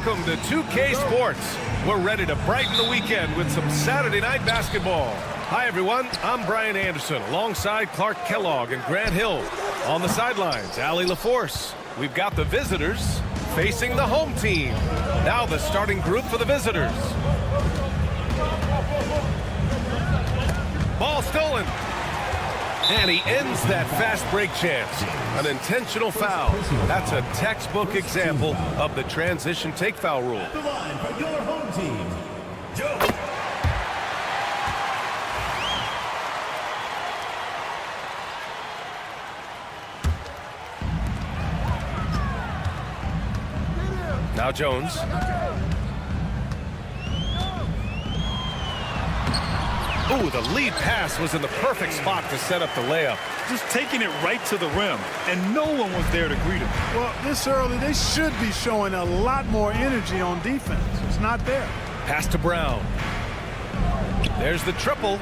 Welcome to 2K Sports. We're ready to brighten the weekend with some Saturday night basketball. Hi, everyone. I'm Brian Anderson alongside Clark Kellogg and Grant Hill. On the sidelines, Allie LaForce. We've got the visitors facing the home team. Now the starting group for the visitors. Ball stolen. And he ends that fast break chance. An intentional foul. That's a textbook example of the transition take foul rule. The line for your home team, Joe. Now Jones. Ooh, the lead pass was in the perfect spot to set up the layup. Just taking it right to the rim, and no one was there to greet him. Well, this early, they should be showing a lot more energy on defense. It's not there. Pass to Brown. There's the triple.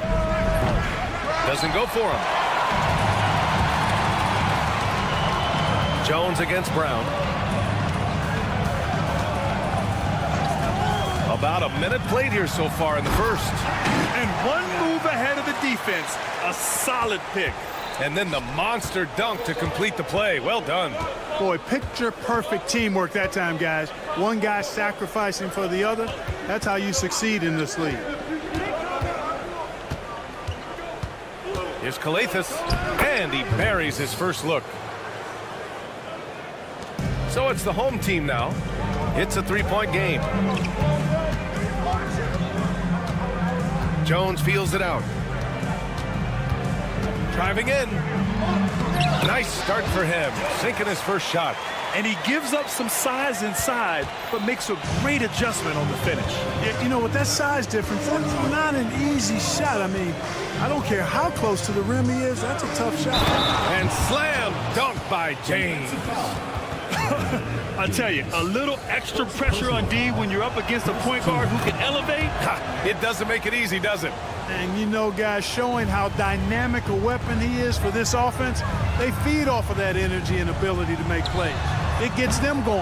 Doesn't go for him. Jones against Brown. About a minute played here so far in the first. And one move ahead of the defense. A solid pick. And then the monster dunk to complete the play. Well done. Boy, picture-perfect teamwork that time, guys. One guy sacrificing for the other. That's how you succeed in this league. Here's Calathis, and he buries his first look. So it's the home team now. It's a three-point game. Jones feels it out. Driving in. Nice start for him, sinking his first shot. And he gives up some size inside, but makes a great adjustment on the finish. Yeah, you know, with that size difference, that's not an easy shot. I mean, I don't care how close to the rim he is, that's a tough shot. And slam dunk by James. I tell you, a little extra pressure on D when you're up against a point guard who can elevate. It doesn't make it easy, does it? And you know, guys, showing how dynamic a weapon he is for this offense, they feed off of that energy and ability to make plays. It gets them going.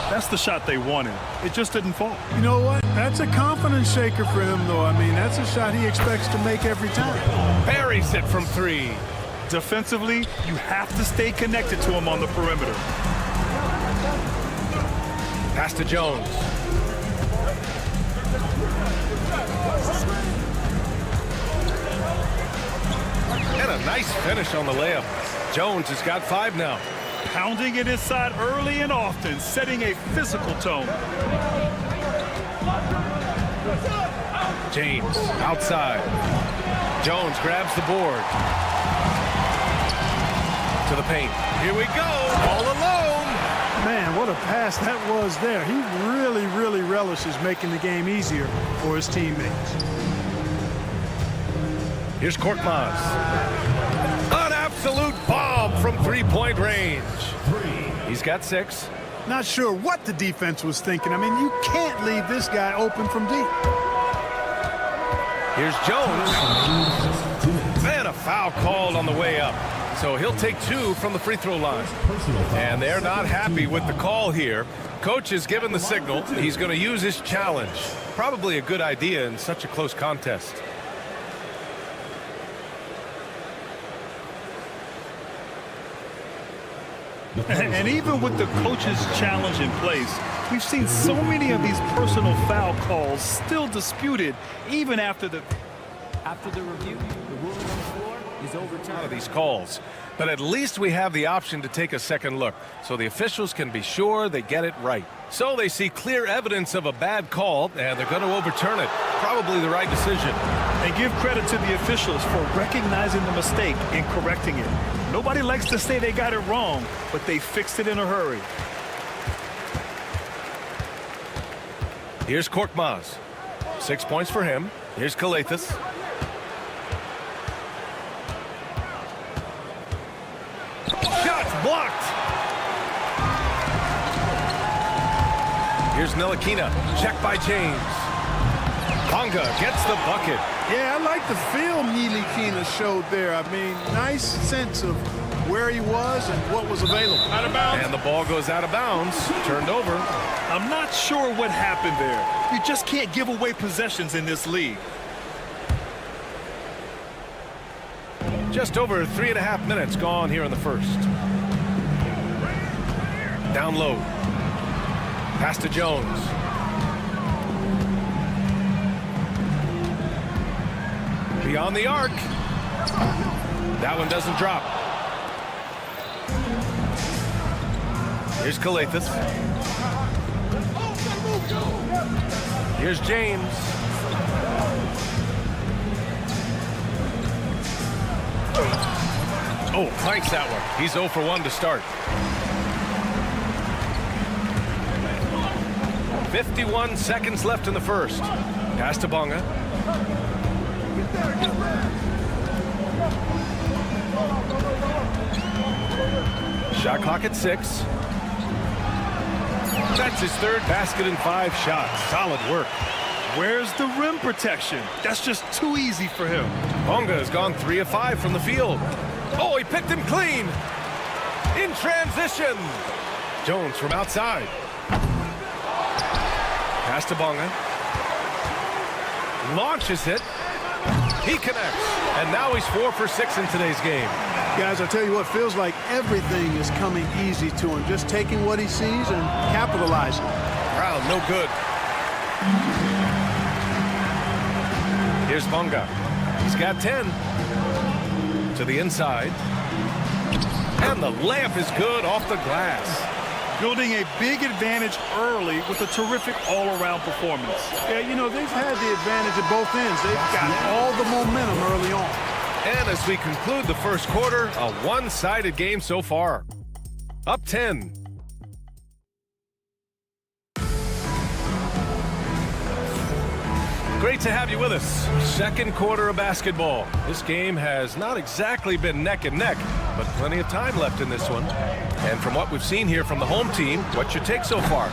That's the shot they wanted. It just didn't fall. You know what? That's a confidence shaker for him, though. I mean, that's a shot he expects to make every time. Buries it from three. Defensively, you have to stay connected to him on the perimeter. Pass to Jones. And a nice finish on the layup. Jones has got 5 now. Pounding it inside early and often, setting a physical tone. James outside. Jones grabs the board. To the paint. Here we go. All alone. Man, what a pass that was there. He really relishes making the game easier for his teammates. Here's Korkmaz. An absolute bomb from three-point range. He's got 6. Not sure what the defense was thinking. I mean, you can't leave this guy open from deep. Here's Jones. Man, a foul called on the way up. So he'll take 2 from the free throw line. And they're not happy with the call here. Coach has given the signal. He's going to use his challenge. Probably a good idea in such a close contest. And even with the coach's challenge in place, we've seen so many of these personal foul calls still disputed even after the review. The ruling on the floor is overturned. These calls, but at least we have the option to take a second look so the officials can be sure they get it right. So they see clear evidence of a bad call and they're going to overturn it. Probably the right decision. And give credit to the officials for recognizing the mistake and correcting it. Nobody likes to say they got it wrong, but they fixed it in a hurry. Here's Korkmaz. 6 points for him. Here's Calathis. Shots blocked. Here's Ntilikina. Check by James. Bonga gets the bucket. Yeah, I like the feel Ntilikina showed there. I mean, nice sense of where he was and what was available. Out of bounds. And the ball goes out of bounds. Turned over. I'm not sure what happened there. You just can't give away possessions in this league. Just over 3.5 minutes gone here in the first. Down low. Pass to Jones. Beyond the arc. That one doesn't drop. Here's Calathis. Here's James. Oh, clanks that one. He's 0 for 1 to start. 51 seconds left in the first. Pass to Bonga. Shot clock at 6. That's his third basket in 5 shots. Solid work. Where's the rim protection? That's just too easy for him. Bonga has gone 3 of 5 from the field. Oh, he picked him clean. In transition. Jones from outside. Pass to Bonga. Launches it. He connects. And now he's 4 for 6 in today's game. Guys, I tell you what, feels like everything is coming easy to him. Just taking what he sees and capitalizing. Brown, no good. Here's Bonga. He's got 10. To the inside. And the layup is good off the glass. Building a big advantage early with a terrific all-around performance. Yeah, you know, they've had the advantage at both ends. They've got all the momentum early on. And as we conclude the first quarter, a one-sided game so far. Up 10. Great to have you with us. Second quarter of basketball. This game has not exactly been neck and neck, but plenty of time left in this one. And from what we've seen here from the home team, what's your take so far?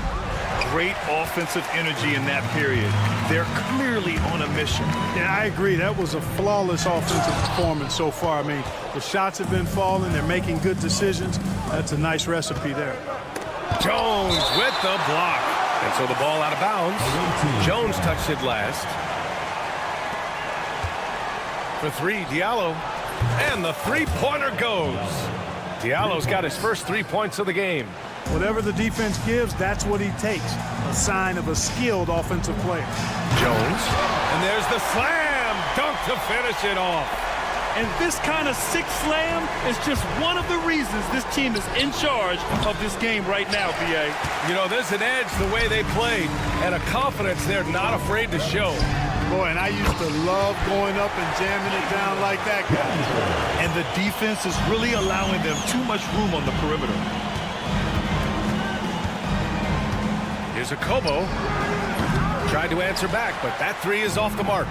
Great offensive energy in that period. They're clearly on a mission. Yeah, I agree. That was a flawless offensive performance so far. I mean, the shots have been falling. They're making good decisions. That's a nice recipe there. Jones with the block. And so the ball out of bounds. Jones touched it last. For 3, Diallo. And the three-pointer goes. Diallo's got his first 3 points of the game. Whatever the defense gives, that's what he takes. A sign of a skilled offensive player. Jones. And there's the slam dunk to finish it off. And this kind of sick slam is just one of the reasons this team is in charge of this game right now, B.A. You know, there's an edge the way they played and a confidence they're not afraid to show. Boy, and I used to love going up and jamming it down like that, guy. And the defense is really allowing them too much room on the perimeter. Here's a Kobo. Tried to answer back, but that 3 is off the mark.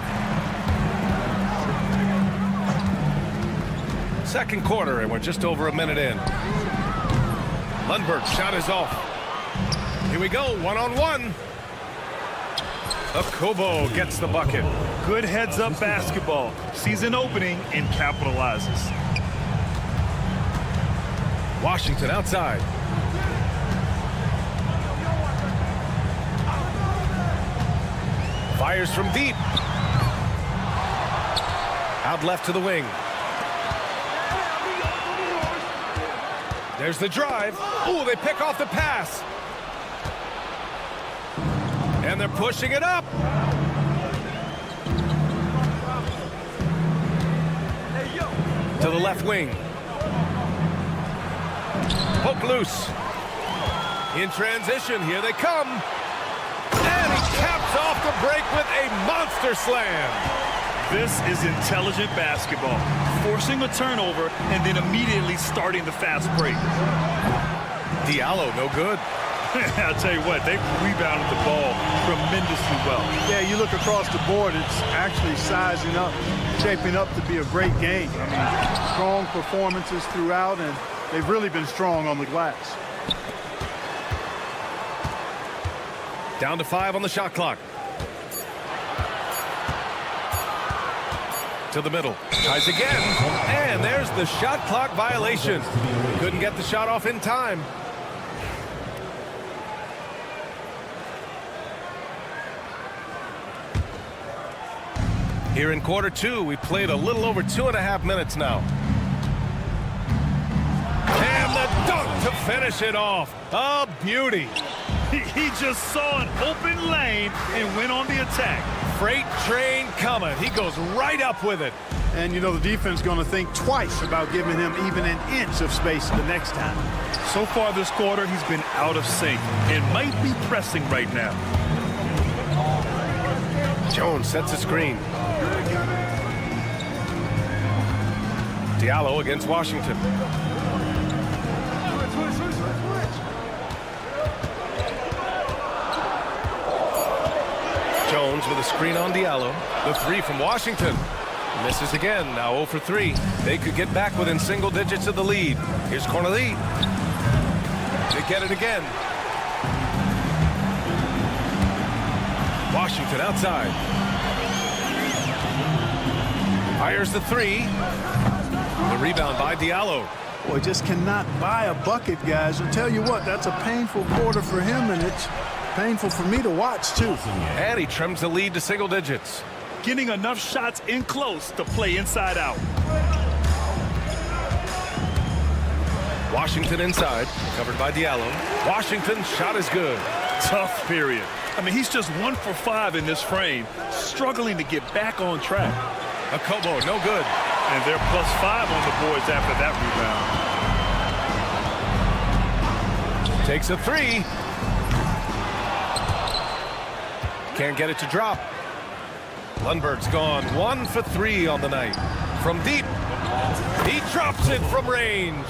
Second quarter, and we're just over a minute in. Lundberg's shot is off. Here we go, one-on-one. Kobo gets the bucket. Good heads-up basketball. Sees an opening and capitalizes. Washington outside. Fires from deep. Out left to the wing. There's the drive. Oh, they pick off the pass. And they're pushing it up. To the left wing. Poke loose. In transition, here they come. And he caps off the break with a monster slam. This is intelligent basketball. Forcing a turnover and then immediately starting the fast break. Diallo, no good. I'll tell you what, they rebounded the ball tremendously well. Yeah, you look across the board, it's actually sizing up, shaping up to be a great game. I mean, strong performances throughout, and they've really been strong on the glass. Down to 5 on the shot clock. To the middle. Tries again. And there's the shot clock violation. Couldn't get the shot off in time. Here in quarter two, we played a little over 2.5 minutes now. And the dunk to finish it off. A beauty. He just saw an open lane and went on the attack. Freight train coming. He goes right up with it. And, you know, the defense is going to think twice about giving him even an inch of space the next time. So far this quarter, he's been out of sync and might be pressing right now. Jones sets a screen. Diallo against Washington. Jones with a screen on Diallo. The three from Washington. Misses again. Now 0 for 3. They could get back within single digits of the lead. Here's Corneli. They get it again. Washington outside. Fires the 3. The rebound by Diallo. Boy, just cannot buy a bucket, guys. I'll tell you what, that's a painful quarter for him, and it's painful for me to watch, too. And he trims the lead to single digits. Getting enough shots in close to play inside out. Washington inside, covered by Diallo. Washington's shot is good. Tough period. I mean, he's just 1 for 5 in this frame, struggling to get back on track. Akobo, no good. And they're +5 on the boards after that rebound. Takes a 3. Can't get it to drop. Lundberg's gone 1 for 3 on the night. From deep, he drops it from range.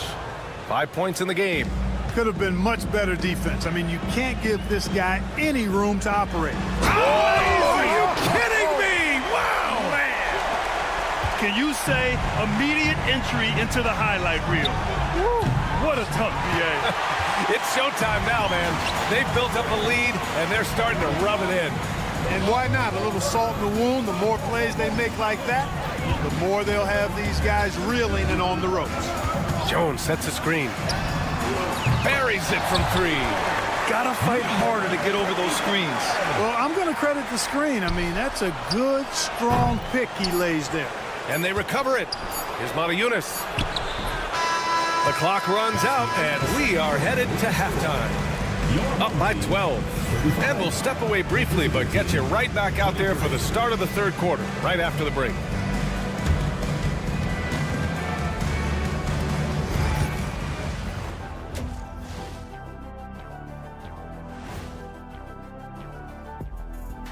5 points in the game. Could have been much better defense. I mean, you can't give this guy any room to operate. Oh, are you kidding me? Wow, man. Can you say immediate entry into the highlight reel? Woo, what a tough BA. It's showtime now, man. They've built up a lead, and they're starting to rub it in. And why not? A little salt in the wound. The more plays they make like that, the more they'll have these guys reeling and on the ropes. Jones sets a screen. Buries it from 3. Gotta fight harder to get over those screens. Well, I'm going to credit the screen. I mean, that's a good, strong pick he lays there. And they recover it. Here's Matajunas. The clock runs out, and we are headed to halftime. Up by 12. And we'll step away briefly, but get you right back out there for the start of the third quarter, right after the break.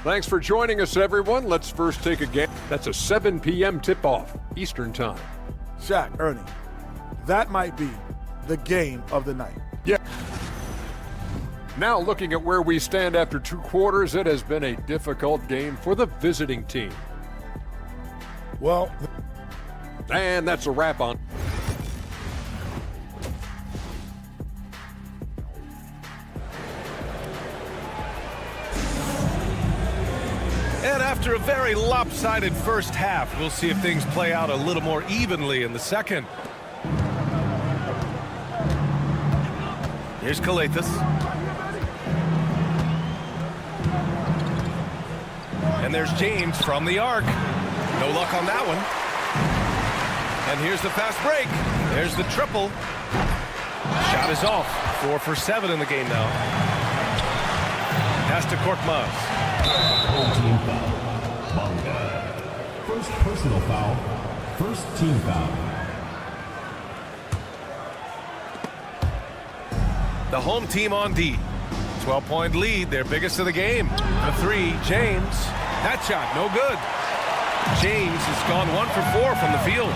Thanks for joining us, everyone. Let's first take a game. That's a 7 p.m. tip-off, Eastern Time. Shaq, Ernie, that might be the game of the night. Yeah. Now looking at where we stand after 2 quarters, it has been a difficult game for the visiting team. Well, and that's a wrap on. And after a very lopsided first half, we'll see if things play out a little more evenly in the second. Here's Kalathis. And there's James from the arc. No luck on that one. And here's the fast break. There's the triple. Shot is off. 4 for 7 in the game now. Pass to Korkmaz. Home team foul. Bonga. First personal foul. First team foul. The home team on D. 12-point lead, their biggest of the game. The 3, James. That shot, no good. James has gone 1 for 4 from the field.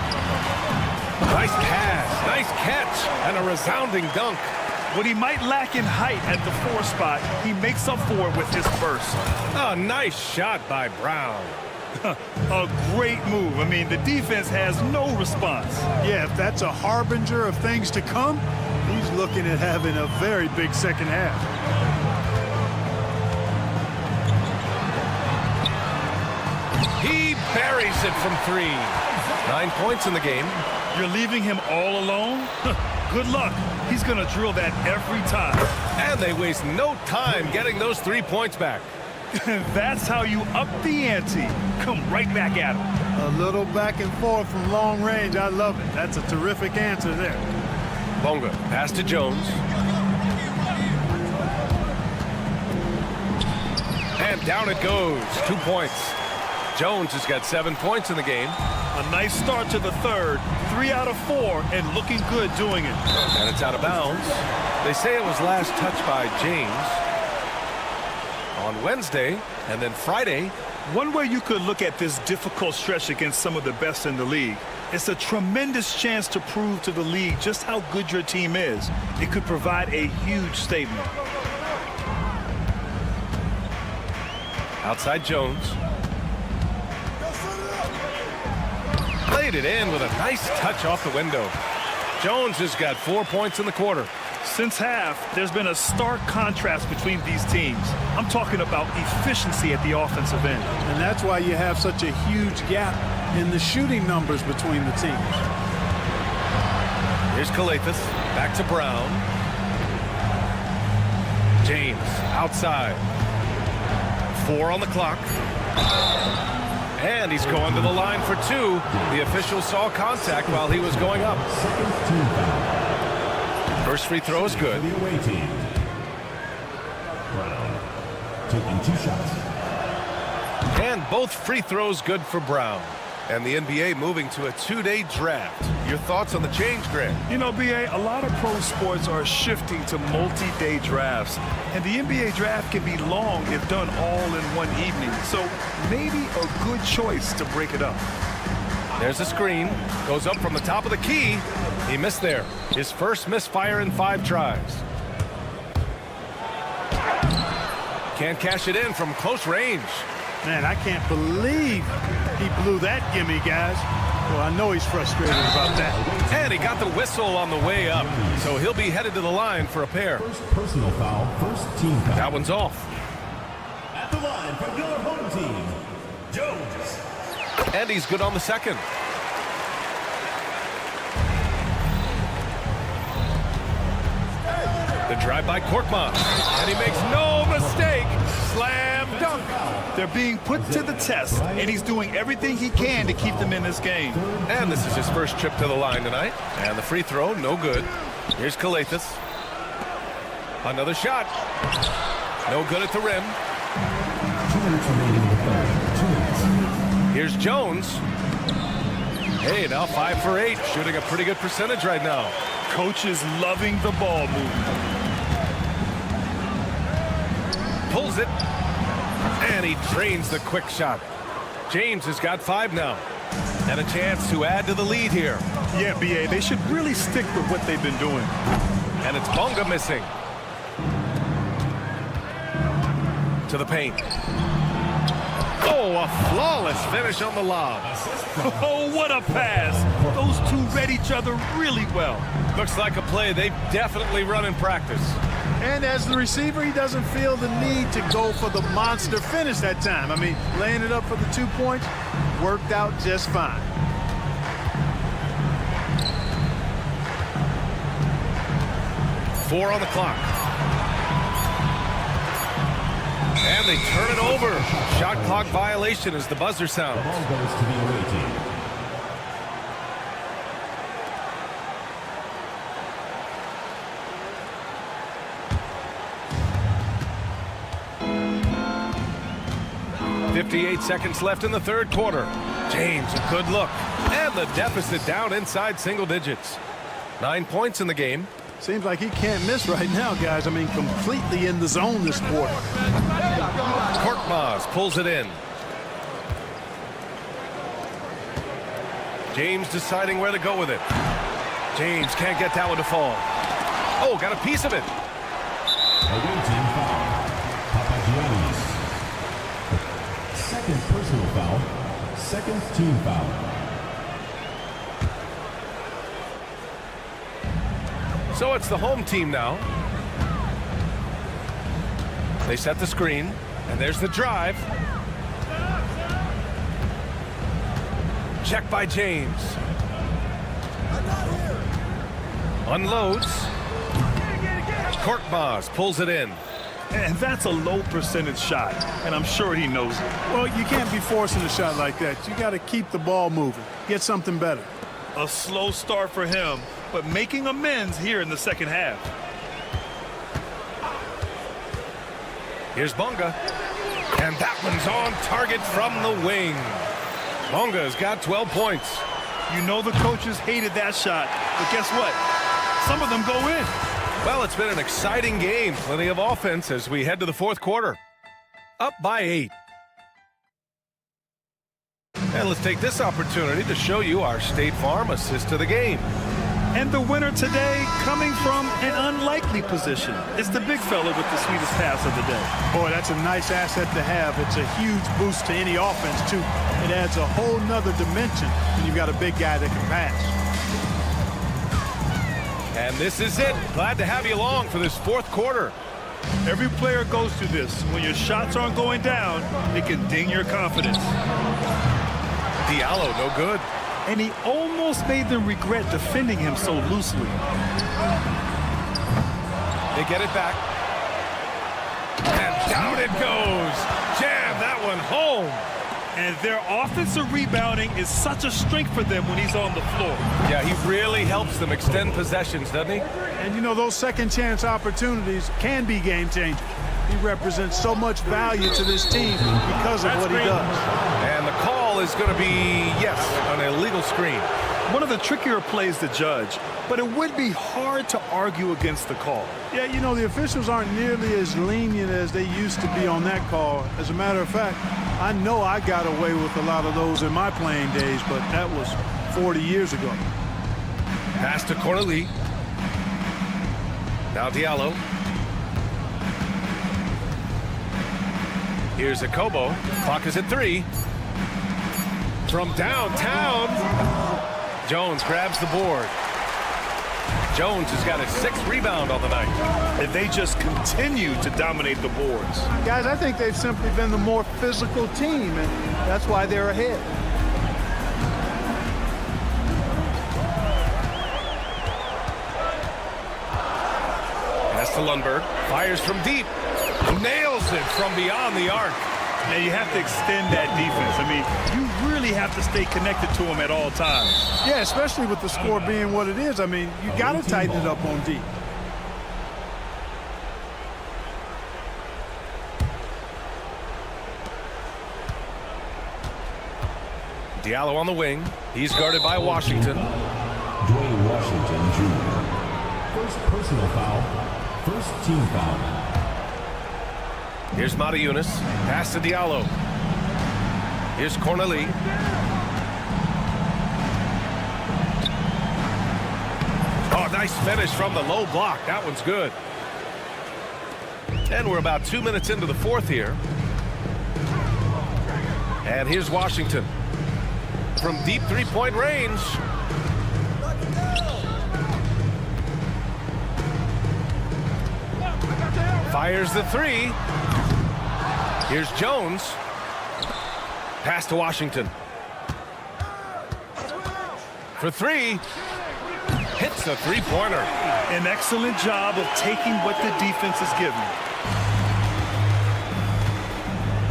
Nice pass, nice catch, and a resounding dunk. What he might lack in height at the 4 spot, he makes up for it with his burst. A nice shot by Brown. A great move. I mean, the defense has no response. Yeah, if that's a harbinger of things to come, he's looking at having a very big second half. He buries it from 3. 9 points in the game. You're leaving him all alone? Good luck. He's going to drill that every time. And they waste no time getting those 3 points back. That's how you up the ante. Come right back at him. A little back and forth from long range. I love it. That's a terrific answer there. Bonga, pass to Jones. And down it goes. 2 points. Jones has got 7 points in the game. A nice start to the third. 3 out of 4 and looking good doing it. And it's out of bounds. They say it was last touched by James on Wednesday, and then Friday. One way you could look at this difficult stretch against some of the best in the league, it's a tremendous chance to prove to the league just how good your team is. It could provide a huge statement. Outside Jones. Played it in with a nice touch off the window. Jones has got 4 points in the quarter. Since half, there's been a stark contrast between these teams. I'm talking about efficiency at the offensive end. And that's why you have such a huge gap in the shooting numbers between the teams. Here's Calathis. Back to Brown. James outside. 4 on the clock. And he's going to the line for 2. The official saw contact while he was going up. Second team foul. First free throw is good. For the away team. Brown taking 2 shots. And both free throws good for Brown. And the NBA moving to a 2-day draft. Your thoughts on the change, Greg? You know, BA, a lot of pro sports are shifting to multi-day drafts. And the NBA draft can be long if done all in one evening. So maybe a good choice to break it up. There's a screen. Goes up from the top of the key. He missed there. His first misfire in 5 tries. Can't cash it in from close range. Man, I can't believe he blew that gimme, guys. Well, I know he's frustrated about that. And he got the whistle on the way up. So he'll be headed to the line for a pair. First personal foul, first team foul. That one's off. At the line for your home team, Jones. And he's good on the second. The drive by Korkmaz. And he makes no mistake. Slam dunk. They're being put to the test, and he's doing everything he can to keep them in this game. And this is his first trip to the line tonight. And the free throw, no good. Here's Calathis. Another shot. No good at the rim. 2 minutes remaining in the third. 2 minutes. Here's Jones. Hey, now 5 for 8. Shooting a pretty good percentage right now. Coach is loving the ball movement. Pulls it. And he drains the quick shot. James has got 5 now. And a chance to add to the lead here. Yeah, BA, they should really stick with what they've been doing. And it's Bonga missing. To the paint. Oh, a flawless finish on the lob. Oh, what a pass. Those two read each other really well. Looks like a play they've definitely run in practice. And as the receiver, he doesn't feel the need to go for the monster finish that time. I mean, laying it up for the 2 points worked out just fine. Four on the clock. And they turn it over. Shot clock violation as the buzzer sounds. Ball goes to the away team. .58 seconds left in the third quarter. James, a good look. And the deficit down inside single digits. 9 points in the game. Seems like he can't miss right now, guys. I mean, completely in the zone this quarter. Korkmaz pulls it in. James deciding where to go with it. James can't get that one to fall. Oh, got a piece of it. Away team foul. Papagiannis. Second personal foul. Second team foul. So it's the home team now. They set the screen, and there's the drive. check by James. Unloads. Korkmaz pulls it in. And that's a low percentage shot, and I'm sure he knows it. Well, you can't be forcing a shot like that. You got to keep the ball moving. Get something better. A slow start for him, but making amends here in the second half. Here's Bonga. And that one's on target from the wing. Bonga's got 12 points. You know the coaches hated that shot, but guess what? Some of them go in. Well, it's been an exciting game. Plenty of offense as we head to the fourth quarter. Up by 8. And let's take this opportunity to show you our State Farm assist of the game. And the winner today coming from an unlikely position. It's the big fella with the sweetest pass of the day. Boy, that's a nice asset to have. It's a huge boost to any offense, too. It adds a whole nother dimension when you've got a big guy that can pass. And this is it. Glad to have you along for this fourth quarter. Every player goes through this. When your shots aren't going down, it can ding your confidence. Diallo, no good. And he almost made them regret defending him so loosely. They get it back. And down it goes. Jam that one home. And their offensive rebounding is such a strength for them when he's on the floor. Yeah, he really helps them extend possessions, doesn't he? And, you know, those second chance opportunities can be game changers. He represents so much value to this team because of what he does. And the call is going to be, yes, an illegal screen. One of the trickier plays to judge, but it would be hard to argue against the call. Yeah, you know, the officials aren't nearly as lenient as they used to be on that call. As a matter of fact, I know I got away with a lot of those in my playing days, but that was 40 years ago. Pass to Corneli. Now Diallo. Here's Akobo. Clock is at 3. From downtown, Jones grabs the board. Jones has got his 6th rebound on the night. And they just continue to dominate the boards. Guys, I think they've simply been the more physical team, and that's why they're ahead. Pass to Lundberg. Fires from deep. Nails it from beyond the arc. Now you have to extend that defense. I mean, you really have to stay connected to him at all times. Yeah, especially with the score being what it is. I mean, you got to tighten it up on deep. Diallo on the wing. He's guarded by Washington. Dwayne Washington, Jr. First personal foul. First team foul. Here's Matajunas. Pass to Diallo. Here's Corneli. Oh, nice finish from the low block. That one's good. And we're about 2 minutes into the fourth here. And here's Washington. From deep three-point range. Fires the 3. Here's Jones. Pass to Washington. For 3. Hits a three-pointer. An excellent job of taking what the defense is giving.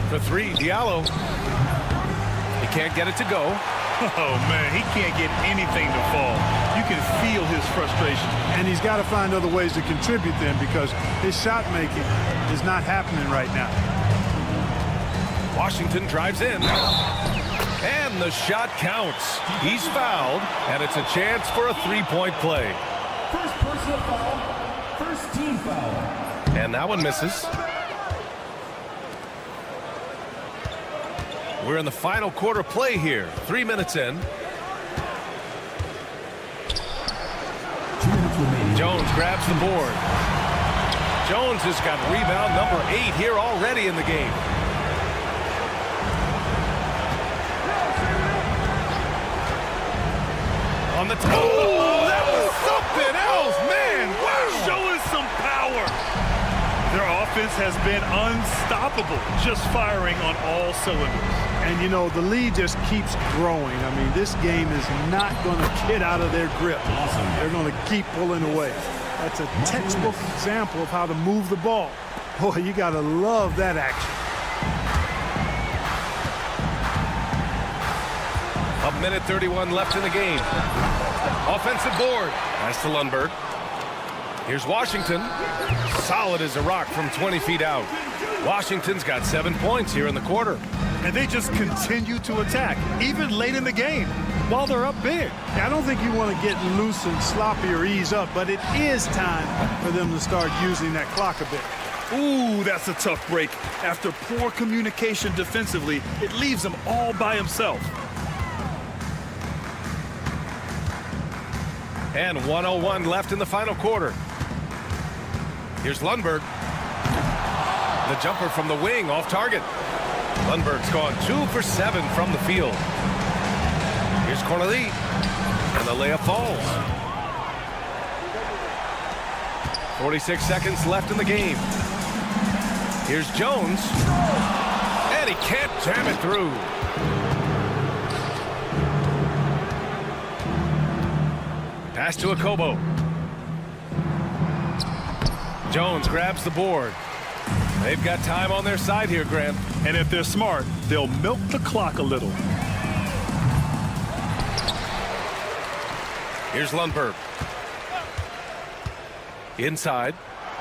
For 3, Diallo. He can't get it to go. Oh, man, he can't get anything to fall. You can feel his frustration. And he's got to find other ways to contribute then because his shot making is not happening right now. Washington drives in. And the shot counts. He's fouled, and it's a chance for a three-point play. First personal foul. First team foul. And that one misses. We're in the final quarter play here. 3 minutes in. 2 minutes remaining. Jones grabs the board. Jones has got rebound number 8 here already in the game. On the top. Oh, that was something else, man. Wow. Show us some power. Their offense has been unstoppable, just firing on all cylinders. And, you know, the lead just keeps growing. I mean, this game is not going to get out of their grip. They're going to keep pulling away. That's a textbook example of how to move the ball. Boy, you got to love that action. A minute 31 left in the game. Offensive board. Pass to Lundberg. Here's Washington. Solid as a rock from 20 feet out. Washington's got 7 points here in the quarter. And they just continue to attack, even late in the game, while they're up big. I don't think you want to get loose and sloppy or ease up, but it is time for them to start using that clock a bit. Ooh, that's a tough break. After poor communication defensively, it leaves him all by himself. And 1:01 left in the final quarter. Here's Lundberg. The jumper from the wing off target. Lundberg's gone 2 for 7 from the field. Here's Corneli. And the layup falls. 46 seconds left in the game. Here's Jones. And he can't jam it through. Pass to Akobo. Jones grabs the board. They've got time on their side here, Grant. And if they're smart, they'll milk the clock a little. Here's Lundberg. Inside.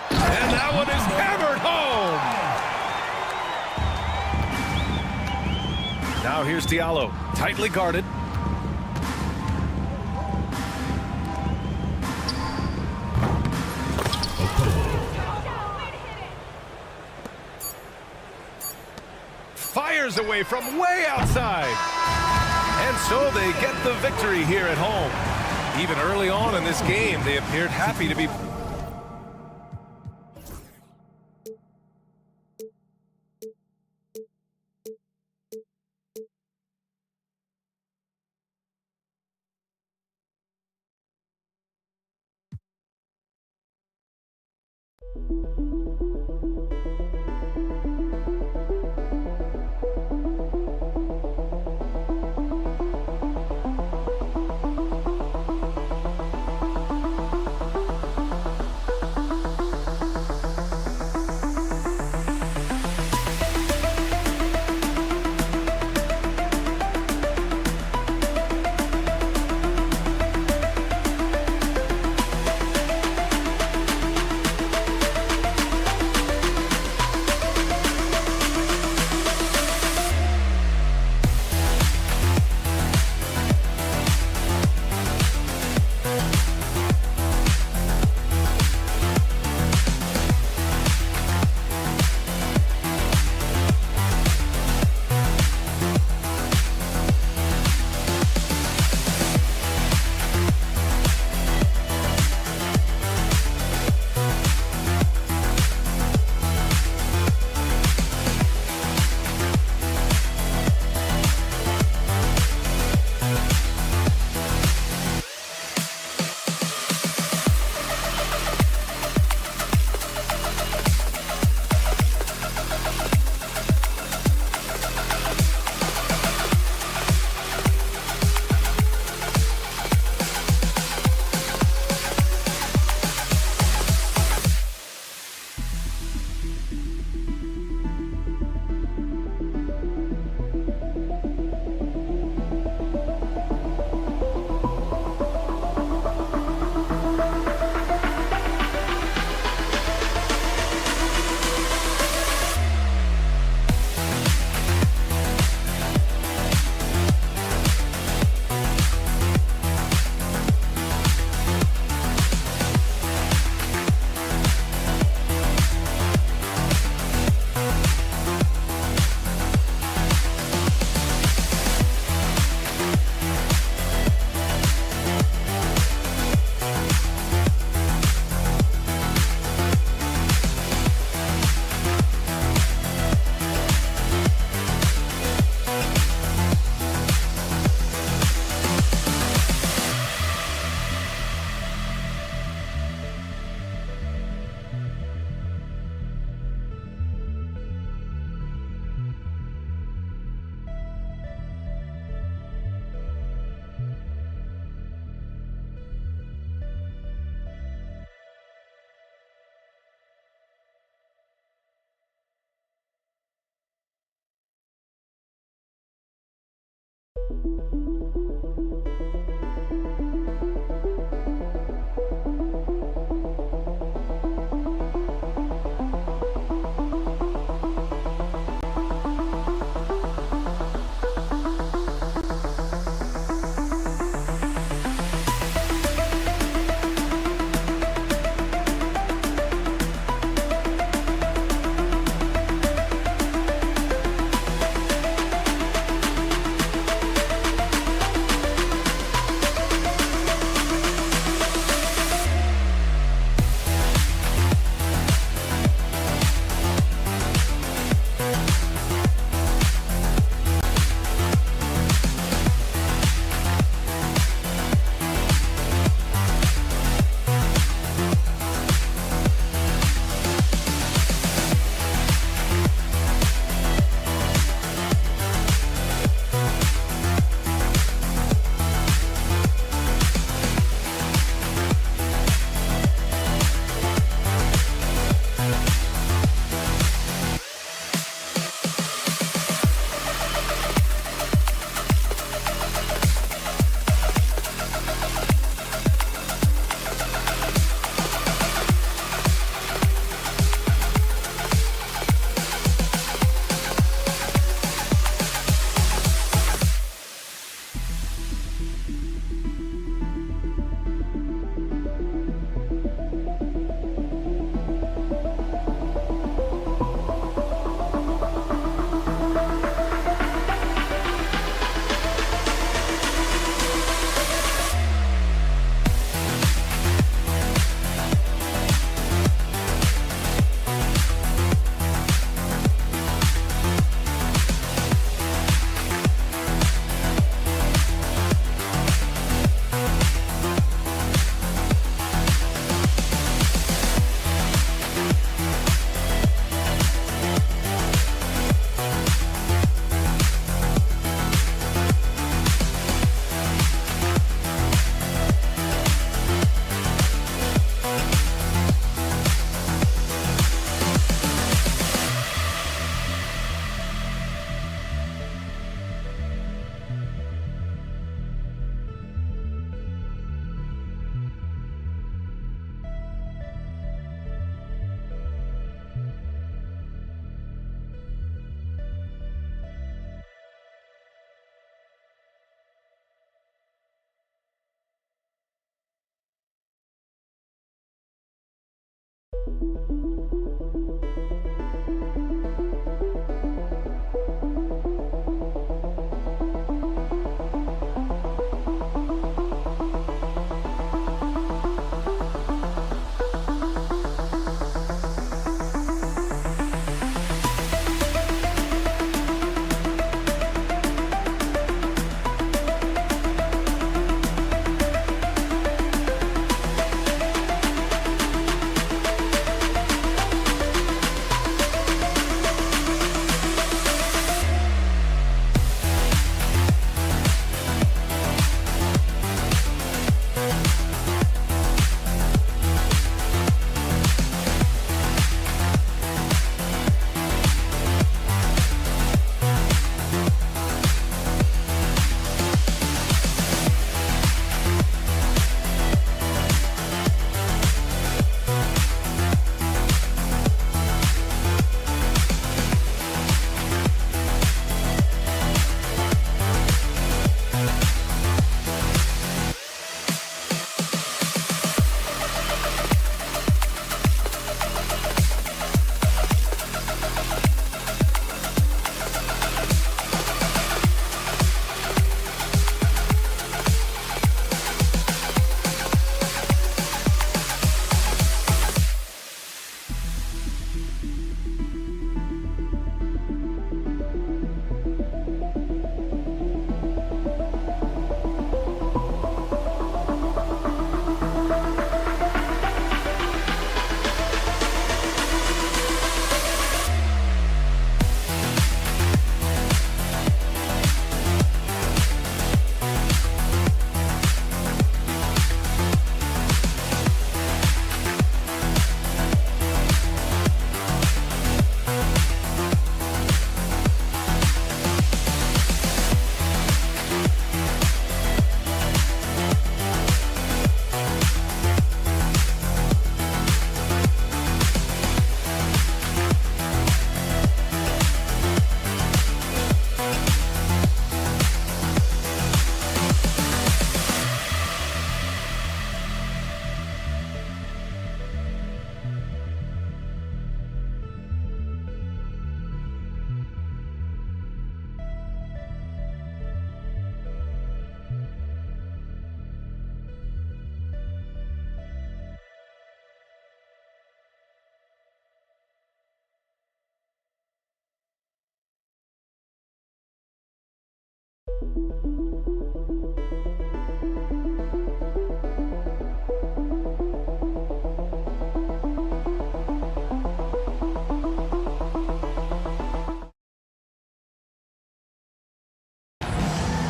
And that one is hammered home. Now here's Diallo. Tightly guarded. Fires away from way outside. And so they get the victory here at home. Even early on in this game, they appeared happy to be...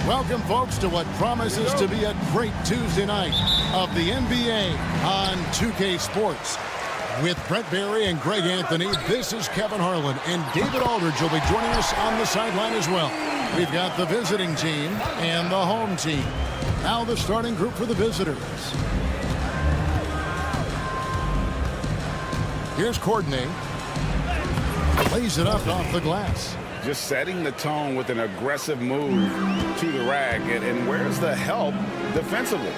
Welcome, folks, to what promises to be a great Tuesday night of the NBA on 2K Sports. With Brett Barry and Greg Anthony, this is Kevin Harlan, and David Aldridge will be joining us on the sideline as well. We've got the visiting team and the home team. Now the starting group for the visitors. Here's Courtney. Plays it up off the glass. Just setting the tone with an aggressive move to the rack. And where's the help defensively?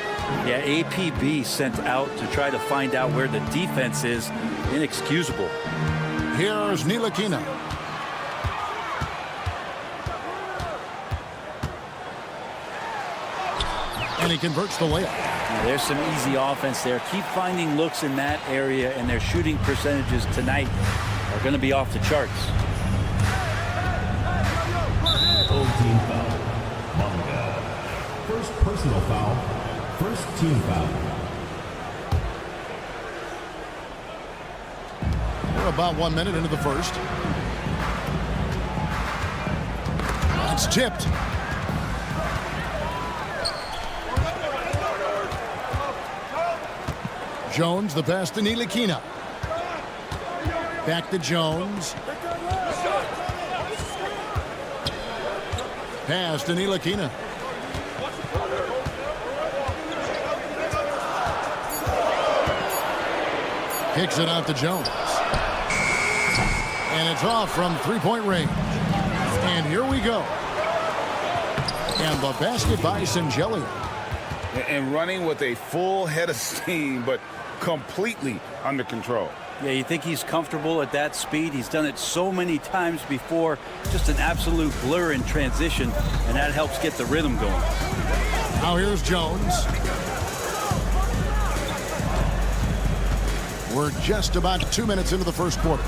Yeah, APB sent out to try to find out where the defense is. Inexcusable. Here's Ntilikina. And he converts the layup. Now, there's some easy offense there. Keep finding looks in that area, and their shooting percentages tonight are going to be off the charts. Full team foul. Manga. First personal foul. First team foul. We're about 1 minute into the first. It's tipped. Jones, the pass to Ntilikina. Back to Jones. Pass to Ntilikina. Kicks it out to Jones. And it's off from three-point range. And here we go. And the basket by Singelia. And running with a full head of steam, but completely under control. Yeah, you think he's comfortable at that speed. He's done it so many times before. Just an absolute blur in transition, and that helps get the rhythm going. Now here's Jones. We're just about 2 minutes into the first quarter.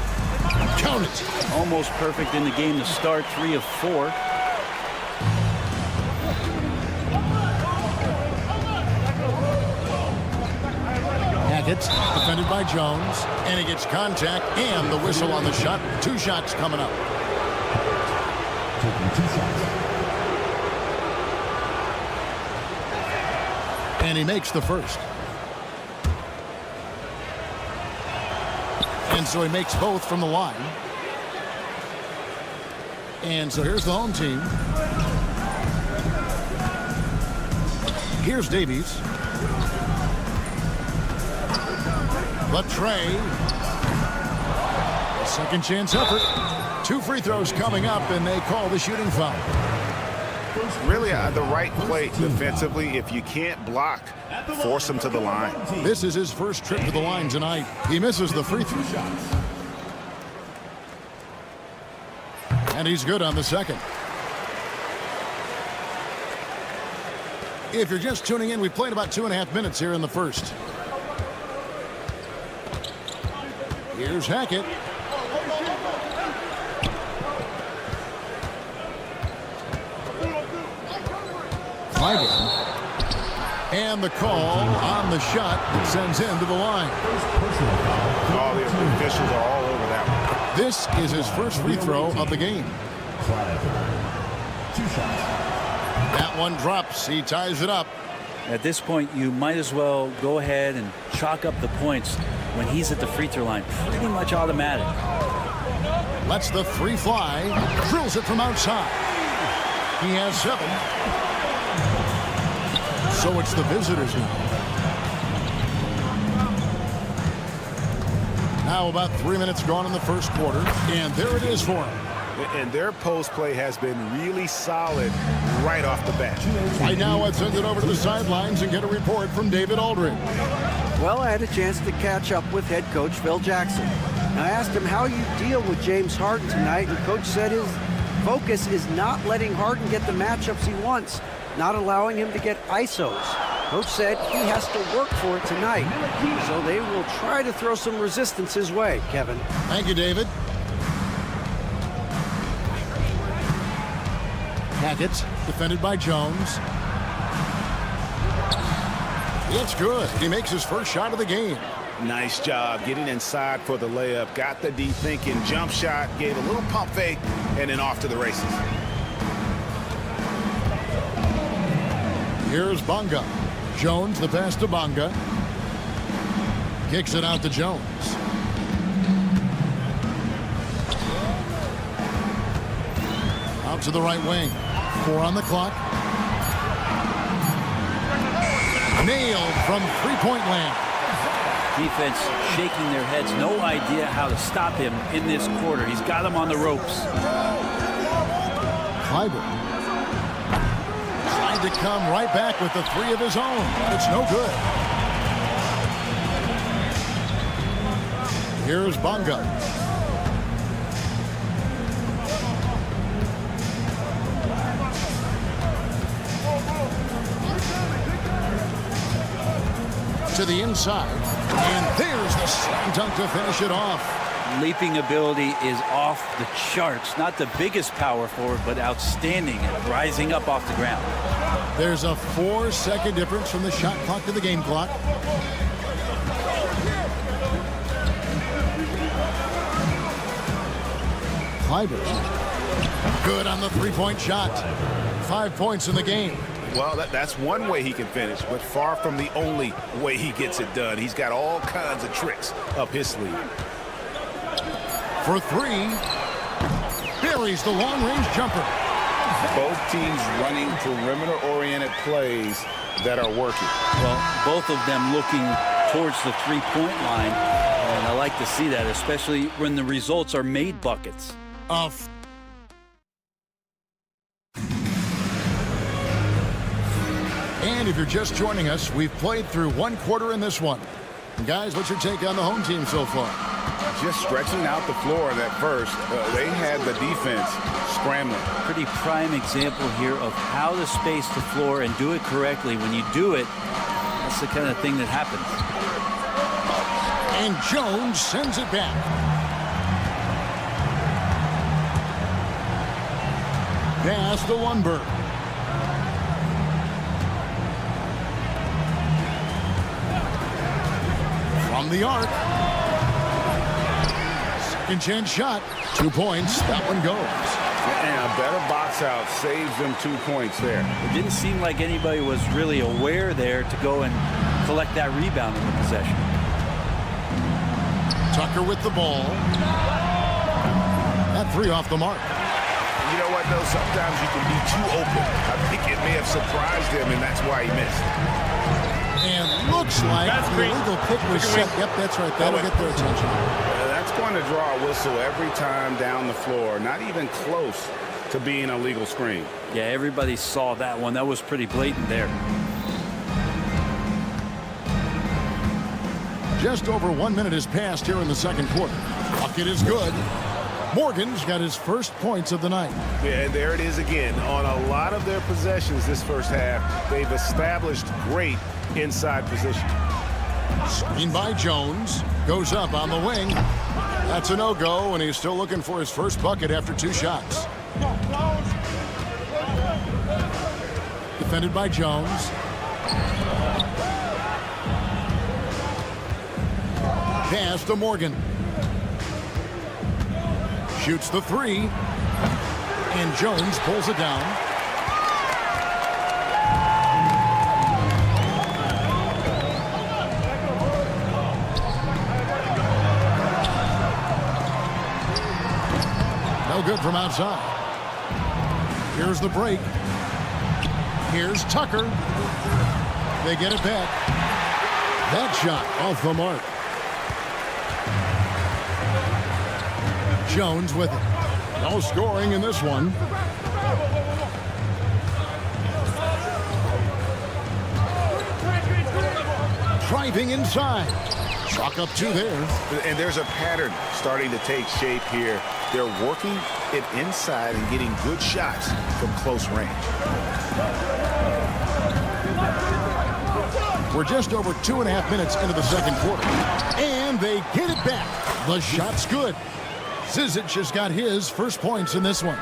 Count it. Almost perfect in the game to start, 3 of 4. Hackett's defended by Jones, and he gets contact and the whistle on the shot. 2 shots coming up. Taking 2 shots. And he makes the first. And so he makes both from the line. And so here's the home team. Here's Davies. But Trey. Second chance effort. 2 free throws coming up, and they call the shooting foul. Really the right play defensively. If you can't block, force him to the line. This is his first trip to the line tonight. He misses the free throw shots. And he's good on the second. If you're just tuning in, we played about 2.5 minutes here in the first. Here's Hackett. And the call on the shot that sends him to the line. All the officials are all over that one. This is his first free throw of the game. 2 shots. That one drops. He ties it up. At this point, you might as well go ahead and chalk up the points when he's at the free throw line. Pretty much automatic. Lets the three fly. Drills it from outside. He has 7. So it's the visitors now. Now about 3 minutes gone in the first quarter, and there it is for him. And their post play has been really solid right off the bat. Right now, let's send it over to the sidelines and get a report from David Aldridge. Well, I had a chance to catch up with head coach Phil Jackson. And I asked him how you deal with James Harden tonight, and coach said his focus is not letting Harden get the matchups he wants, not allowing him to get ISOs. Coach said he has to work for it tonight, so they will try to throw some resistance his way, Kevin. Thank you, David. Hackett, defended by Jones. It's good. He makes his first shot of the game. Nice job getting inside for the layup. Got the deep thinking jump shot, gave a little pump fake, and then off to the races. Here's Bonga. Jones, the pass to Bonga. Kicks it out to Jones. Out to the right wing. 4 on the clock. Nailed from three-point land. Defense shaking their heads. No idea how to stop him in this quarter. He's got him on the ropes. Kleiber tried to come right back with the 3 of his own. It's no good. Here's Bonga. To the inside, and there's the slam dunk to finish it off. Leaping ability is off the charts. Not the biggest power forward, but outstanding at rising up off the ground. There's a 4-second difference from the shot clock to the game clock. Kleiber, good on the three-point shot. 5 points in the game. Well, that's one way he can finish, but far from the only way he gets it done. He's got all kinds of tricks up his sleeve. For 3, buries the long-range jumper. Both teams running perimeter-oriented plays that are working. Well, both of them looking towards the three-point line, and I like to see that, especially when the results are made buckets. And if you're just joining us, we've played through 1 quarter in this one. Guys, what's your take on the home team so far? Just stretching out the floor at first. They had the defense scrambling. Pretty prime example here of how to space the floor and do it correctly. When you do it, that's the kind of thing that happens. And Jones sends it back. Pass to Lundberg. From the arc. Second chance shot. 2 points. That one goes. And a better box out saves them 2 points there. It didn't seem like anybody was really aware there to go and collect that rebound in the possession. Tucker with the ball. That 3 off the mark. You know what, though? Sometimes you can be too open. I think it may have surprised him, and that's why he missed. And looks like the illegal pick was set. Yep, that's right. That'll get their attention. That's going to draw a whistle every time down the floor. Not even close to being a legal screen. Yeah, everybody saw that one. That was pretty blatant there. Just over 1 minute has passed here in the second quarter. Bucket is good. Morgan's got his first points of the night. Yeah, and there it is again. On a lot of their possessions this first half, they've established great inside position. Screen by Jones. Goes up on the wing. That's a no-go, and he's still looking for his first bucket after 2 shots. Defended by Jones. Pass to Morgan. Shoots the 3. And Jones pulls it down. No good from outside. Here's the break. Here's Tucker. They get it back. That shot off the mark. Jones with it. No scoring in this one. Driving inside. Chalk up 2 there. And there's a pattern starting to take shape here. They're working it inside and getting good shots from close range. We're just over 2.5 minutes into the second quarter. And they get it back. The shot's good. Zizic has got his first points in this one.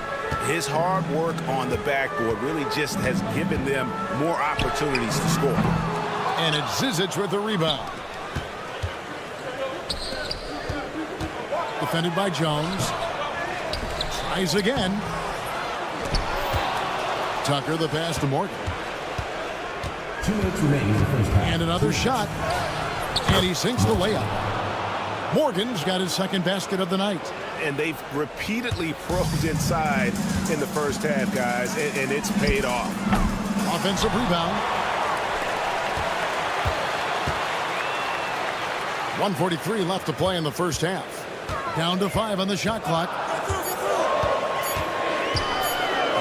His hard work on the backboard really just has given them more opportunities to score. And it's Zizic with the rebound. Defended by Jones. Tries again. Tucker the pass to Morgan. 2 minutes remaining in the first half. And another shot. And he sinks the layup. Morgan's got his second basket of the night. And they've repeatedly probed inside in the first half, guys, and it's paid off. Offensive rebound. 1:43 left to play in the first half. Down to 5 on the shot clock.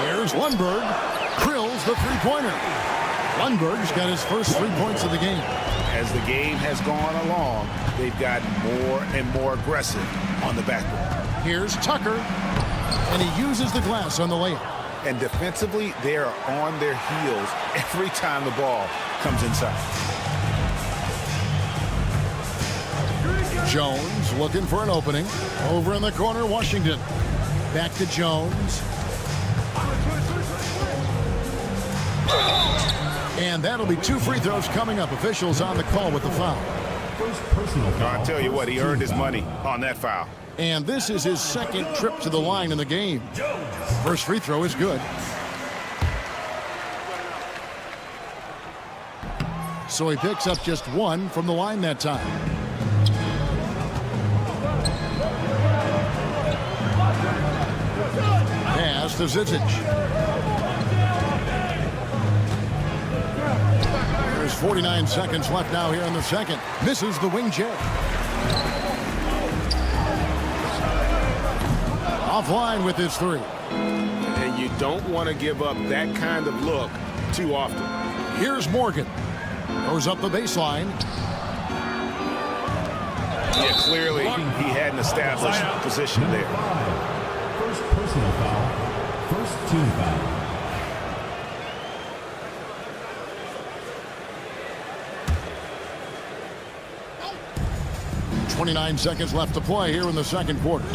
Here's Lundberg. Drills the three-pointer. Lundberg's got his first 3 points of the game. As the game has gone along, they've gotten more and more aggressive on the backboard. Here's Tucker. And he uses the glass on the layup. And defensively, they are on their heels every time the ball comes inside. Jones looking for an opening. Over in the corner, Washington. Back to Jones. And that'll be 2 free throws coming up. Officials on the call with the foul. First personal foul. I'll tell you what, he earned his money on that foul. And this is his second trip to the line in the game. First free throw is good. So he picks up just 1 from the line that time. Pass to Zizic. There's 49 seconds left now here in the second. Misses the wing J. Offline with his 3. And you don't want to give up that kind of look too often. Here's Morgan. Goes up the baseline. Yeah, clearly he had an established position there. First personal foul. First team foul. .29 seconds left to play here in the second quarter.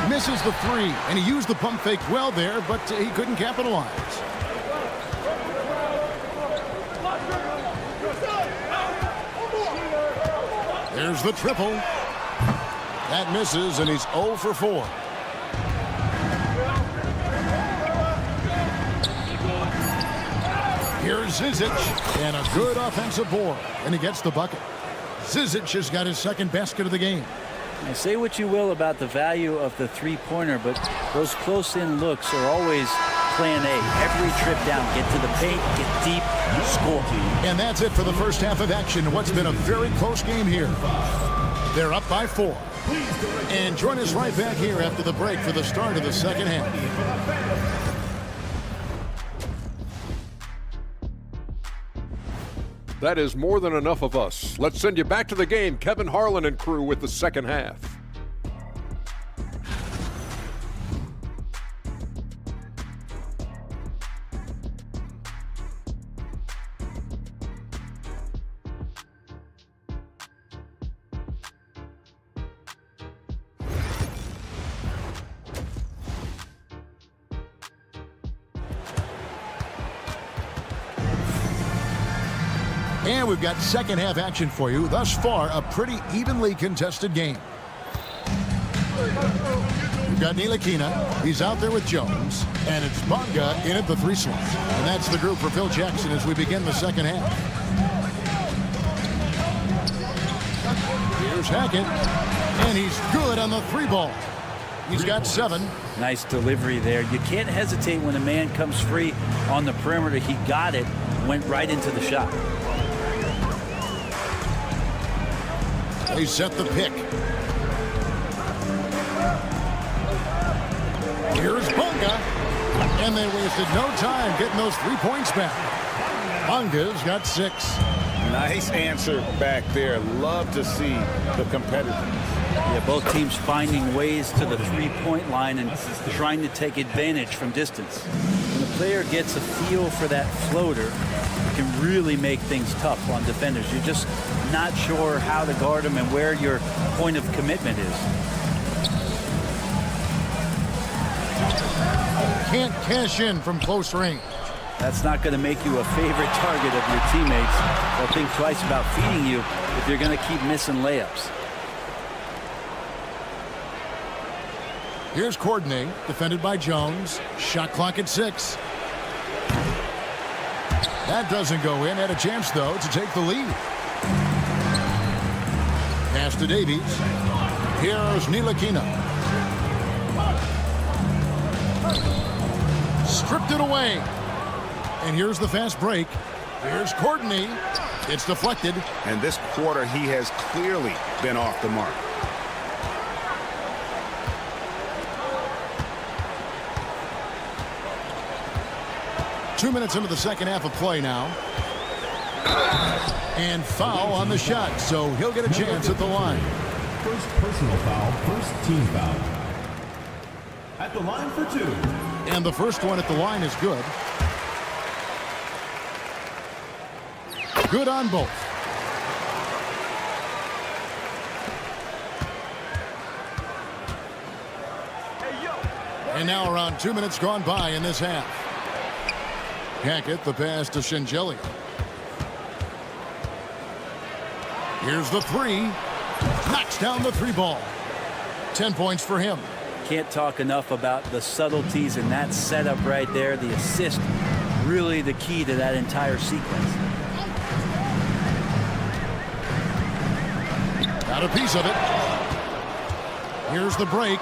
Misses the 3, and he used the pump fake well there, but he couldn't capitalize. There's the triple. That misses, and he's 0 for 4. Here's Zizic, and a good offensive board, and he gets the bucket. Zizic has got his second basket of the game. Now, say what you will about the value of the three-pointer, but those close-in looks are always plan A. Every trip down, get to the paint, get deep, score. And that's it for the first half of action. What's been a very close game here. They're up by 4. And join us right back here after the break for the start of the second half. That is more than enough of us. Let's send you back to the game. Kevin Harlan and crew with the second half. And we've got second half action for you. Thus far, a pretty evenly contested game. We've got Ntilikina. He's out there with Jones. And it's Bonga in at the 3 slot. And that's the group for Phil Jackson as we begin the second half. Here's Hackett. And he's good on the 3 ball. He's got 7. Nice delivery there. You can't hesitate when a man comes free on the perimeter. He got it, went right into the shot. They set the pick. Here's Bonga. And they wasted no time getting those 3 points back. Bonga's got 6. Nice answer back there. Love to see the competitiveness. Yeah, both teams finding ways to the three-point line and trying to take advantage from distance. When the player gets a feel for that floater, it can really make things tough on defenders. You're just not sure how to guard them and where your point of commitment is. can't cash in from close range. That's not going to make you a favorite target of your teammates. They'll think twice about feeding you if you're going to keep missing layups. Here's Courtney, defended by Jones. Shot clock at 6. That doesn't go in. Had a chance, though, to take the lead. Pass to Davies. Here's Ntilikina. Stripped it away. And here's the fast break. Here's Courtney. It's deflected. And this quarter, he has clearly been off the mark. Two minutes into the second half of play now. And foul on the shot, so he'll get a chance at the line. First personal foul, first team foul. At the line for 2. And the first one at the line is good. Good on both. And now around 2 minutes gone by in this half. Hackett, the pass to Shengelia. Here's the 3. Knocks down the 3 ball. 10 points for him. Can't talk enough about the subtleties in that setup right there. The assist, really the key to that entire sequence. Got a piece of it. Here's the break.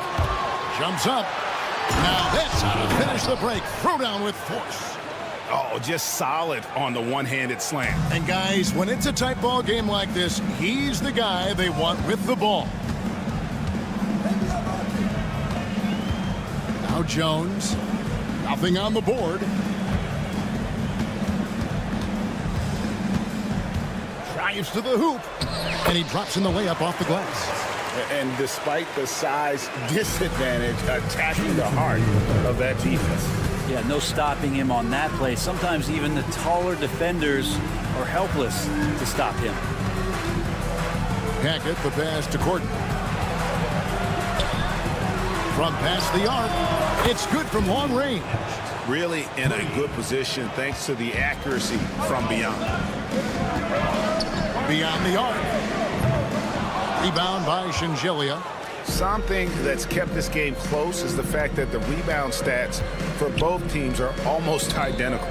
Jumps up. Now that's how to finish the break. Throw down with force. Oh, just solid on the one-handed slam. And guys, when it's a tight ball game like this, he's the guy they want with the ball. Now Jones. Nothing on the board. Drives to the hoop. And he drops in the layup off the glass. And despite the size disadvantage, attacking the heart of that defense. Yeah, no stopping him on that play. Sometimes even the taller defenders are helpless to stop him. Hackett, the pass to Courtney. From past the arc, it's good from long range. Really in a good position thanks to the accuracy from beyond. Beyond the arc. Rebound by Shengelia. Something that's kept this game close is the fact that the rebound stats for both teams are almost identical.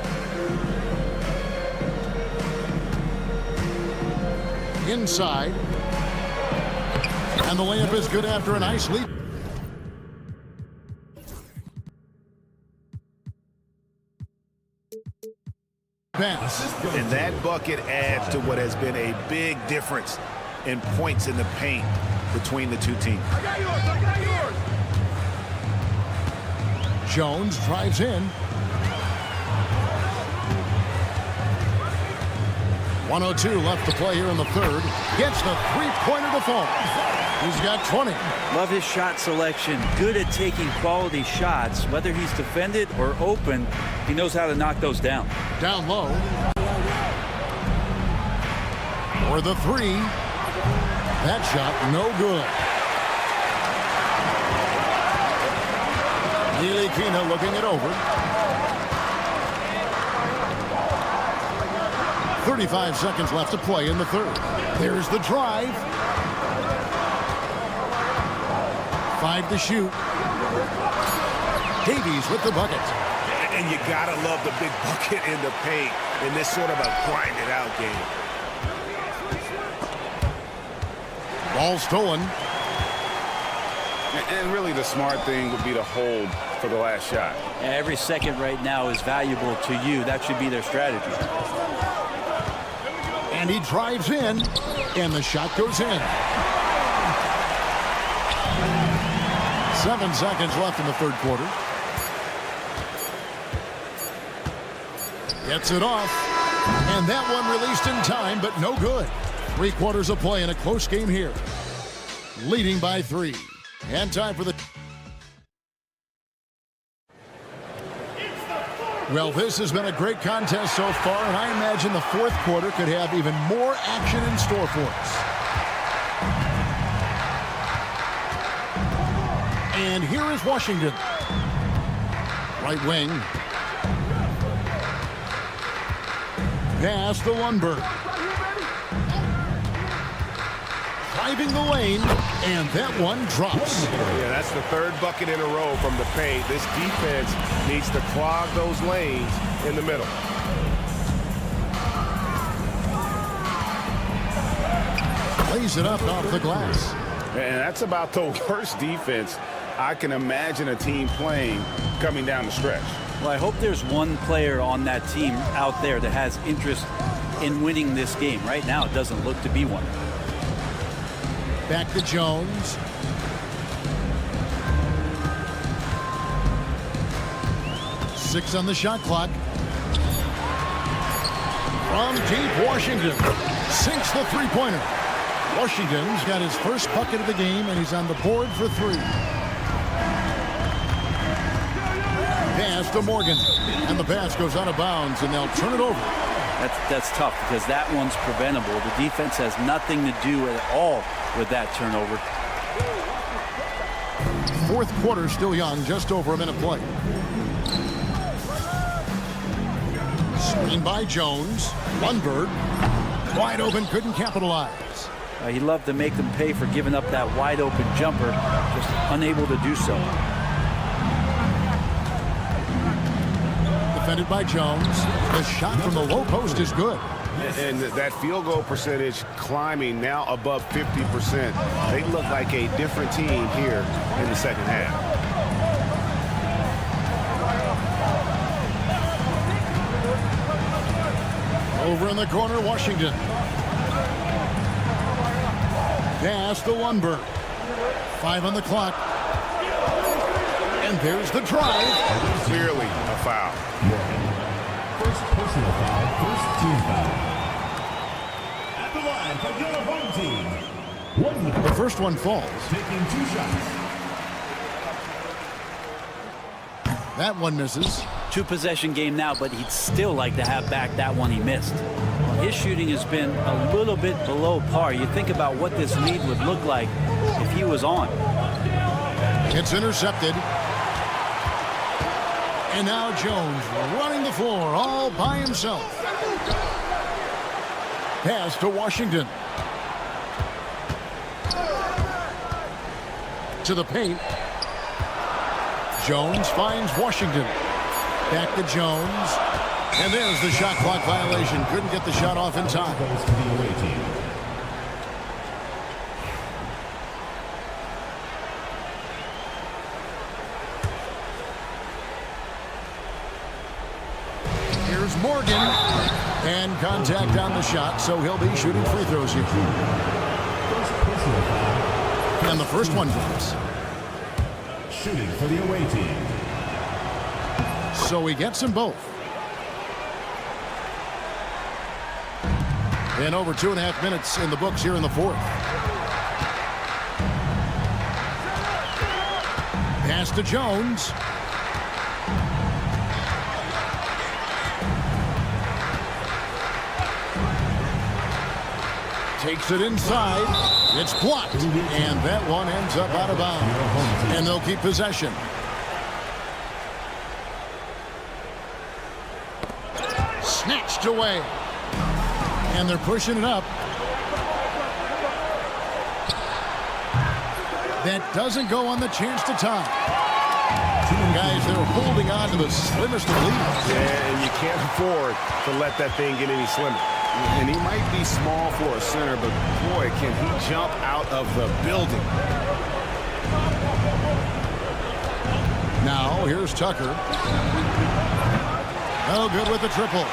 Inside. And the layup is good after a nice lead. Pass. And that bucket adds to what has been a big difference in points in the paint between the two teams. I got yours. Jones drives in. 1:02 left to play here in the third. Gets the three-pointer to fall. He's got 20. Love his shot selection. Good at taking quality shots. Whether he's defended or open, he knows how to knock those down. Down low. For the 3. That shot no good. Ntilikina looking it over. 35 seconds left to play in the third. There's the drive. 5 to shoot. Davies with the bucket. And you gotta love the big bucket in the paint in this sort of a grinded out game. Ball stolen. And really the smart thing would be to hold for the last shot. Every second right now is valuable to you. That should be their strategy. And he drives in, and the shot goes in. 7 seconds left in the third quarter. Gets it off, and that one released in time, but no good. 3 quarters of play in a close game here. Leading by 3. And time for the... Well, this has been a great contest so far, and I imagine the fourth quarter could have even more action in store for us. And here is Washington. Right wing. Pass to Lundberg. Driving the lane, and that one drops. Yeah, that's the third bucket in a row from the paint. This defense needs to clog those lanes in the middle. Lays it up off the glass. And that's about the worst defense I can imagine a team playing coming down the stretch. Well, I hope there's one player on that team out there that has interest in winning this game. Right now, it doesn't look to be one. Back to Jones. Six on the shot clock. From deep, Washington sinks the three-pointer. Washington's got his first bucket of the game, and he's on the board for three. Pass to Morgan, and the pass goes out of bounds, and they'll turn it over. That's tough because that one's preventable. The defense has nothing to do at all with that turnover. Fourth quarter still young, just over a minute play. Screen by Jones. Lundberg wide open, couldn't capitalize. He loved to make them pay for giving up that wide open jumper, just unable to do so. Defended by Jones. The shot from the low post is good. And that field goal percentage climbing now above 50%. They look like a different team here in the second half. Over in the corner, Washington. Pass to Lundberg. 5 on the clock. And there's the drive. Clearly a foul. First personal foul, first team foul. At the line for your home team. The first one falls. Taking 2 shots. That one misses. 2-possession game now, but he'd still like to have back that one he missed. His shooting has been a little bit below par. You think about what this lead would look like if he was on. It's intercepted. And now Jones running the floor all by himself. Pass to Washington. To the paint. Jones finds Washington. Back to Jones. And there's the shot clock violation. Couldn't get the shot off in time. Goes to the away team. Here's Morgan. And contact on the shot, so he'll be shooting free throws here. First personal foul. And the first one drops. Shooting for the away team. So he gets them both. And over 2.5 minutes in the books here in the fourth. Pass to Jones. Takes it inside. It's blocked. And that one ends up out of bounds. And they'll keep possession. Snatched away. And they're pushing it up. That doesn't go on the chance to tie. Guys, they're holding on to the slimmest of leads. Yeah, and you can't afford to let that thing get any slimmer. And he might be small for a center, but boy, can he jump out of the building. Now, here's Tucker. Oh, good with the triple.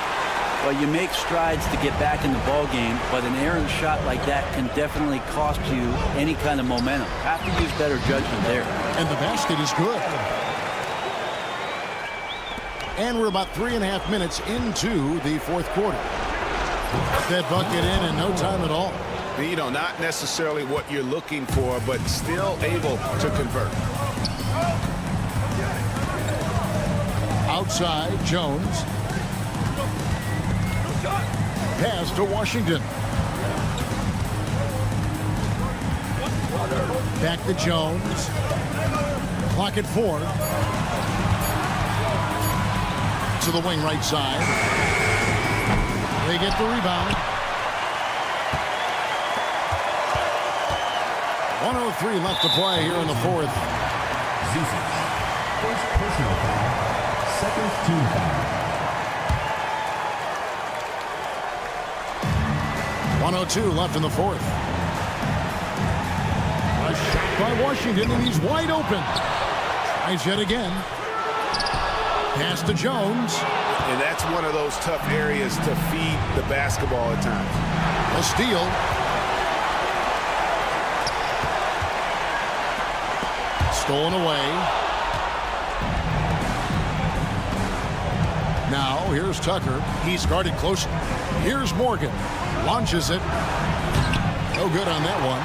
Well, you make strides to get back in the ball game, but an errant shot like that can definitely cost you any kind of momentum. Have to use better judgment there. And the basket is good. And we're about 3.5 minutes into the fourth quarter. That bucket in no time at all. You know, not necessarily what you're looking for, but still able to convert. Outside, Jones. Pass to Washington. Back to Jones. Clock at 4. to the wing right side. They get the rebound. 1:03 left to play here in the fourth. JustYS. First personal foul. Second team foul. 1:02 left in the fourth. A shot by Washington, and he's wide open. Tries yet again. Pass to Jones. And that's one of those tough areas to feed the basketball at times. A steal. Stolen away. Now, here's Tucker. He's guarded close. Here's Morgan. Launches it. No good on that one.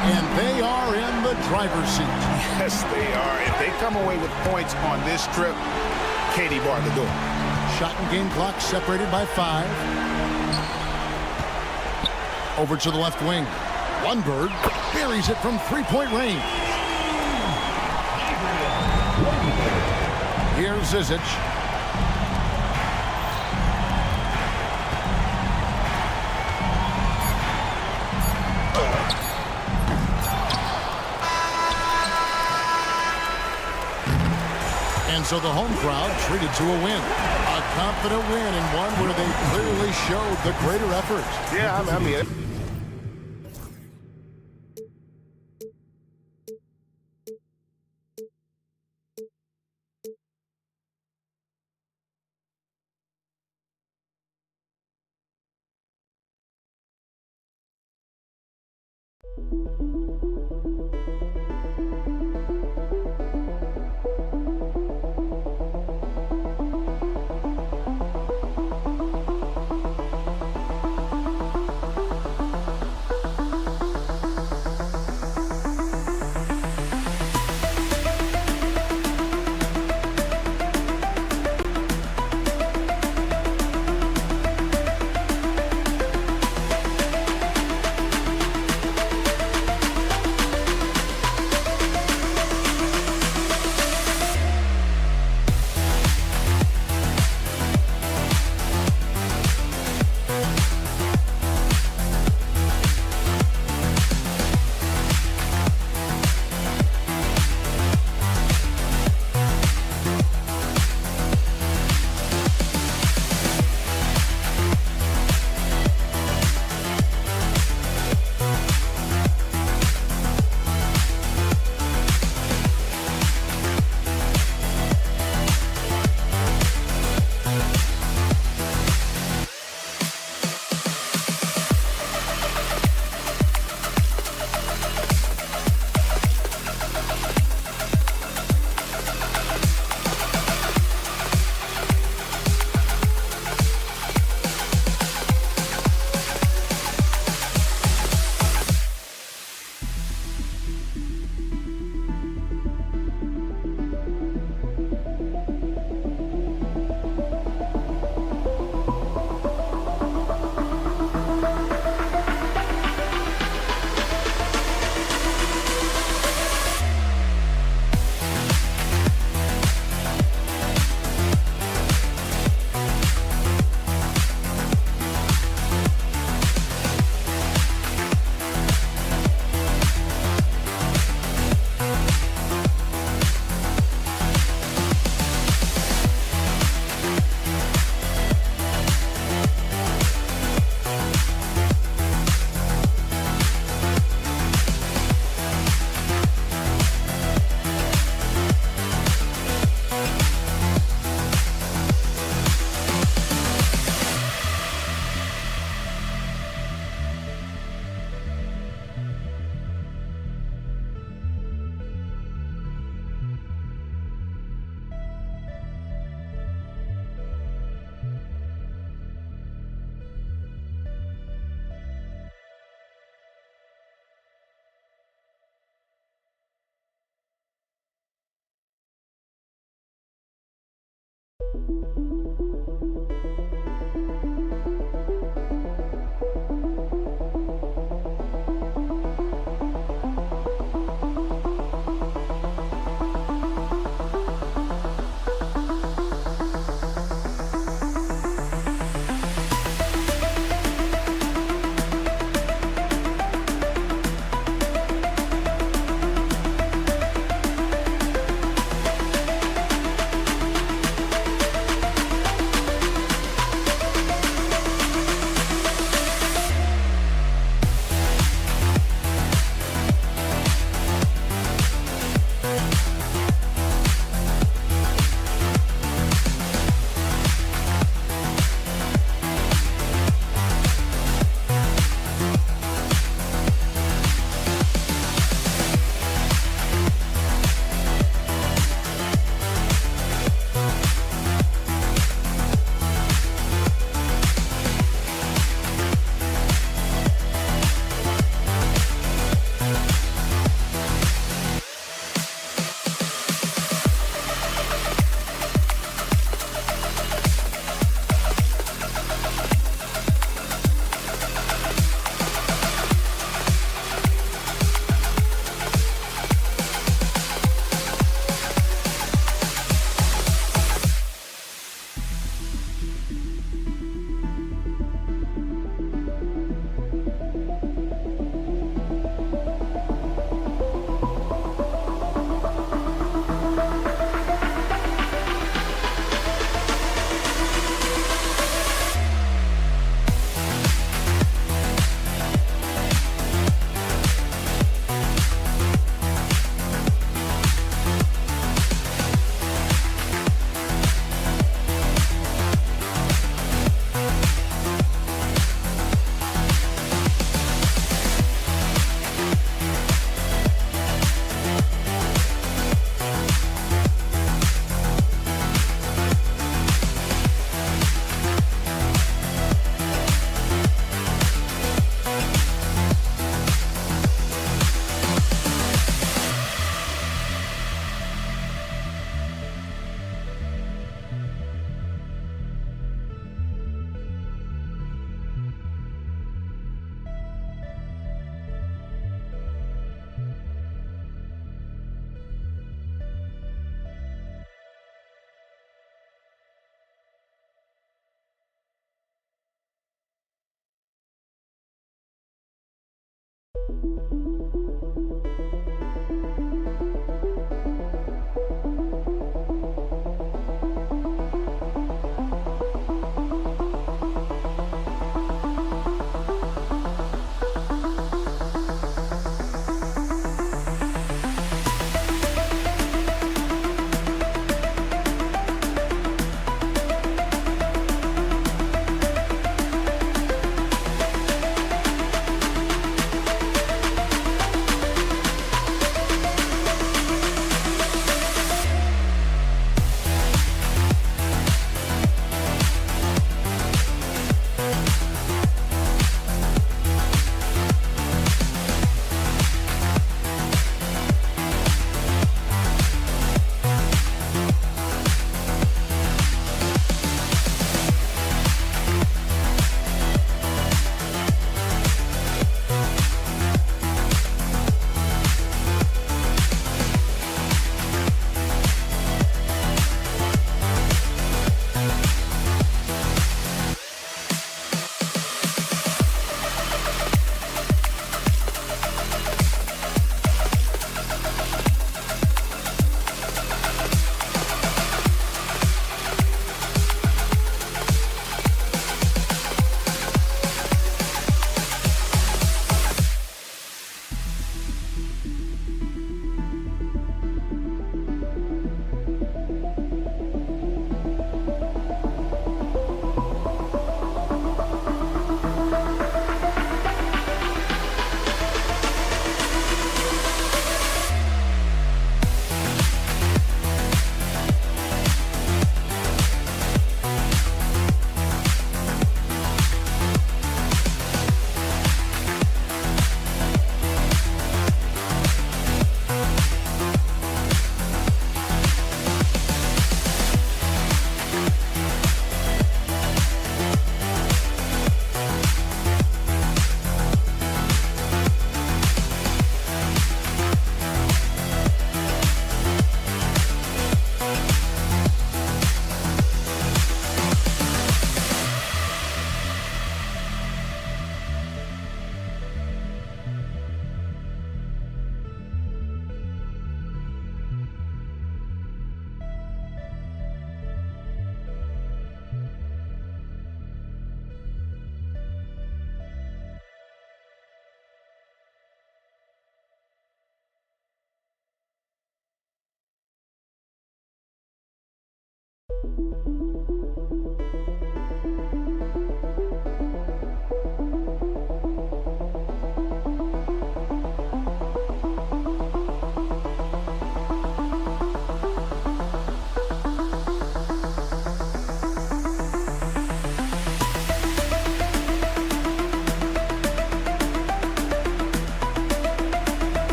And they are in the driver's seat. Yes, they are. If they come away with points on this trip, Katie barred the door. Shot and game clock separated by 5. Over to the left wing. Lundberg buries it from three-point range. Here's Zizic. And so the home crowd treated to a win. A confident win, and one where they clearly showed the greater effort. Yeah, I mean...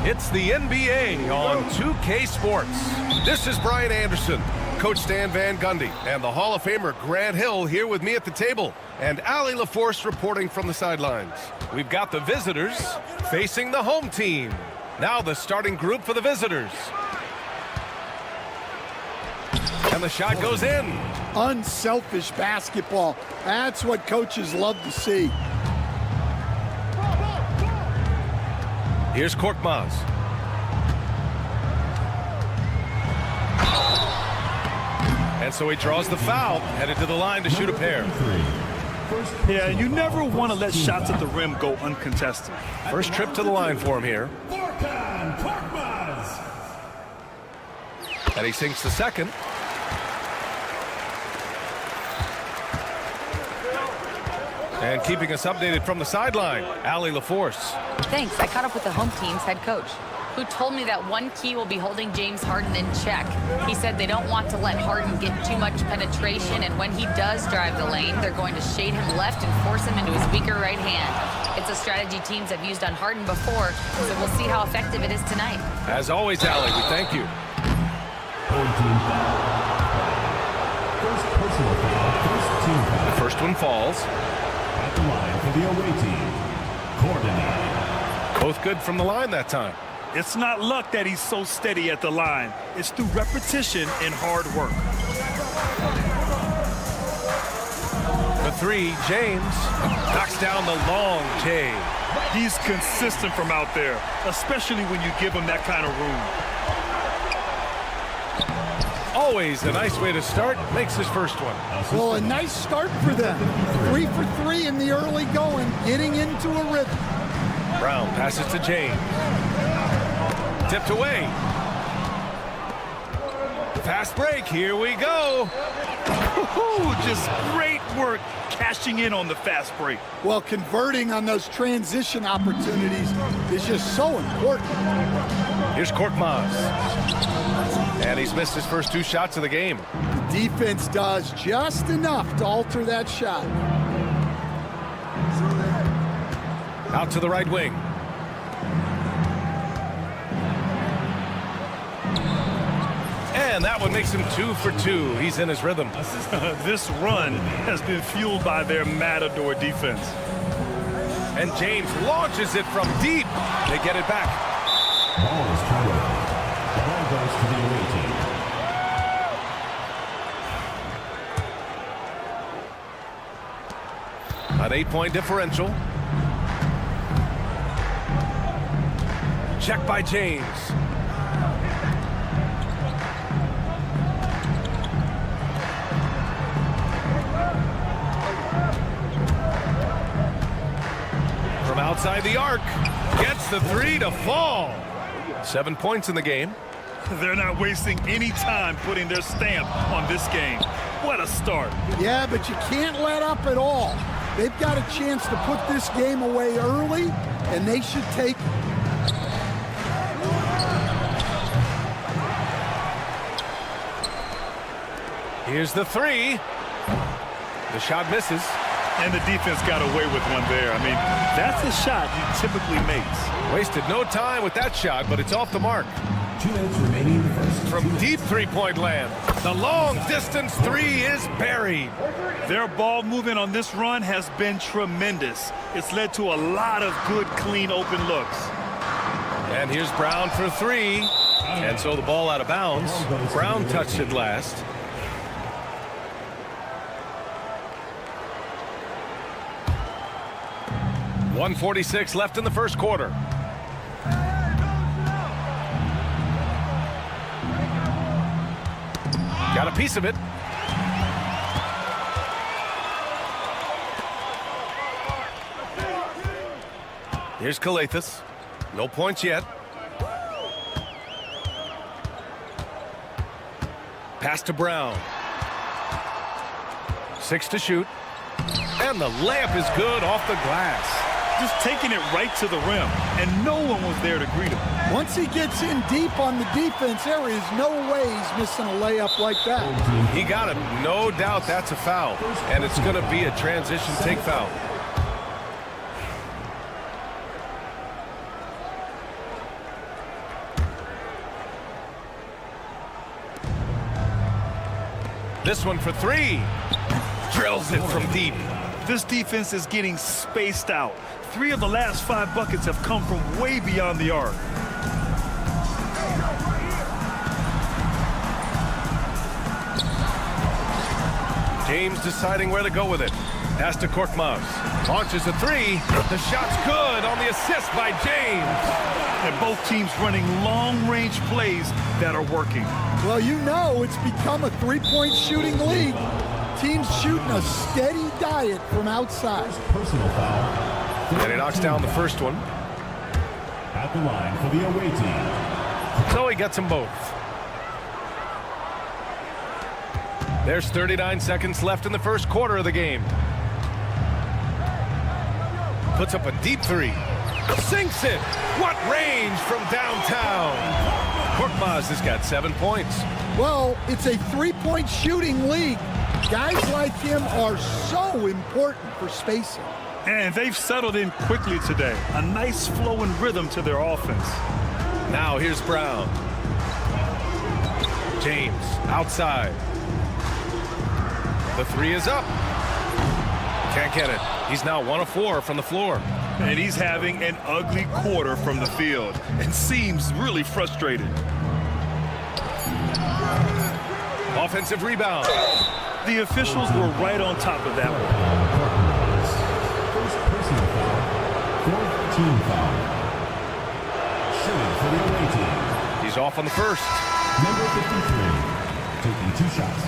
It's the NBA on 2K Sports. This is Brian Anderson, Coach Stan Van Gundy, and the Hall of Famer Grant Hill here with me at the table, and Allie LaForce reporting from the sidelines. We've got the visitors facing the home team. Now the starting group for the visitors. And the shot goes in. Unselfish basketball. That's what coaches love to see. Here's Korkmaz. And so he draws the foul, headed to the line to shoot a pair. Yeah, you never want to let shots at the rim go uncontested. First trip to the line for him here. And he sinks the second. And keeping us updated from the sideline, Allie LaForce. Thanks. I caught up with the home team's head coach, who told me that one key will be holding James Harden in check. He said they don't want to let Harden get too much penetration, and when he does drive the lane, they're going to shade him left and force him into his weaker right hand. It's a strategy teams have used on Harden before, so we'll see how effective it is tonight. As always, Allie, we thank you. First personal foul, first team foul. First one falls. At the line for the away team, Coordinated. Both good from the line that time. It's not luck that he's so steady at the line. It's through repetition and hard work. The three, James knocks down the long J. He's consistent from out there, especially when you give him that kind of room. Always a nice way to start. Makes his first one. Well, a nice start for them. 3 for 3 in the early going, getting into a rhythm. Brown passes to James. Tipped away. Fast break. Here we go. Just great work cashing in on the fast break. Well, converting on those transition opportunities is just so important. Here's Korkmaz. And he's missed his first 2 shots of the game. The defense does just enough to alter that shot. Out to the right wing. And that one makes him 2 for 2. He's in his rhythm. This run has been fueled by their Matador defense. And James launches it from deep. They get it back. Ball is turned over. The ball goes to the away team. An 8-point differential. Check by James. From outside the arc, gets the 3 to fall. 7 points in the game. They're not wasting any time putting their stamp on this game. What a start. Yeah, but you can't let up at all. They've got a chance to put this game away early, and they should take it. Here's the 3. The shot misses. And the defense got away with one there. I mean, that's a shot he typically makes. Wasted no time with that shot, but it's off the mark. 2 minutes remaining in the first. From deep three-point land, the long-distance 3 is buried. Their ball movement on this run has been tremendous. It's led to a lot of good, clean, open looks. And here's Brown for 3. And so the ball out of bounds. Brown touched it last. .146 left in the first quarter. Got a piece of it. Here's Calathis. No points yet. Pass to Brown. 6 to shoot. And the layup is good off the glass. Just taking it right to the rim, and no one was there to greet him. Once he gets in deep on the defense, there is no way he's missing a layup like that. He got it. No doubt that's a foul, and it's going to be a transition take foul. This one for 3. Drills it from deep. This defense is getting spaced out. 3 of the last 5 buckets have come from way beyond the arc. James deciding where to go with it. Pass to Korkmaz. Launches a 3. The shot's good on the assist by James. And both teams running long-range plays that are working. Well, you know it's become a 3-point shooting league. Teams shooting a steady diet from outside. Personal foul. And he knocks down the first one. At the line for the away team. So he gets them both. There's 39 seconds left in the first quarter of the game. Puts up a deep 3. Sinks it. What range from downtown. Korkmaz has got 7 points. Well, it's a 3-point shooting league. Guys like him are so important for spacing. And they've settled in quickly today. A nice flow and rhythm to their offense. Now here's Brown. James outside. The 3 is up. Can't get it. He's now 1 of 4 from the floor. And he's having an ugly quarter from the field and seems really frustrated. Offensive rebound. The officials were right on top of that one. First personal foul. Fourth team foul. Shooting for the away team. He's off on the first. Number 53, taking 2 shots.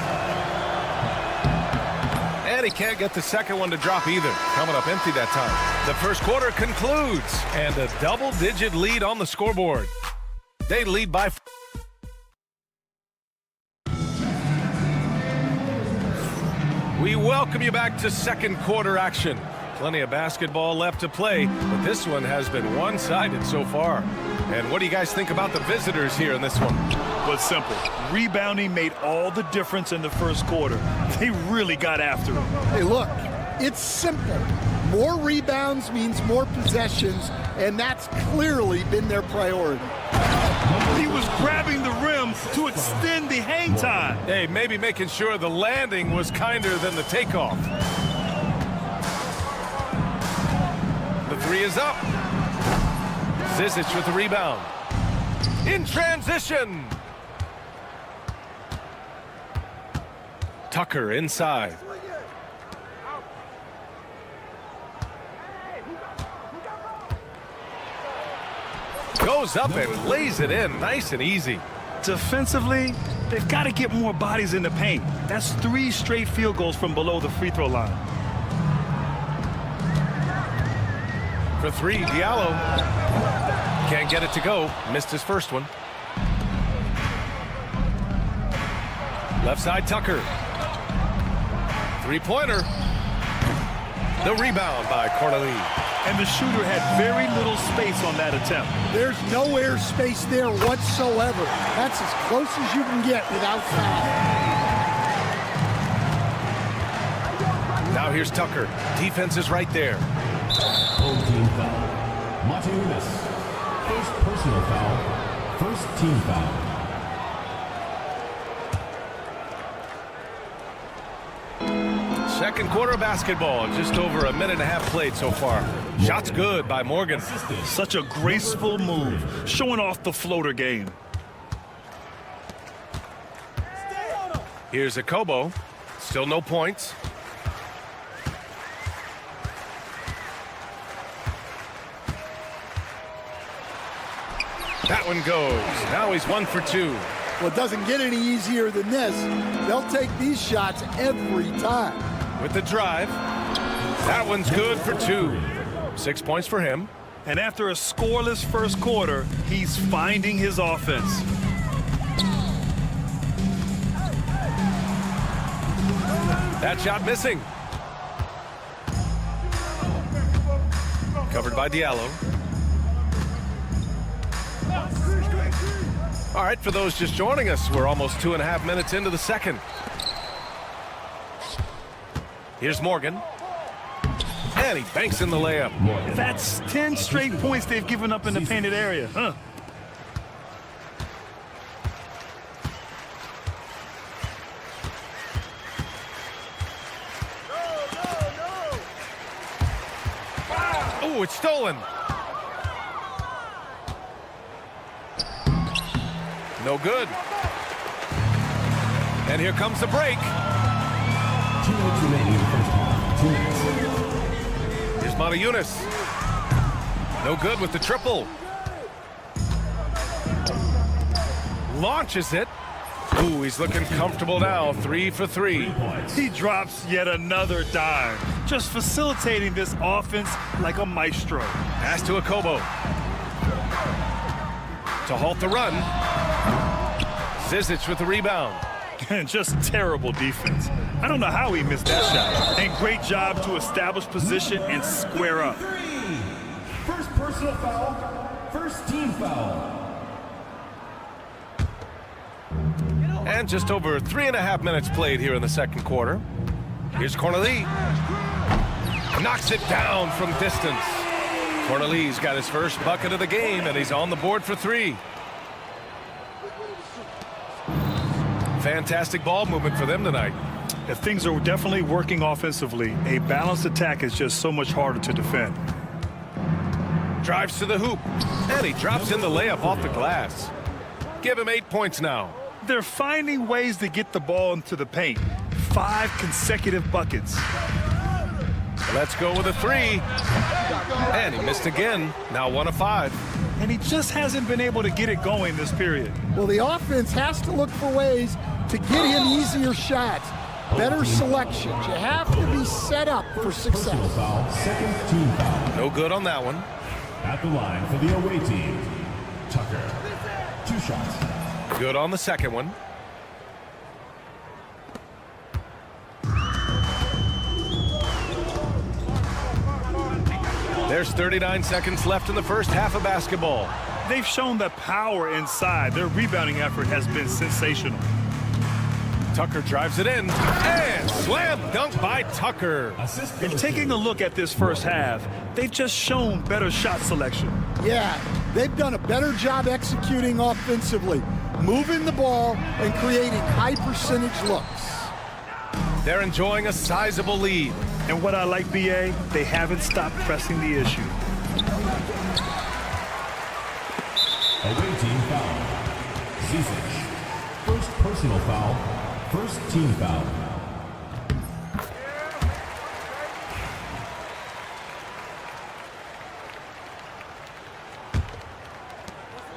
And he can't get the second one to drop either. Coming up empty that time. The first quarter concludes, and a double-digit lead on the scoreboard. They lead by... We welcome you back to second quarter action. Plenty of basketball left to play, but this one has been one-sided so far. And what do you guys think about the visitors here in this one? But simple. Rebounding made all the difference in the first quarter. They really got after it. Hey, look, it's simple. More rebounds means more possessions, and that's clearly been their priority. He was grabbing the rim to extend the hang time. Hey, maybe making sure the landing was kinder than the takeoff. The three is up. Zizic with the rebound. In transition. Tucker inside. Goes up and lays it in nice and easy. Defensively, they've got to get more bodies in the paint. That's 3 straight field goals from below the free throw line. For 3, Diallo. Can't get it to go. Missed his first one. Left side, Tucker. Three-pointer. The rebound by Corneli. And the shooter had very little space on that attempt. There's no air space there whatsoever. That's as close as you can get without foul. Now here's Tucker. Defense is right there. Home team foul. Matunis. First personal foul. First team foul. Second quarter of basketball. Just over a minute and a half played so far. Shots good by Morgan. Such a graceful move, showing off the floater game. Here's Akobo. Still no points. That one goes. Now he's 1 for 2. Well, it doesn't get any easier than this. They'll take these shots every time. With the drive. That one's good for 2. 6 points for him. And after a scoreless first quarter, he's finding his offense. That shot missing. Covered by Diallo. All right, for those just joining us, we're almost 2.5 minutes into the second. Here's Morgan. And he banks in the layup. That's 10 straight points they've given up in the painted area, huh? Oh, it's stolen. No good. And here comes the break. 2 minutes remaining in the first half. 2 minutes. Here's Matunis. No good with the triple. Launches it. Ooh, he's looking comfortable now. 3 for 3. He drops yet another dime, just facilitating this offense like a maestro. Pass to Akobo. To halt the run. Zizic with the rebound. And just terrible defense. I don't know how he missed that shot. And great job to establish position and square up. First personal foul. First team foul. And just over 3.5 minutes played here in the second quarter. Here's Corneli. Knocks it down from distance. Corneli's got his first bucket of the game, and he's on the board for 3. Fantastic ball movement for them tonight. If things are definitely working offensively, a balanced attack is just so much harder to defend. Drives to the hoop, and he drops in the layup off the glass. Give him 8 points now. They're finding ways to get the ball into the paint. 5 consecutive buckets. Let's go with a 3. And he missed again. Now 1 of 5. And he just hasn't been able to get it going this period. Well, the offense has to look for ways to get him easier shots, better selections. You have to be set up for success. Foul, second team foul. No good on that one. At the line for the away team, Tucker. 2 shots. Good on the second one. There's 39 seconds left in the first half of basketball. They've shown the power inside. Their rebounding effort has been sensational. Tucker drives it in, and slam dunk by Tucker. And taking a look at this first half, they've just shown better shot selection. Yeah, they've done a better job executing offensively, moving the ball and creating high percentage looks. They're enjoying a sizable lead. And what I like, BA, they haven't stopped pressing the issue. Away team foul. Zizic. First personal foul. First team foul.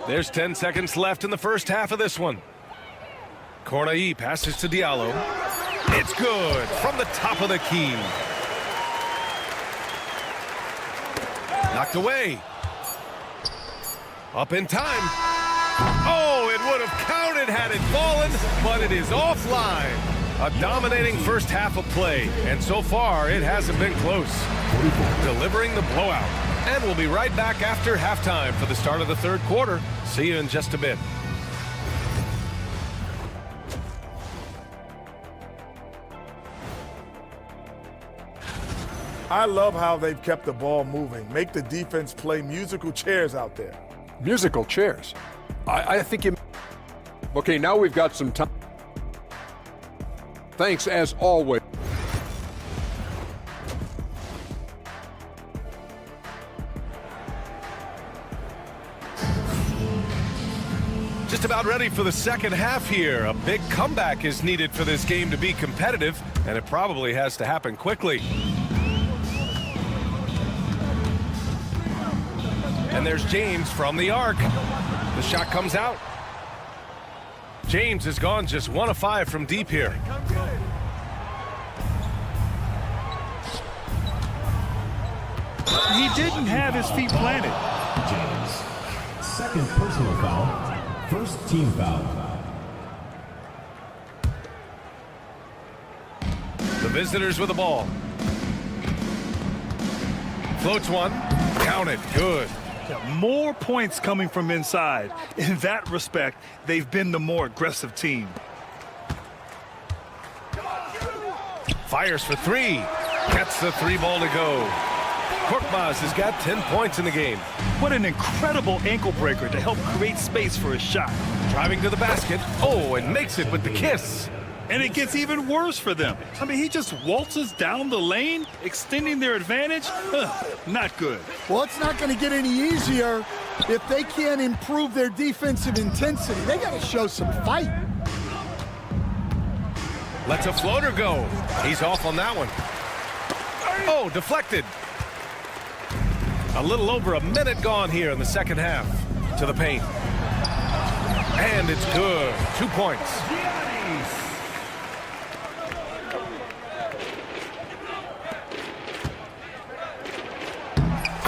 There's 10 seconds left in the first half of this one. Corneille passes to Diallo. It's good from the top of the key. Knocked away. Up in time. Oh, it would have counted had it fallen, but it is offline. A dominating first half of play, and so far it hasn't been close. Delivering the blowout. And we'll be right back after halftime for the start of the third quarter. See you in just a bit. I love how they've kept the ball moving. Make the defense play musical chairs out there. Musical chairs. I think you... Okay, now we've got some time. Thanks as always. Just about ready for the second half here. A big comeback is needed for this game to be competitive, and it probably has to happen quickly. And there's James from the arc. The shot comes out. James has gone just 1 of 5 from deep here. He didn't have his feet planted. James. Second personal foul. First team foul. The visitors with the ball. Floats one. Count it. Good. More points coming from inside. In that respect, they've been the more aggressive team. Fires for 3. Gets the 3 ball to go. Korkmaz has got 10 points in the game. What an incredible ankle breaker to help create space for his shot. Driving to the basket. Oh, and makes it with the kiss. And it gets even worse for them. I mean, he just waltzes down the lane, extending their advantage. Not good. Well, it's not going to get any easier if they can't improve their defensive intensity. They got to show some fight. Lets a floater go. He's off on that one. Oh, deflected. A little over a minute gone here in the second half. To the paint. And it's good. 2 points.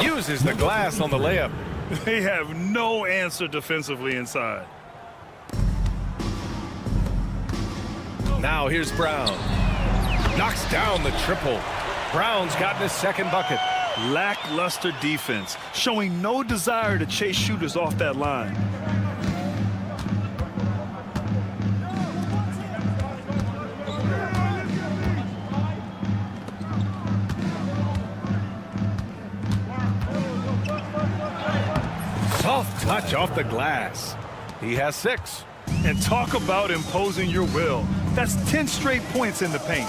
Uses the glass on the layup. They have no answer defensively inside. Now here's Brown. Knocks down the triple. Brown's gotten his second bucket. Lackluster defense, showing no desire to chase shooters off that line. Soft touch off the glass. He has 6. And talk about imposing your will. That's 10 straight points in the paint.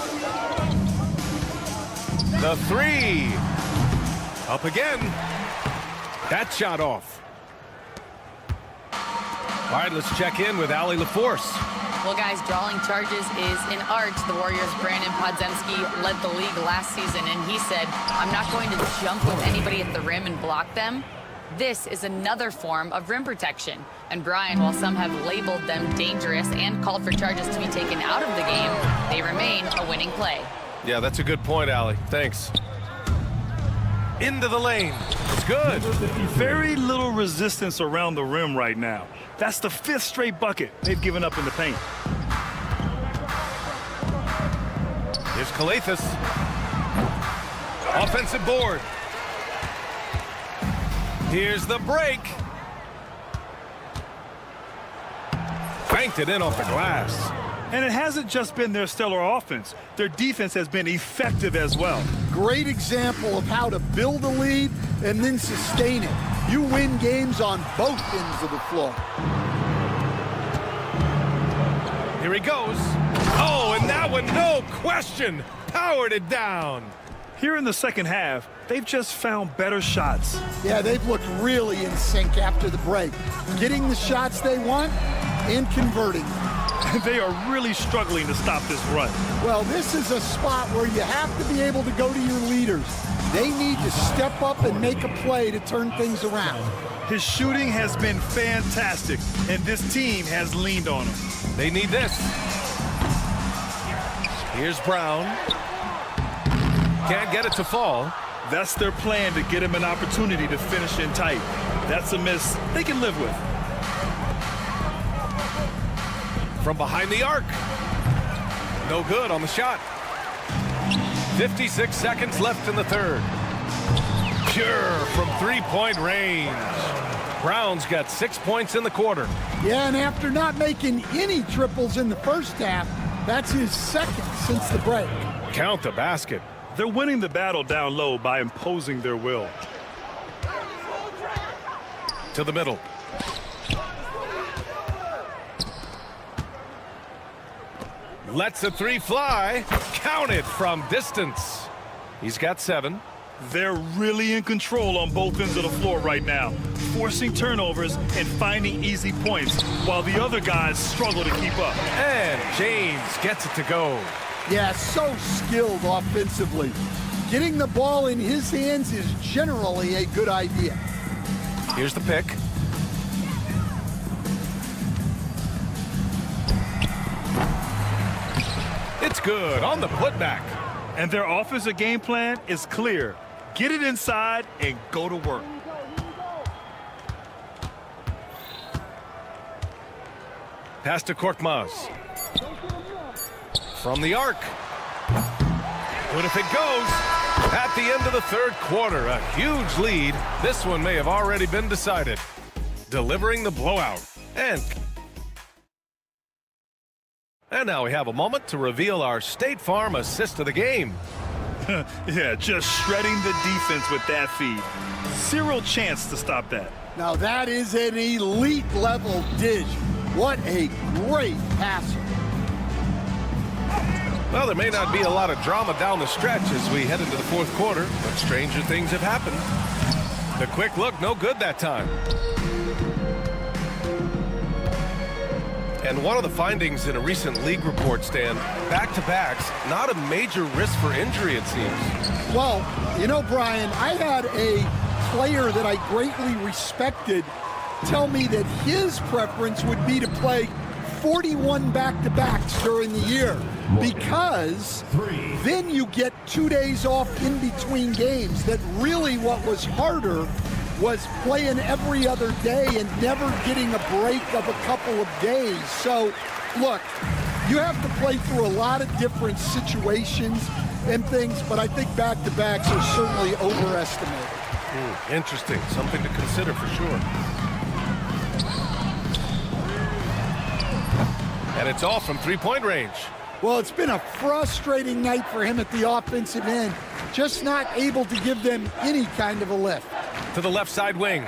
The three. Up again. That shot off. All right, let's check in with Allie LaForce. Well, guys, drawing charges is an art. The Warriors' Brandon Podziemski led the league last season, and he said, I'm not going to jump with anybody at the rim and block them. This is another form of rim protection. And Brian, while some have labeled them dangerous and called for charges to be taken out of the game, they remain a winning play. Yeah, that's a good point, Allie. Thanks. Into the lane. It's good. Very little resistance around the rim right now. That's the 5th straight bucket they've given up in the paint. Here's Kalathis. Offensive board. Here's the break. Banked it in off the glass. And it hasn't just been their stellar offense. Their defense has been effective as well. Great example of how to build a lead and then sustain it. You win games on both ends of the floor. Here he goes. Oh, and that one, no question, powered it down. Here in the second half, they've just found better shots. Yeah, they've looked really in sync after the break. Getting the shots they want and converting. They are really struggling to stop this run. Well, this is a spot where you have to be able to go to your leaders. They need to step up and make a play to turn things around. His shooting has been fantastic, and this team has leaned on him. They need this. Here's Brown. Can't get it to fall. That's their plan, to get him an opportunity to finish in tight. That's a miss they can live with. From behind the arc. No good on the shot. 56 seconds left in the third. Pure from three-point range. Brown's got 6 points in the quarter. Yeah, and after not making any triples in the first half, that's his second since the break. Count the basket. They're winning the battle down low by imposing their will. To the middle. Lets a three fly. Count it from distance. He's got 7. They're really in control on both ends of the floor right now, forcing turnovers and finding easy points while the other guys struggle to keep up. And James gets it to go. Yeah, so skilled offensively. Getting the ball in his hands is generally a good idea. Here's the pick. It's good on the putback. And their offensive game plan is clear. Get it inside and go to work. Pass to Korkmaz. From the arc. Good if it goes. At the end of the third quarter, a huge lead. This one may have already been decided. Delivering the blowout. And now we have a moment to reveal our State Farm assist of the game. Yeah, just shredding the defense with that feed. Zero chance to stop that. Now that is an elite level dish. What a great passer. Well, there may not be a lot of drama down the stretch as we head into the fourth quarter, but stranger things have happened. The quick look, no good that time. And one of the findings in a recent league report, Stan, back-to-backs, not a major risk for injury, it seems. Well, you know, Brian, I had a player that I greatly respected tell me that his preference would be to play 41 back-to-backs during the year because then you get 2 days off in between games. That really what was harder was playing every other day and never getting a break of a couple of days. So, look, you have to play through a lot of different situations and things, but I think back-to-backs are certainly overestimated. Interesting. Something to consider for sure. And it's all from three-point range. Well, it's been a frustrating night for him at the offensive end. Just not able to give them any kind of a lift. To the left side wing.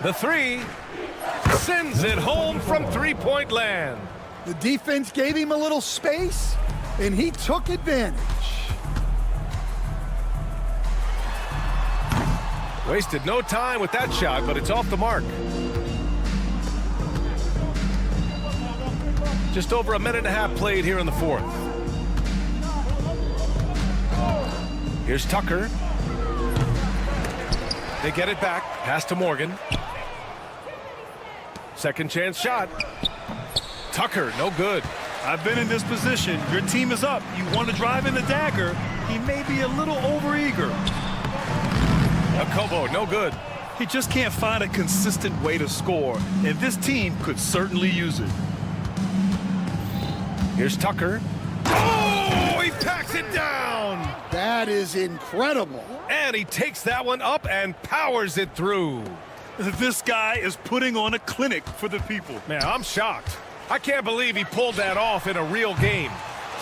The three sends it home from three-point land. The defense gave him a little space, and he took advantage. Wasted no time with that shot, but it's off the mark. Just over a minute and a half played here in the fourth. Here's Tucker. They get it back. Pass to Morgan. Second chance shot. Tucker, no good. I've been in this position. Your team is up. You want to drive in the dagger. He may be a little overeager. Akobo, no good. He just can't find a consistent way to score, and this team could certainly use it. Here's Tucker. Oh, he packs it down. That is incredible. And he takes that one up and powers it through. This guy is putting on a clinic for the people. Man, I'm shocked. I can't believe he pulled that off in a real game.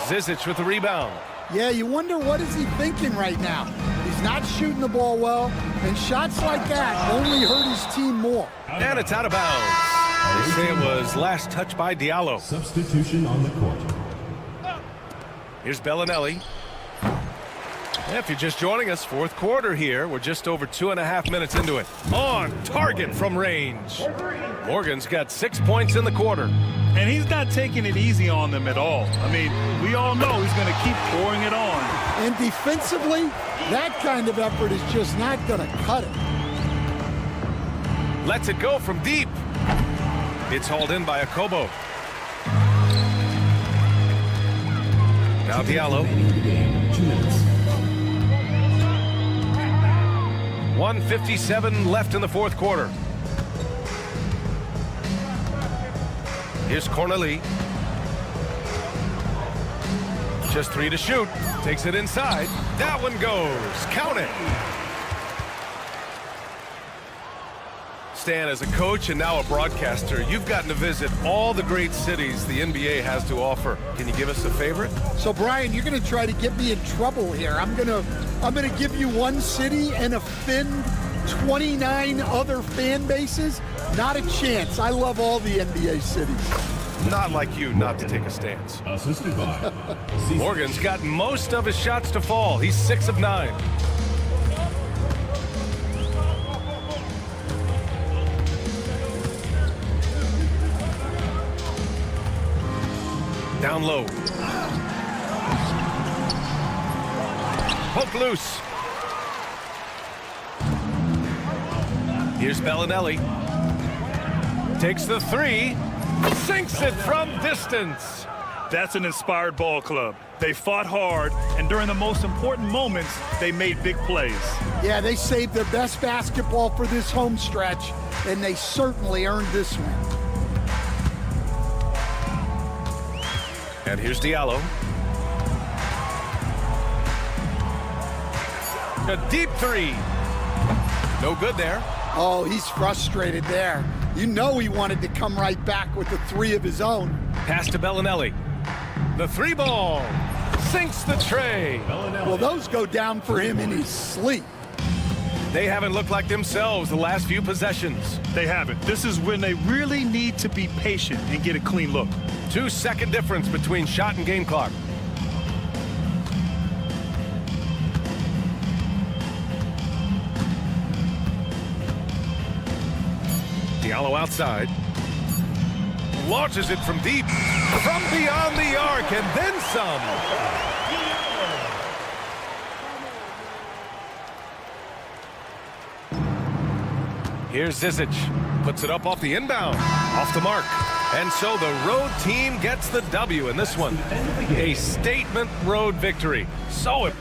Zizic with the rebound. Yeah, you wonder what is he thinking right now. He's not shooting the ball well, and shots like that only hurt his team more. And it's out of bounds. They say it was last touched by Diallo. Substitution on the court. Here's Bellinelli. If you're just joining us, fourth quarter here. We're just over 2.5 minutes into it. On target from range. Morgan's got 6 points in the quarter. And he's not taking it easy on them at all. I mean, we all know he's going to keep pouring it on. And defensively, that kind of effort is just not going to cut it. Lets it go from deep. It's hauled in by Akobo. Now Diallo. 2 minutes. 1:57 left in the fourth quarter. Here's Corneli. Just 3 to shoot. Takes it inside. That one goes. Count it. Stan, as a coach and now a broadcaster, you've gotten to visit all the great cities the NBA has to offer. Can you give us a favorite? So, Brian, you're going to try to get me in trouble here. I'm going to give you one city and offend 29 other fan bases. Not a chance. I love all the NBA cities. Not like you not to take a stance. Assisted by Morgan's got most of his shots to fall. He's 6 of 9. Down low. Poke loose. Here's Bellinelli. Takes the 3. Sinks it from distance. That's an inspired ball club. They fought hard, and during the most important moments, they made big plays. Yeah, they saved their best basketball for this home stretch, and they certainly earned this one. And here's Diallo. A deep 3. No good there. Oh, he's frustrated there. You know he wanted to come right back with the 3 of his own. Pass to Bellinelli. The 3 ball. Sinks the tray. Well, those go down for him in his sleep. They haven't looked like themselves the last few possessions. They haven't. This is when they really need to be patient and get a clean look. 2-second difference between shot and game clock. Diallo outside. Launches it from deep. From beyond the arc and then some. Here's Zizic. Puts it up off the inbound. Off the mark. And so the road team gets the W in this one. A statement road victory. So it.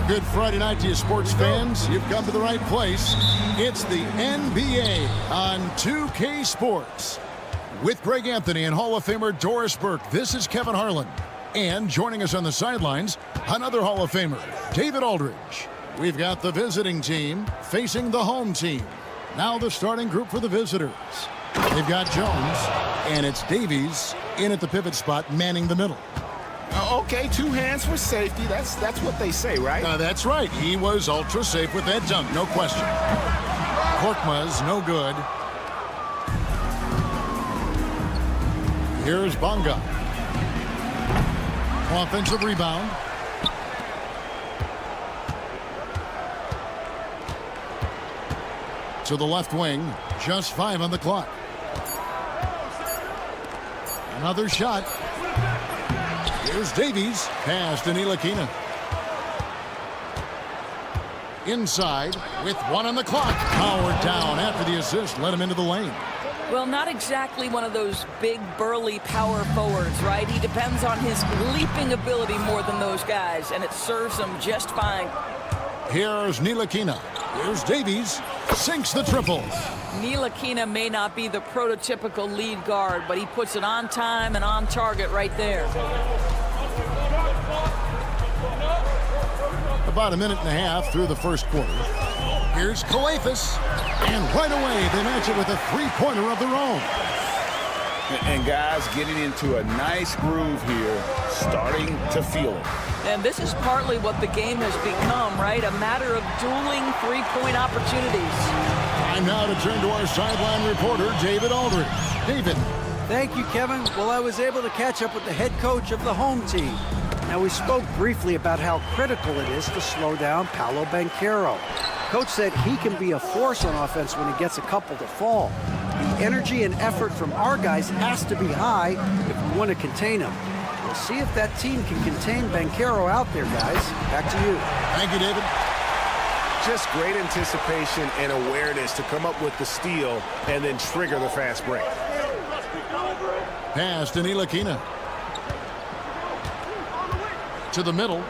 Good Friday night to you sports fans. You've come to the right place. It's the NBA on 2K Sports. With Greg Anthony and Hall of Famer Doris Burke, this is Kevin Harlan. And joining us on the sidelines, another Hall of Famer, David Aldridge. We've got the visiting team facing the home team. Now the starting group for the visitors. They've got Jones, and it's Davies in at the pivot spot, manning the middle. Okay, two hands for safety. That's what they say, right? That's right. He was ultra safe with that dunk, no question. Korkmaz, no good. Here's Bonga. Offensive rebound. To the left wing. Just 5 on the clock. Another shot. Here's Davies. Pass to Ntilikina. Inside with 1 on the clock. Powered down after the assist. Let him into the lane. Well, not exactly one of those big, burly power forwards, right? He depends on his leaping ability more than those guys, and it serves him just fine. Here's Ntilikina. Here's Davies. Sinks the triple. Ntilikina may not be the prototypical lead guard, but he puts it on time and on target right there. About a minute and a half through the first quarter. Here's Calathes. And right away, they match it with a three-pointer of their own. And guys getting into a nice groove here, starting to feel it. And this is partly what the game has become, right? A matter of dueling three-point opportunities. Time now to turn to our sideline reporter, David Aldridge. David. Thank you, Kevin. Well, I was able to catch up with the head coach of the home team. Now, we spoke briefly about how critical it is to slow down Paolo Banchero. Coach said he can be a force on offense when he gets a couple to fall. The energy and effort from our guys has to be high if we want to contain him. We'll see if that team can contain Banchero out there, guys. Back to you. Thank you, David. Just great anticipation and awareness to come up with the steal and then trigger the fast break. Pass to Ntilikina. To the middle.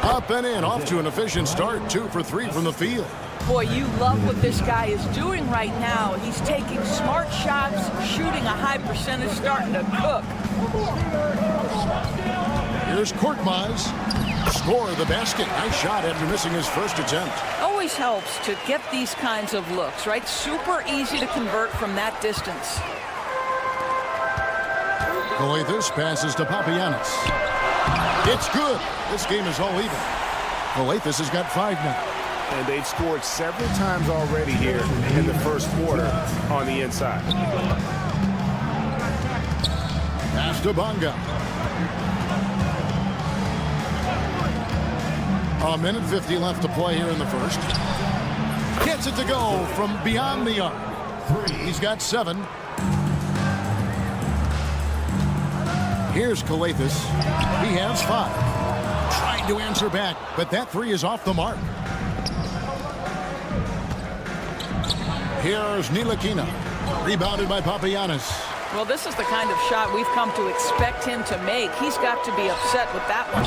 Up and in, off to an efficient start. 2 for 3 from the field. Boy, you love what this guy is doing right now. He's taking smart shots, shooting a high percentage, starting to cook. Here's Korkmaz. Score the basket. Nice shot after missing his first attempt. Always helps to get these kinds of looks, right? Super easy to convert from that distance. Calathes passes to Papagiannis. It's good. This game is all even. Calathes has got 5 now. And they've scored several times already here in the first quarter on the inside. Pass to Bonga. A minute 50 left to play here in the first. Gets it to go from beyond the arc. He's got 7. Here's Calathes. He has 5. Trying to answer back, but that 3 is off the mark. Here's Ntilikina. Rebounded by Papagiannis. Well, this is the kind of shot we've come to expect him to make. He's got to be upset with that one.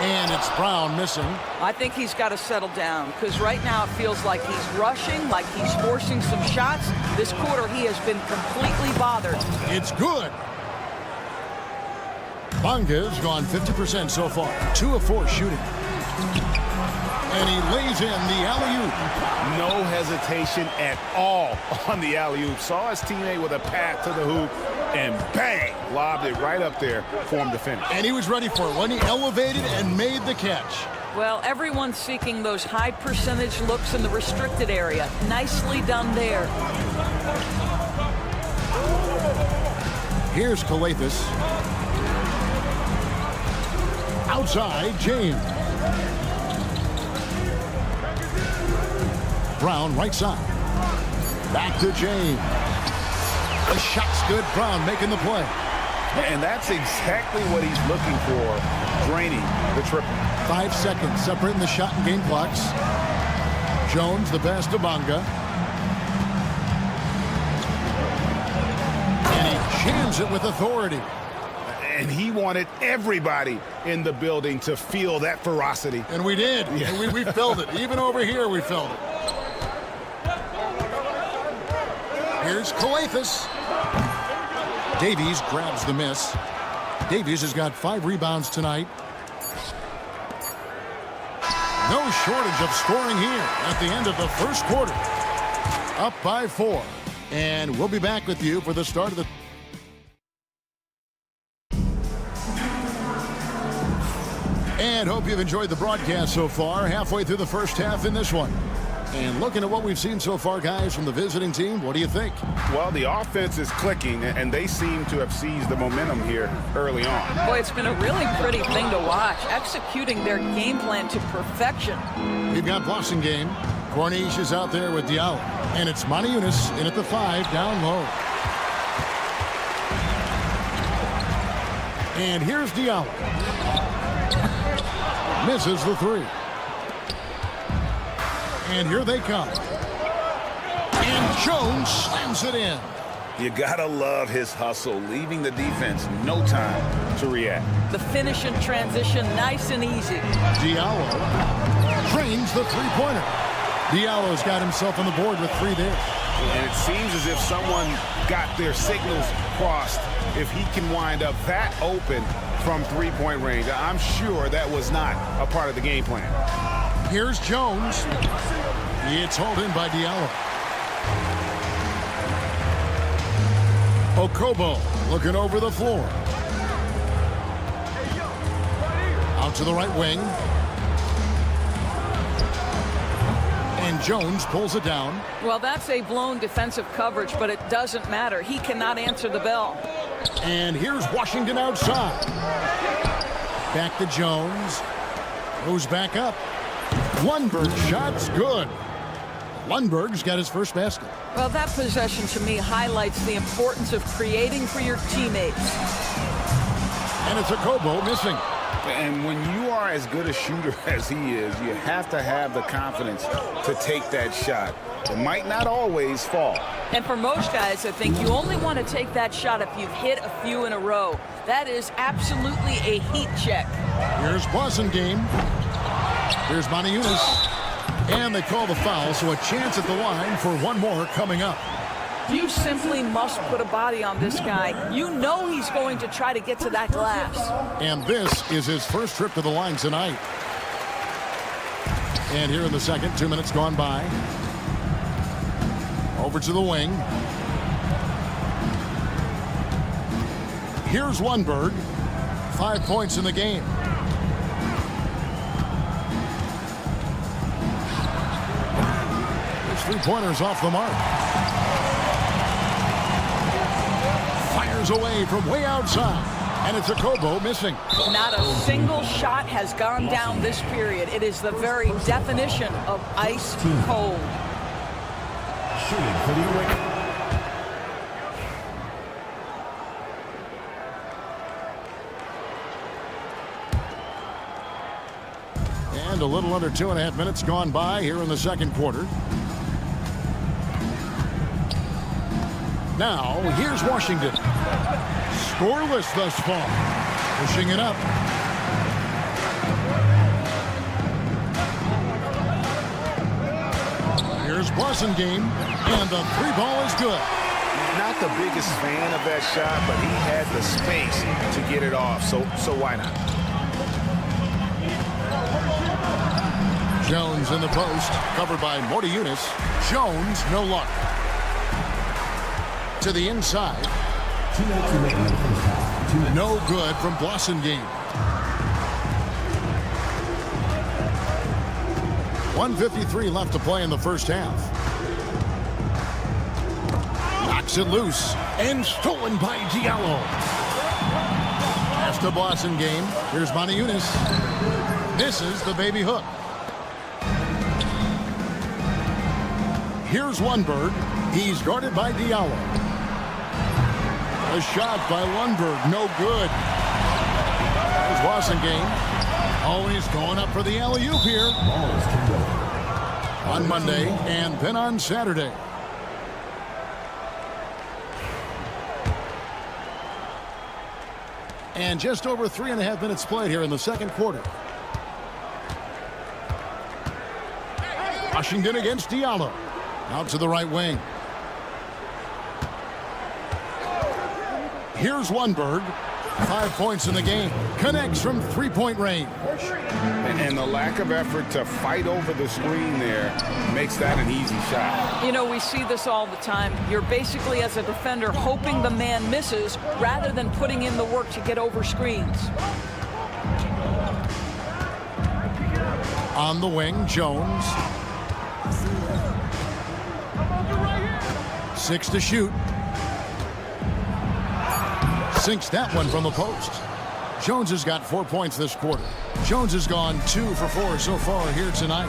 And it's Brown missing. I think he's got to settle down, because right now it feels like he's rushing, like he's forcing some shots. This quarter he has been completely bothered. It's good. Bonga's gone 50% so far. 2 of 4 shooting. And he lays in the alley-oop. No hesitation at all on the alley-oop. Saw his teammate with a pass to the hoop, and bang, lobbed it right up there for him to finish. And he was ready for it when he elevated and made the catch. Well, everyone's seeking those high percentage looks in the restricted area. Nicely done there. Here's Calathes. Outside, James. Brown, right side. Back to James. The shot's good. Brown making the play. And that's exactly what he's looking for, draining the triple. 5 seconds separating the shot and game clocks. Jones, the pass to Bonga. And he jams it with authority. And he wanted everybody in the building to feel that ferocity. And we did. Yeah. And we felt it. Even over here, we felt it. Here's Calathes. Davies grabs the miss. Davies has got 5 rebounds tonight. No shortage of scoring here at the end of the first quarter. Up by 4. And we'll be back with you for the start of the... And hope you've enjoyed the broadcast so far. Halfway through the first half in this one. And looking at what we've seen so far, guys, from the visiting team, what do you think? Well, the offense is clicking, and they seem to have seized the momentum here early on. Boy, it's been a really pretty thing to watch, executing their game plan to perfection. We've got Blossom game. Corniche is out there with Diallo. And it's Moniunas in at the 5, down low. And here's Diallo. Misses the 3. And here they come. And Jones slams it in. You gotta love his hustle, leaving the defense no time to react. The finish and transition, nice and easy. Diallo trains the three-pointer. Diallo's got himself on the board with 3 there. And it seems as if someone got their signals crossed if he can wind up that open from three-point range. I'm sure that was not a part of the game plan. Here's Jones. It's hauled in by Diallo. Okobo looking over the floor. Out to the right wing. And Jones pulls it down. Well, that's a blown defensive coverage, but it doesn't matter. He cannot answer the bell. And here's Washington outside. Back to Jones. Goes back up. Lundberg shot's good. Lundberg's got his first basket. Well, that possession to me highlights the importance of creating for your teammates. And it's Okobo missing. And when you are as good a shooter as he is, you have to have the confidence to take that shot. It might not always fall. And for most guys, I think you only want to take that shot if you've hit a few in a row. That is absolutely a heat check. Here's Blossom game. Here's Moniunas. And they call the foul, so a chance at the line for one more coming up. You simply must put a body on this guy. You know he's going to try to get to that glass. And this is his first trip to the line tonight. And here in the second, 2 minutes gone by. Over to the wing. Here's Lundberg. 5 points in the game. His three-pointers off the mark. Fires away from way outside. And it's Okobo missing. Not a single shot has gone down this period. It is the very definition of ice cold. Shooting for the Eureka. And a little under 2.5 minutes gone by here in the second quarter. Now, here's Washington. Scoreless thus far. Pushing it up. Here's Blossom game. And the three ball is good. Not the biggest fan of that shot, but he had the space to get it off, so why not? Jones in the post, covered by Moniunas. Jones, no luck. To the inside. 2 minutes remaining in the first half. 2 minutes. No good from Blossom game. 1:53 left to play in the first half. Knocks it loose and stolen by Diallo. Pass to Blossom game. Here's Moniunas. Misses the baby hook. Here's Lundberg. He's guarded by Diallo. A shot by Lundberg, no good. There's Blossom game. Always going up for the alley-oop here. On Monday and then on Saturday. And just over 3.5 minutes played here in the second quarter. Washington against Diallo. Out to the right wing. Here's Lundberg. 5 points in the game. Connects from three-point range. And the lack of effort to fight over the screen there makes that an easy shot. You know, we see this all the time. You're basically, as a defender, hoping the man misses rather than putting in the work to get over screens. On the wing, Jones. 6 to shoot. Sinks that one from the post. Jones has got 4 points this quarter. Jones has gone 2 for 4 so far here tonight.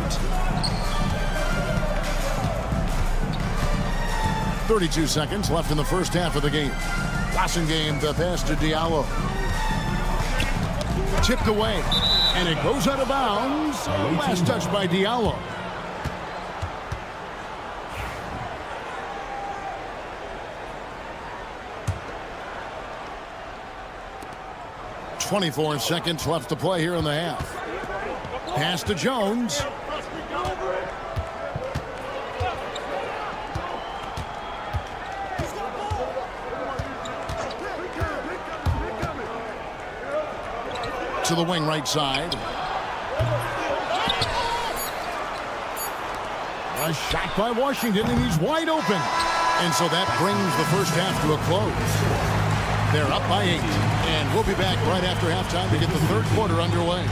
32 seconds left in the first half of the game. Game, the pass to Diallo. Tipped away, and it goes out of bounds. Last touch by Diallo. .24 seconds left to play here in the half. Pass to Jones. To the wing right side. A shot by Washington, and he's wide open. And so that brings the first half to a close. They're up by 8. And we'll be back right after halftime to get the third quarter underway.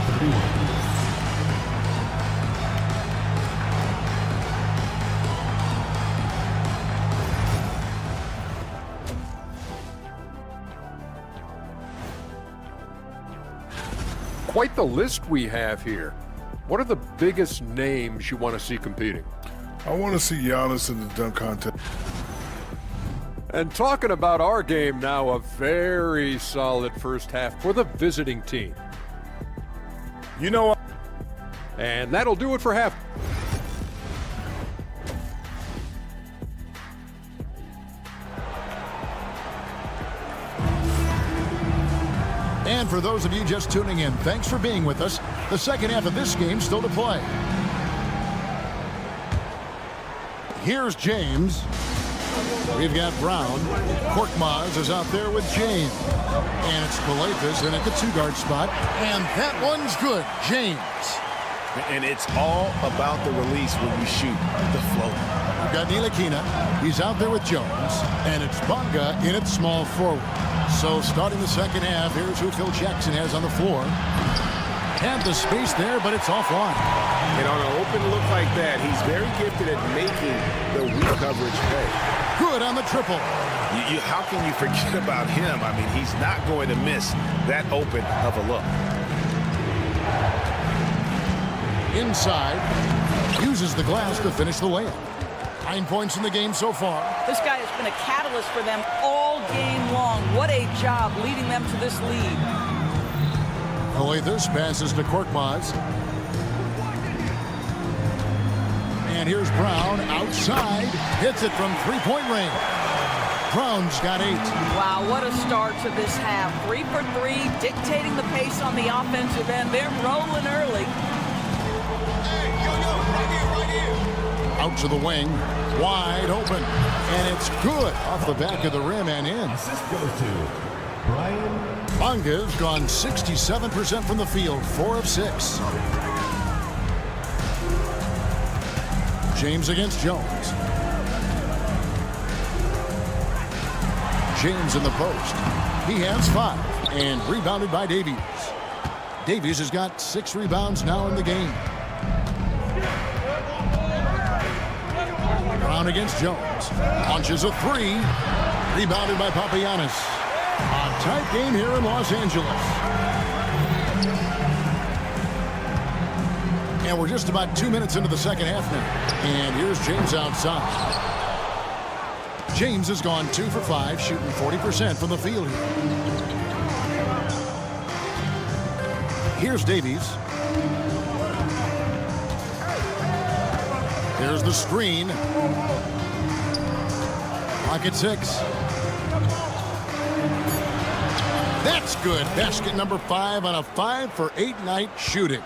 Quite the list we have here. What are the biggest names you want to see competing? I want to see Giannis in the dunk contest. And talking about our game now, a very solid first half for the visiting team. You know what? And that'll do it for half. And for those of you just tuning in, thanks for being with us. The second half of this game still to play. Here's James. We've got Brown. Korkmaz is out there with James. And it's Calathes in at the 2-guard spot. And that one's good. James. And it's all about the release when you shoot the float. We've got Ntilikina. He's out there with Jones. And it's Bonga in at small forward. So starting the second half, here's who Phil Jackson has on the floor. Had the space there, but it's offline. And on an open look like that, he's very gifted at making the weak coverage pay. Good on the triple. How can you forget about him? I mean, he's not going to miss that open of a look. Inside, uses the glass to finish the layup. 9 points in the game so far. This guy has been a catalyst for them all game long. What a job leading them to this lead. Calathes passes to Korkmaz. And here's Brown outside. Hits it from three-point range. Brown's got 8. Wow, what a start to this half. 3 for 3, dictating the pace on the offensive end. They're rolling early. Out to the wing, wide open, and it's good off the back of the rim and in. Assist goes to Brian. Bonga's gone 67% from the field, 4 of 6. James against Jones. James in the post. He has 5 and rebounded by Davies. Davies has got 6 rebounds now in the game. Brown against Jones. Launches a 3. Rebounded by Papagiannis. A tight game here in Los Angeles. And we're just about 2 minutes into the second half now. And here's James outside. James has gone 2 for 5, shooting 40% from the field here. Here's Davies. There's the screen. Pocket 6. That's good. Basket number 5 on a 5 for 8 night shooting.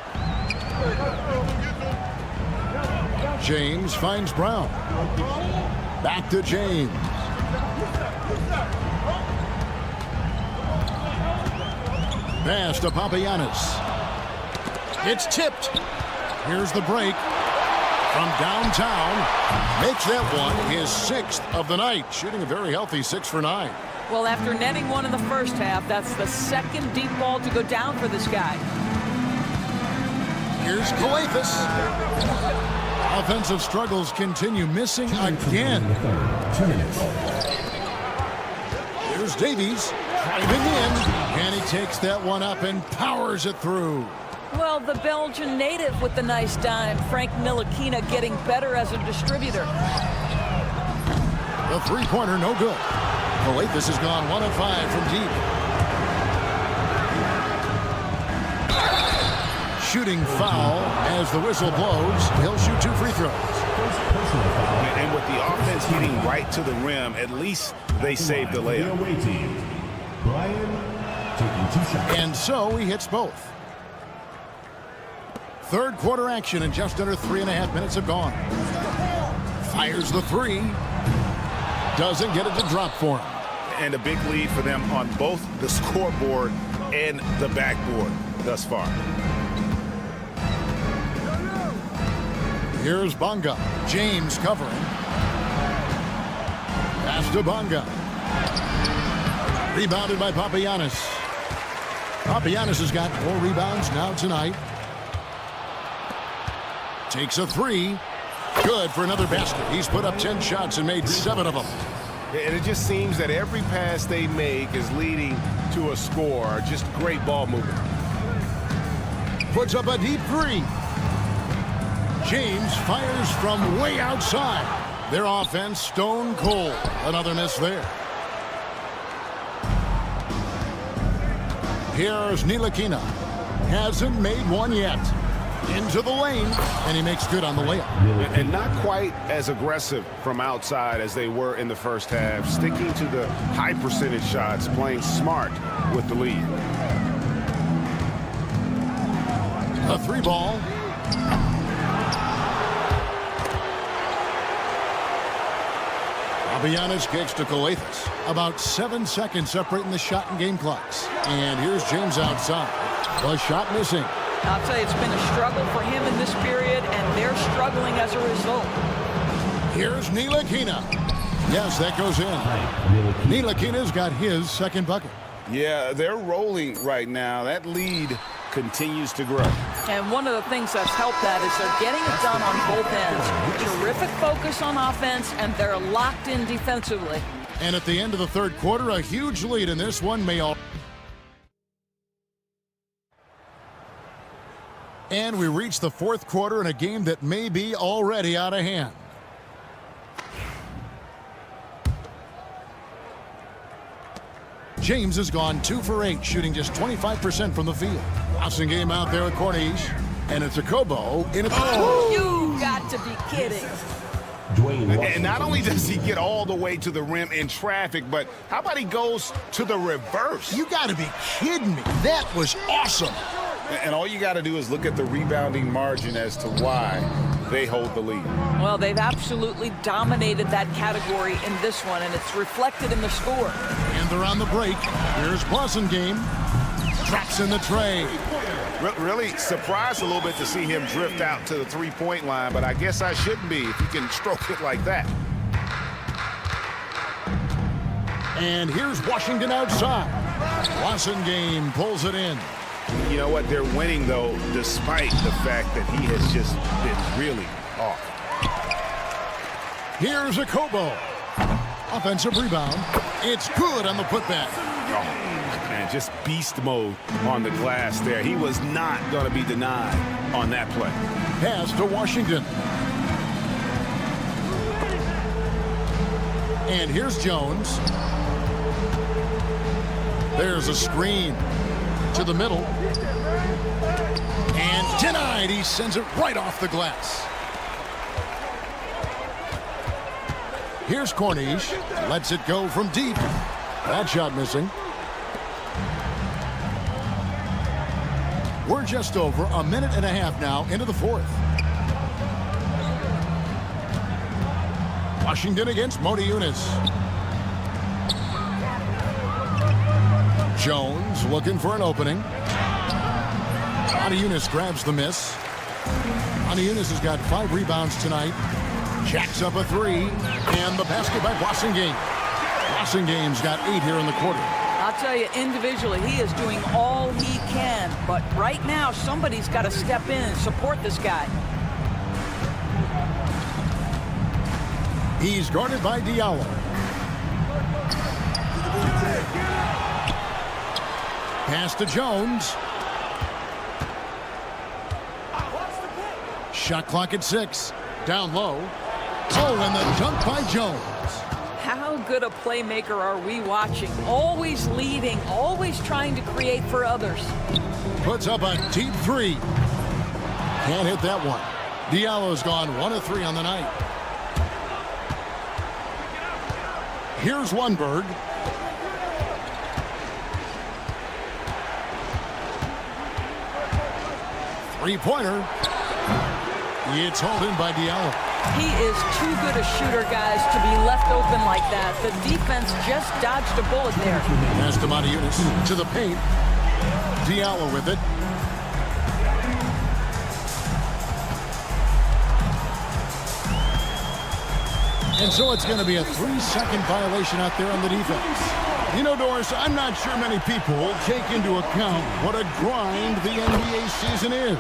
James finds Brown. Back to James. Pass to Papagiannis. It's tipped. Here's the break. From downtown, makes that one his 6th of the night, shooting a very healthy 6 for 9. Well, after netting one in the first half, that's the second deep ball to go down for this guy. Here's Calathes. Offensive struggles continue, missing again. 2 minutes. Here's Davies driving in, and he takes that one up and powers it through. Well, the Belgian native with the nice dime, Frank Ntilikina, getting better as a distributor. The three-pointer, no good. Coathis has gone 1 of 5 from deep. Shooting foul as the whistle blows. He'll shoot 2 free throws. And with the offense getting right to the rim, at least they saved the layup. Brian taking 2 shots. And so he hits both. Third quarter action, and just under 3.5 minutes have gone. Fires the 3. Doesn't get it to drop for him. And a big lead for them on both the scoreboard and the backboard thus far. Here's Bonga. James covering. Pass to Bonga. Rebounded by Papagiannis. Papagiannis has got 4 rebounds now tonight. Takes a 3. Good for another basket. He's put up 10 shots and made 7 of them. And it just seems that every pass they make is leading to a score. Just great ball movement. Puts up a deep 3. James fires from way outside. Their offense stone cold. Another miss there. Here's Ntilikina. Hasn't made one yet. Into the lane, and he makes good on the layup. And not quite as aggressive from outside as they were in the first half. Sticking to the high percentage shots, playing smart with the lead. A 3 ball. Papagiannis kicks to Coathis. About 7 seconds separating the shot and game clocks. And here's James outside. The shot missing. I'll tell you, it's been a struggle for him in this period, and they're struggling as a result. Here's Ntilikina. Yes, that goes in. Ntilikina's got his second bucket. Yeah, they're rolling right now. That lead continues to grow. And one of the things that's helped that is they're getting it done on both ends. Terrific focus on offense, and they're locked in defensively. And at the end of the third quarter, a huge lead in this one may all... And we reach the fourth quarter in a game that may be already out of hand. James has gone 2 for 8, shooting just 25% from the field. Awesome game out there with Corniche. And it's a Kobo in a... Oh, you got to be kidding. And not only does he get all the way to the rim in traffic, but how about he goes to the reverse? You got to be kidding me. That was awesome. And all you got to do is look at the rebounding margin as to why they hold the lead. Well, they've absolutely dominated that category in this one, and it's reflected in the score. And they're on the break. Here's Blasingame. Drops in the tray. Really surprised a little bit to see him drift out to the three-point line, but I guess I shouldn't be if you can stroke it like that. And here's Washington outside. Blasingame pulls it in. You know what? They're winning, though, despite the fact that he has just been really off. Here's a Kobo. Offensive rebound. It's good on the putback. Oh, man, just beast mode on the glass there. He was not going to be denied on that play. Pass to Washington. And here's Jones. There's a screen to the middle. And denied. He sends it right off the glass. Here's Corniche. Lets it go from deep. That shot missing. We're just over a minute and a half now into the fourth. Washington against Modiunas. Jones looking for an opening. Modiunas grabs the miss. Modiunas has got 5 rebounds tonight. Jacks up a 3. And the basket by Blasingame. Blasingame's got 8 here in the quarter. I'll tell you, individually, he is doing all he can. But right now, somebody's got to step in and support this guy. He's guarded by Diallo. Pass to Jones. Shot clock at 6. Down low. Oh, and the dunk by Jones. How good a playmaker are we watching? Always leading, always trying to create for others. Puts up a deep 3. Can't hit that one. Diallo's gone 1 of 3 on the night. Here's Lundberg. Three-pointer. It's hauled in by Diallo. He is too good a shooter, guys, to be left open like that. The defense just dodged a bullet there. Pass to Montiunas to the paint. Diallo with it. And so it's going to be a 3-second violation out there on the defense. You know, Doris, I'm not sure many people take into account what a grind the NBA season is.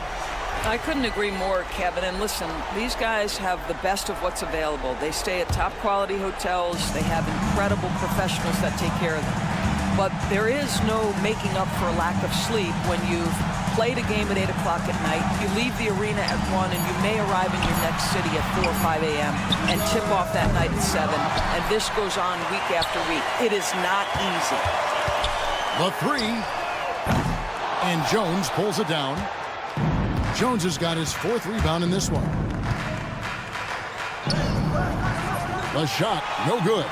I couldn't agree more, Kevin. And listen, these guys have the best of what's available. They stay at top quality hotels. They have incredible professionals that take care of them. But there is no making up for a lack of sleep when you've played a game at 8 o'clock at night. You leave the arena at 1, and you may arrive in your next city at 4 or 5 a.m. and tip off that night at 7. And this goes on week after week. It is not easy. The 3. And Jones pulls it down. Jones has got his 4th rebound in this one. The shot, no good.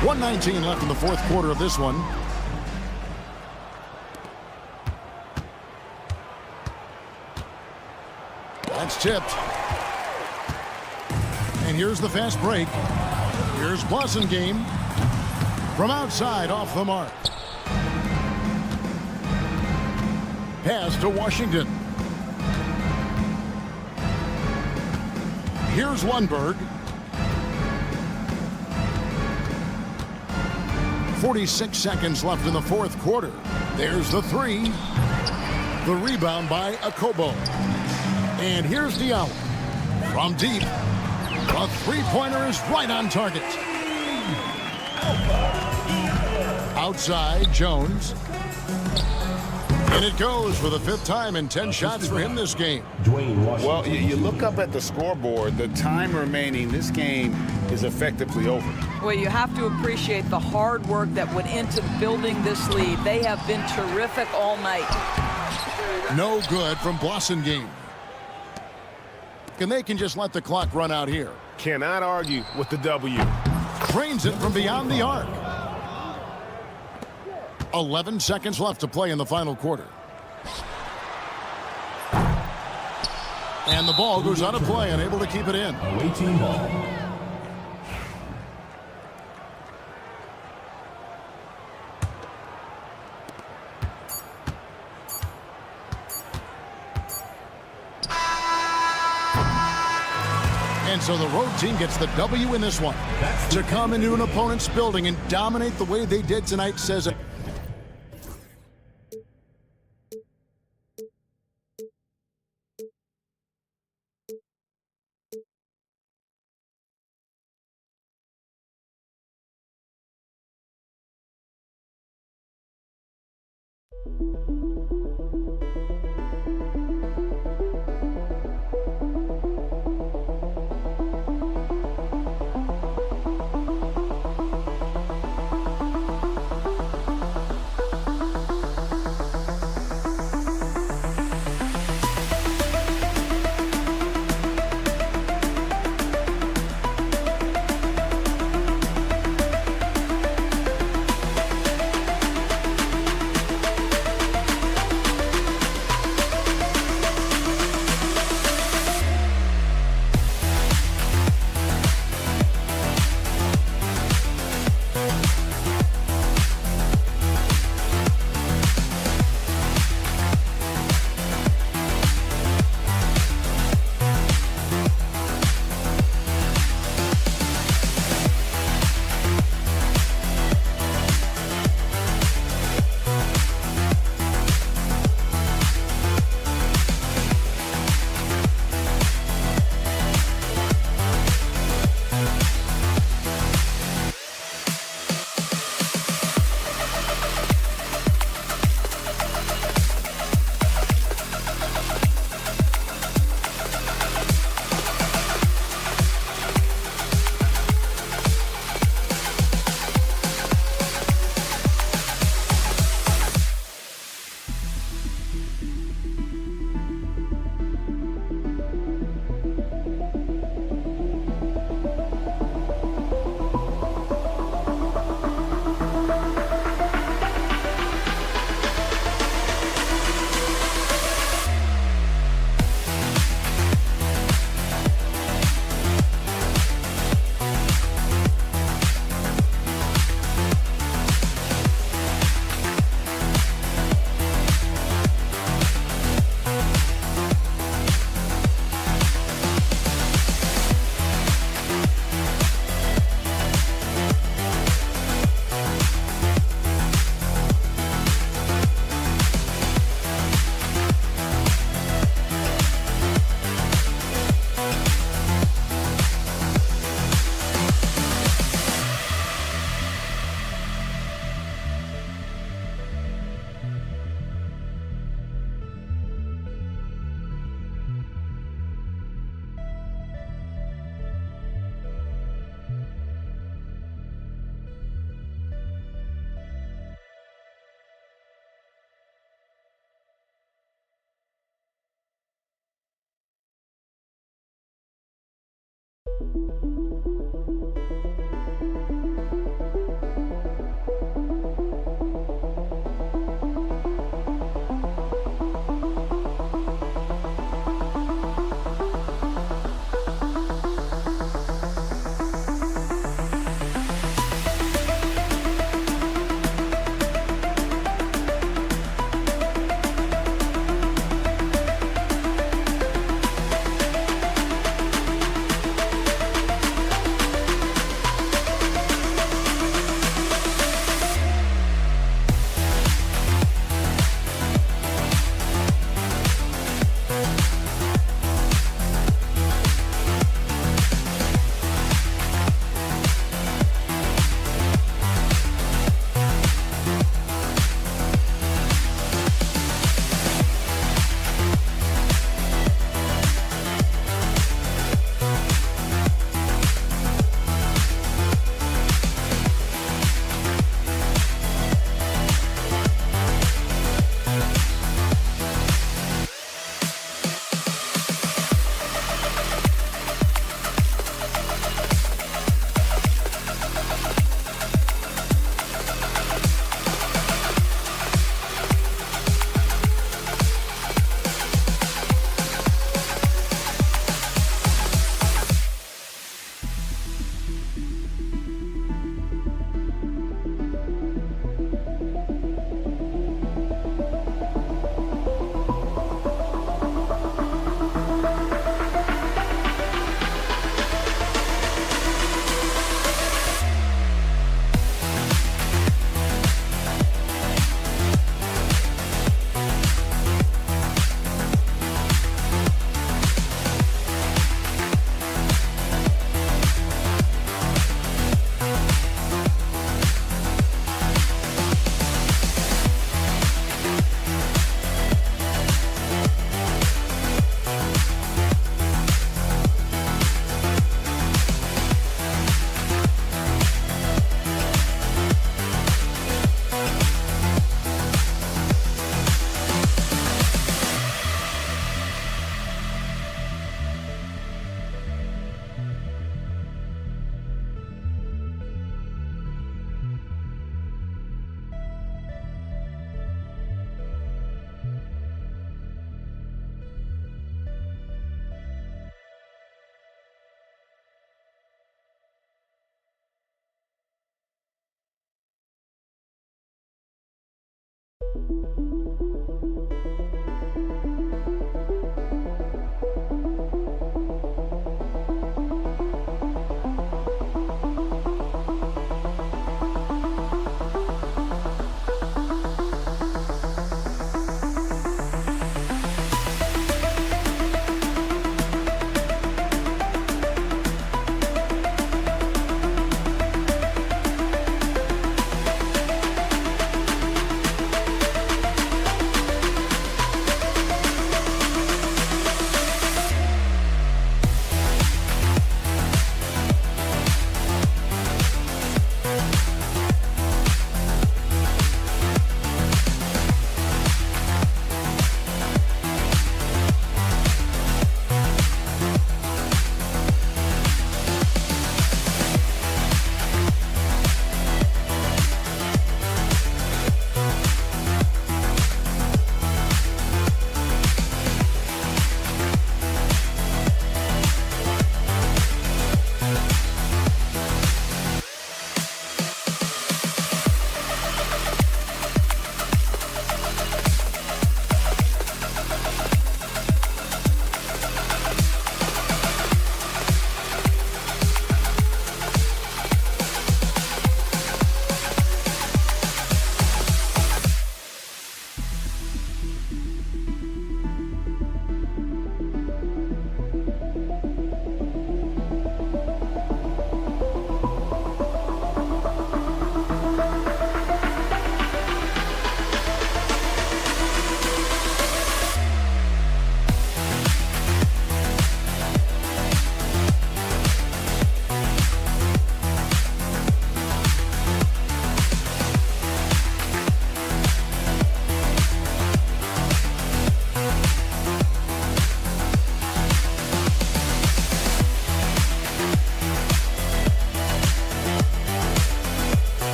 1:19 left in the 4th quarter of this one. That's tipped. And here's the fast break. Here's Blasingame from outside off the mark. Pass to Washington. Here's Lundberg. 46 seconds left in the 4th quarter. There's the 3. The rebound by Akobo. And here's Diallo. From deep. A 3-pointer is right on target. Outside, Jones. And it goes for the 5th time and 10 shots for him this game. Well, you look up at the scoreboard, the time remaining, this game is effectively over. Well, you have to appreciate the hard work that went into building this lead. They have been terrific all night. No good from Blasingame. And they can just let the clock run out here. Cannot argue with the W. Cranes it from beyond the arc. 11 seconds left to play in the final quarter. And the ball goes out of play, unable to keep it in. Away team ball. And so the road team gets the W in this one. To come into an opponent's building and dominate the way they did tonight says it.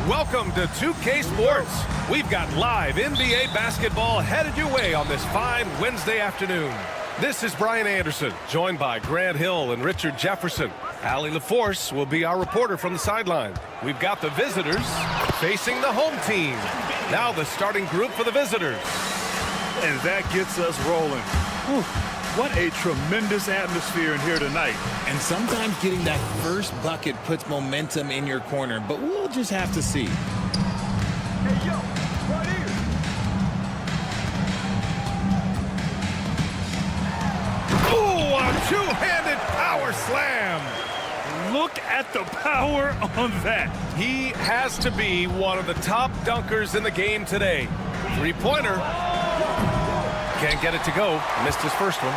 Welcome to 2K Sports. We've got live NBA basketball headed your way on this fine Wednesday afternoon. This is Brian Anderson, joined by Grant Hill and Richard Jefferson. Allie LaForce will be our reporter from the sideline. We've got the visitors facing the home team. Now the starting group for the visitors. And that gets us rolling. Whew. What a tremendous atmosphere in here tonight. And sometimes getting that first bucket puts momentum in your corner, but we'll just have to see. Hey, yo, right here. Ooh, a two-handed power slam. Look at the power on that. He has to be one of the top dunkers in the game today. Three-pointer. Can't get it to go. Missed his first one.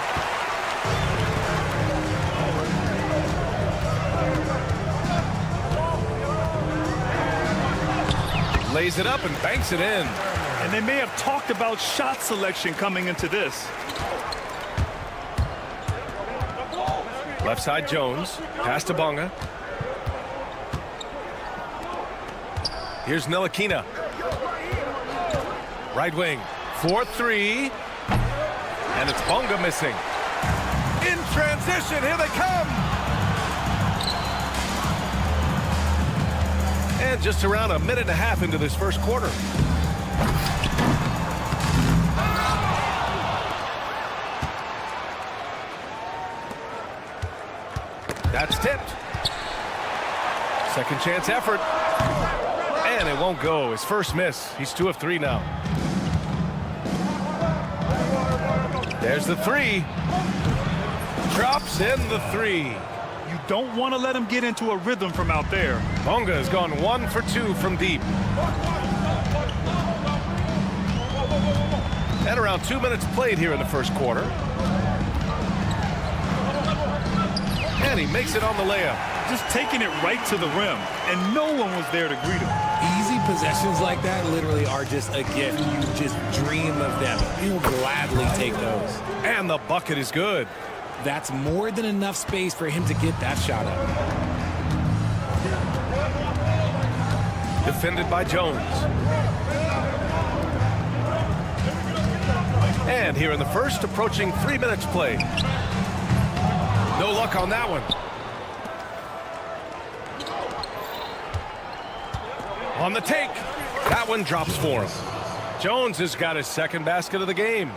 Lays it up and banks it in. And they may have talked about shot selection coming into this. Left side Jones. Pass to Bonga. Here's Ntilikina. Right wing. 4-3. And it's Bonga missing. In transition, here they come. And just around a minute and a half into this first quarter. That's tipped. Second chance effort. And it won't go. His first miss. He's 2 of 3 now. There's the three. Drops in the three. You don't want to let him get into a rhythm from out there. Bonga has gone 1 for 2 from deep. And around 2 minutes played here in the first quarter. And he makes it on the layup. Just taking it right to the rim, and no one was there to greet him. Easy possessions like that literally are just a gift. You just dream of them. You'll gladly take those. And the bucket is good. That's more than enough space for him to get that shot up. Defended by Jones. And here in the first, approaching 3 minutes played. No luck on that one. On the take. That one drops for him. Jones has got his second basket of the game.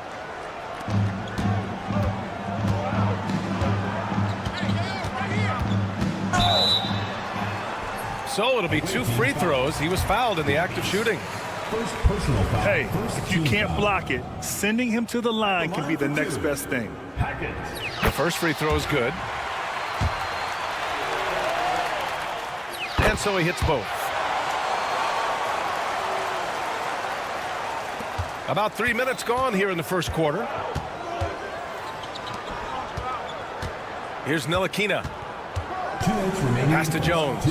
So it'll be 2 free throws. He was fouled in the act of shooting. First personal foul. Hey, if you can't block it, sending him to the line can be the next best thing. The first free throw is good. And so he hits both. About 3 minutes gone here in the first quarter. Here's Ntilikina. Pass to Jones.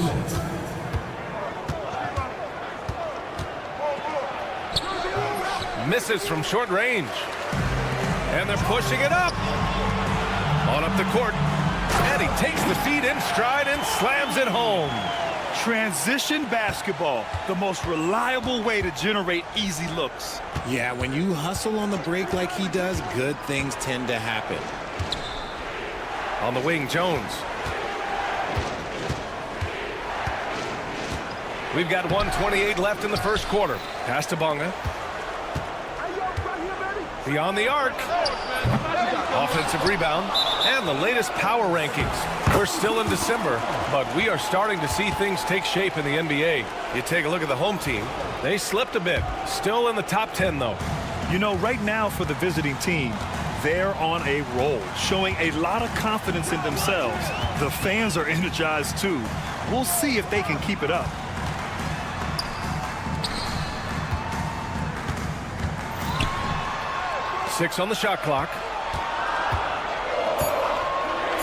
Misses from short range. And they're pushing it up. On up the court. And he takes the feed in stride and slams it home. Transition basketball, the most reliable way to generate easy looks. Yeah, when you hustle on the break like he does, good things tend to happen. On the wing, Jones. We've got 1:28 left in the first quarter. Pass to Bonga. Beyond the arc. Offensive rebound. And the latest power rankings. We're still in December, but we are starting to see things take shape in the NBA. You take a look at the home team. They slipped a bit. Still in the top 10, though. You know, right now for the visiting team, they're on a roll, showing a lot of confidence in themselves. The fans are energized, too. We'll see if they can keep it up. Six on the shot clock.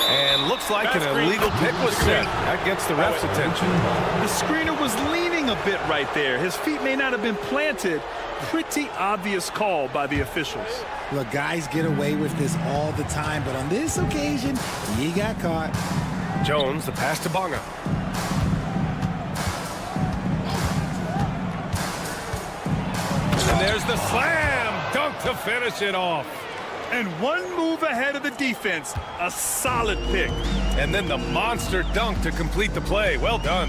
And looks like an illegal pick was set. That gets the ref's attention. The screener was leaning a bit right there. His feet may not have been planted. Pretty obvious call by the officials. Look, guys get away with this all the time, but on this occasion, he got caught. Jones, the pass to Bonga. And there's the slam dunk to finish it off. And one move ahead of the defense. A solid pick. And then the monster dunk to complete the play. Well done.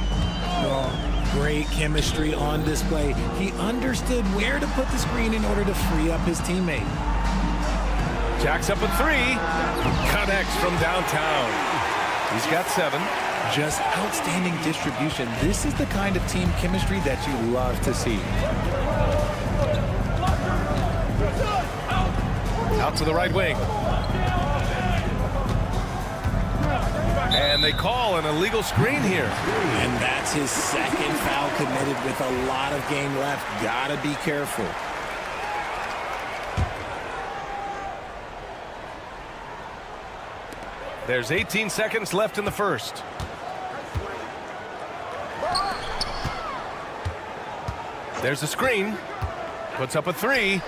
Oh, great chemistry on display. He understood where to put the screen in order to free up his teammate. Jacks up a three. Connects from downtown. He's got 7. Just outstanding distribution. This is the kind of team chemistry that you love to see. Out to the right wing. And they call an illegal screen here. And that's his second foul committed with a lot of game left. Gotta be careful. There's 18 seconds left in the first. There's the screen. Puts up a 3.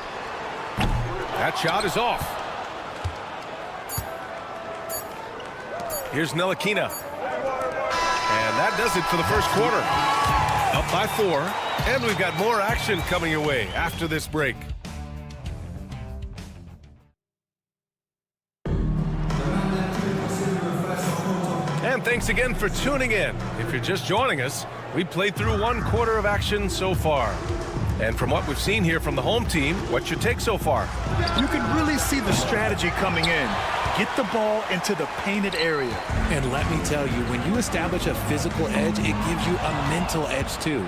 That shot is off. Here's Ntilikina. And that does it for the first quarter. Up by 4. And we've got more action coming your way after this break. And thanks again for tuning in. If you're just joining us, we played through 1 quarter of action so far. And from what we've seen here from the home team, what's your take so far? You can really see the strategy coming in. Get the ball into the painted area. And let me tell you, when you establish a physical edge, it gives you a mental edge too.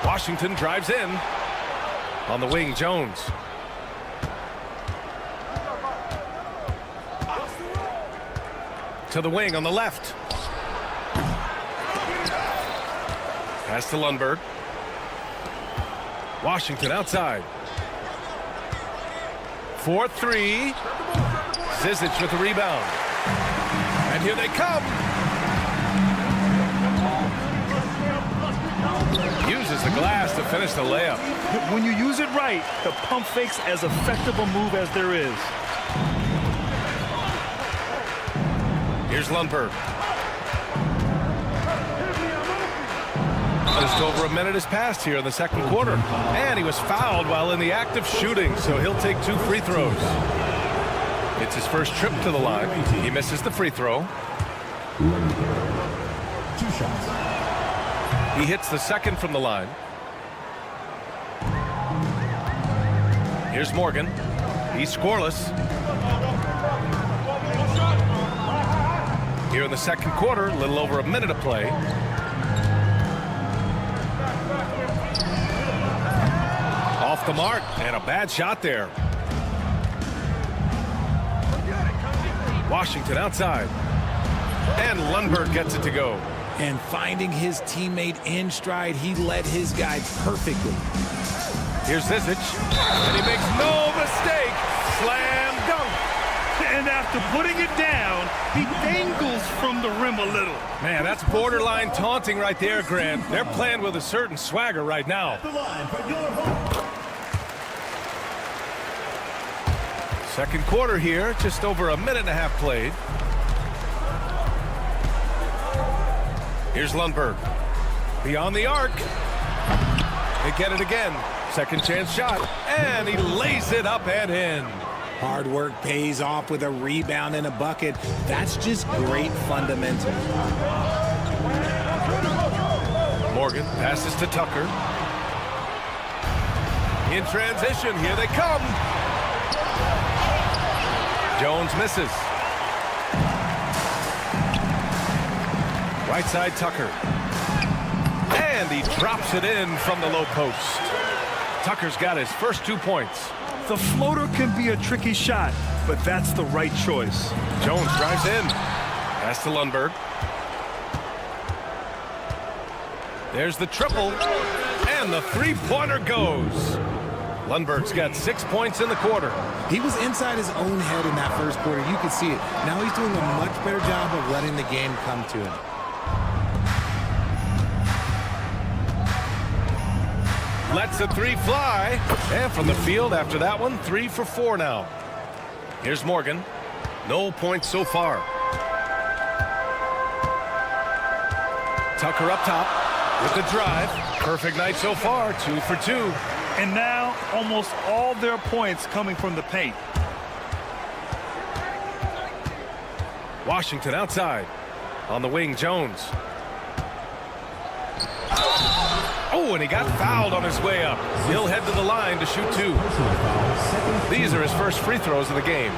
Washington drives in. On the wing, Jones. To the wing on the left. Pass to Lundberg. Washington outside. 4-3. Zizic with the rebound. And here they come. Uses the glass to finish the layup. When you use it right, the pump fake's as effective a move as there is. Here's Lundberg. Just over a minute has passed here in the second quarter. And he was fouled while in the act of shooting, so he'll take 2 free throws. It's his first trip to the line. He misses the free throw. 2 shots. He hits the second from the line. Here's Morgan. He's scoreless. Here in the second quarter, a little over a minute of play. Off the mark, and a bad shot there. Washington outside. And Lundberg gets it to go. And finding his teammate in stride, he led his guy perfectly. Here's Zizic, and he makes no mistake. Slam dunk. And after putting it down, he dangles from the rim a little. Man, that's borderline taunting right there, Grant. They're playing with a certain swagger right now. Second quarter here, just over a minute and a half played. Here's Lundberg. Beyond the arc. They get it again. Second chance shot. And he lays it up and in. Hard work pays off with a rebound and a bucket. That's just great fundamentals. Morgan passes to Tucker. In transition, here they come. Jones misses. Right side Tucker. And he drops it in from the low post. Tucker's got his first 2 points. The floater can be a tricky shot, but that's the right choice. Jones drives in. Pass to Lundberg. There's the triple. And the three-pointer goes. Lundberg's got 6 points in the quarter. He was inside his own head in that first quarter. You could see it. Now he's doing a much better job of letting the game come to him. Lets a 3 fly. And from the field after that one, 3 for 4 now. Here's Morgan. No points so far. Tucker up top with the drive. Perfect night so far, 2 for 2. And now almost all their points coming from the paint. Washington outside. On the wing, Jones. Oh, and he got fouled on his way up. He'll head to the line to shoot 2. These are his first free throws of the game.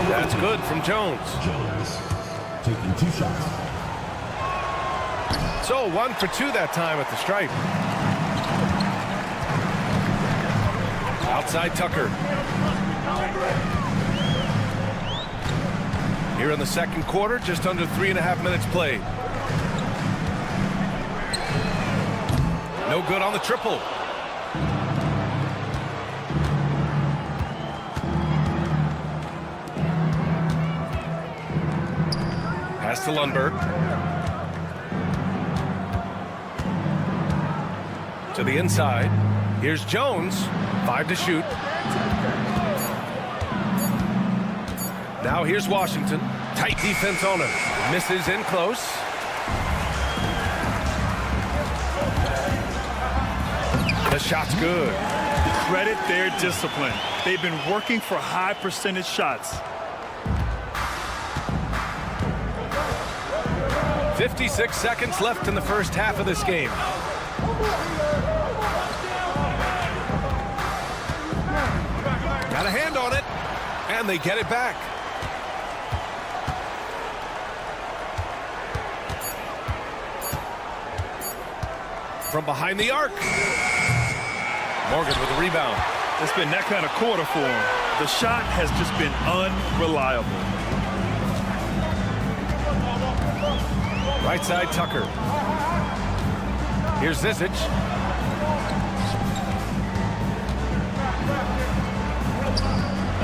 That's good from Jones. Taking 2 shots. So 1 for 2 that time at the stripe. Outside Tucker. Here in the second quarter, just under 3.5 minutes played. No good on the triple. Pass to Lundberg. To the inside. Here's Jones. 5 to shoot. Now here's Washington. Tight defense on him. Misses in close. The shot's good. Credit their discipline. They've been working for high percentage shots. 56 seconds left in the first half of this game. Got a hand on it, and they get it back. From behind the arc. Morgan with the rebound. It's been that kind of quarter for him. The shot has just been unreliable. Right side, Tucker. Here's Zizic.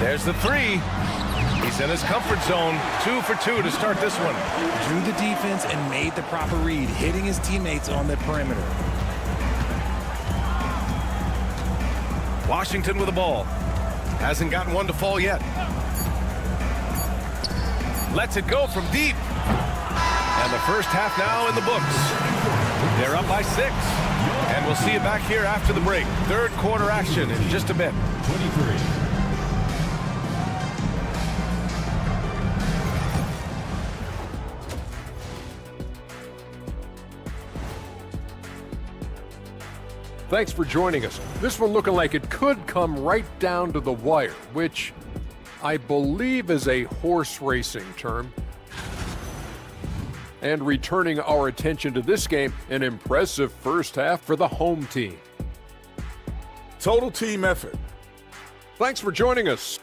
There's the 3. He's in his comfort zone. 2 for 2 to start this one. Drew the defense and made the proper read, hitting his teammates on the perimeter. Washington with the ball. Hasn't gotten one to fall yet. Lets it go from deep. And the first half now in the books. They're up by 6. And we'll see you back here after the break. Third quarter action in just a bit. 23. Thanks for joining us. This one looking like it could come right down to the wire, which I believe is a horse racing term. And returning our attention to this game, an impressive first half for the home team. Total team effort. Thanks for joining us.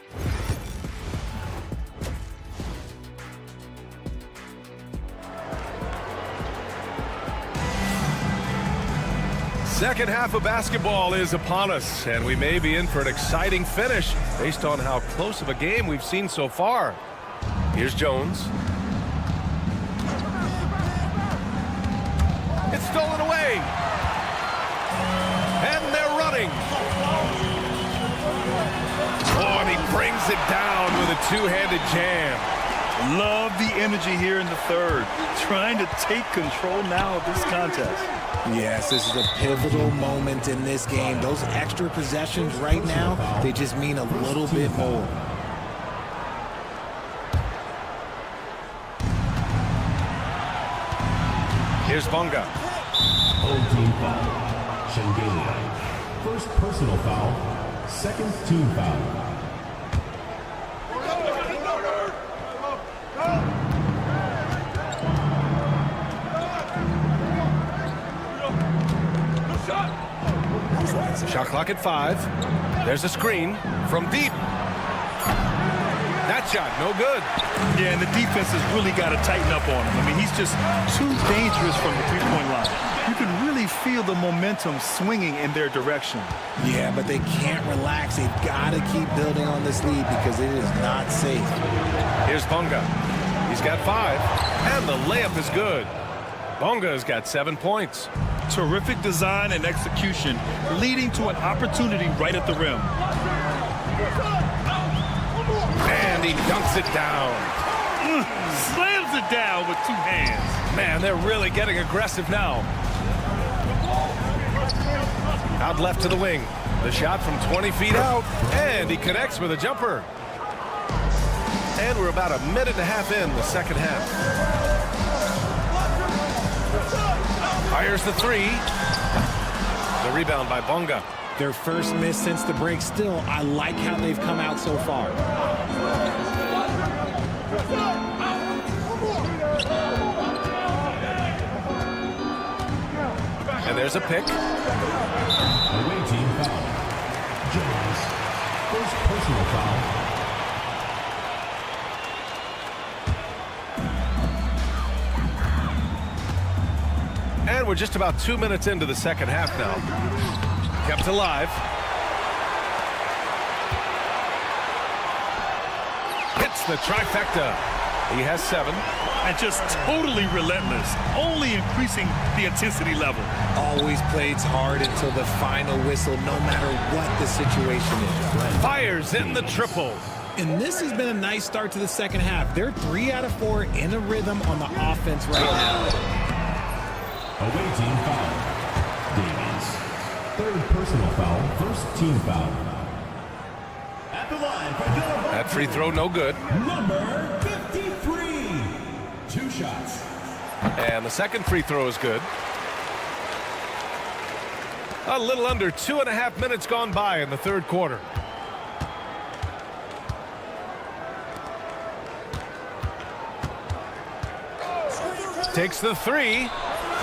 Second half of basketball is upon us, and we may be in for an exciting finish based on how close of a game we've seen so far. Here's Jones. It's stolen away. And they're running. Oh, and he brings it down with a two-handed jam. Love the energy here in the third. Trying to take control now of this contest. Yes, this is a pivotal moment in this game. Those extra possessions right now, they just mean a little bit more. Here's Bonga. Home team foul. Shengelia. First personal foul. Second team foul. Shot clock at 5. There's a screen from deep. That shot, no good. Yeah, and the defense has really got to tighten up on him. I mean, he's just too dangerous from the three-point line. You can really feel the momentum swinging in their direction. Yeah, but they can't relax. They've got to keep building on this lead because it is not safe. Here's Bonga. He's got 5, and the layup is good. Bonga's got 7 points. Terrific design and execution, leading to an opportunity right at the rim. And he dunks it down. Slams it down with 2 hands. Man, they're really getting aggressive now. Out left to the wing. The shot from 20 feet out, and he connects with a jumper. And we're about a minute and a half in the second half. Fires the 3. The rebound by Bonga. Their first miss since the break. Still, I like how they've come out so far. And there's a pick. Away team foul. Jones. First personal foul. And we're just about 2 minutes into the second half now. Kept alive. Hits the trifecta. He has 7. And just totally relentless, only increasing the intensity level. Always plays hard until the final whistle, no matter what the situation is. Fires in the triple. And this has been a nice start to the second half. They're 3 out of 4 in a rhythm on the offense right now. Away team foul. Davies. Third personal foul. First team foul. At the line for Euroleague. That free throw no good. Number 53. 2 shots. And the second free throw is good. A little under 2.5 minutes gone by in the third quarter. Takes the 3.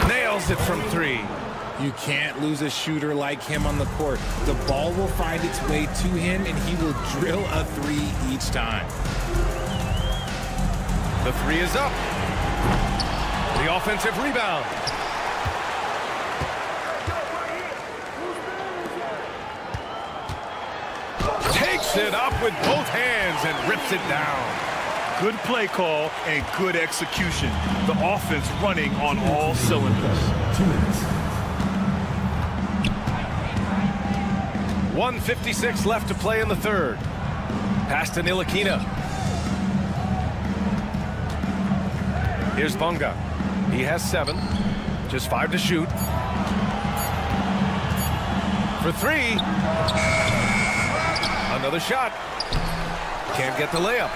Nails it from 3. You can't lose a shooter like him on the court. The ball will find its way to him, and he will drill a 3 each time. The 3 is up. The offensive rebound. Takes it up with both hands and rips it down. Good play call and good execution. The offense running on all cylinders. 2 minutes. 1:56 left to play in the third. Pass to Ntilikina. Here's Bonga. He has 7. Just 5 to shoot. For 3. Another shot. Can't get the layup.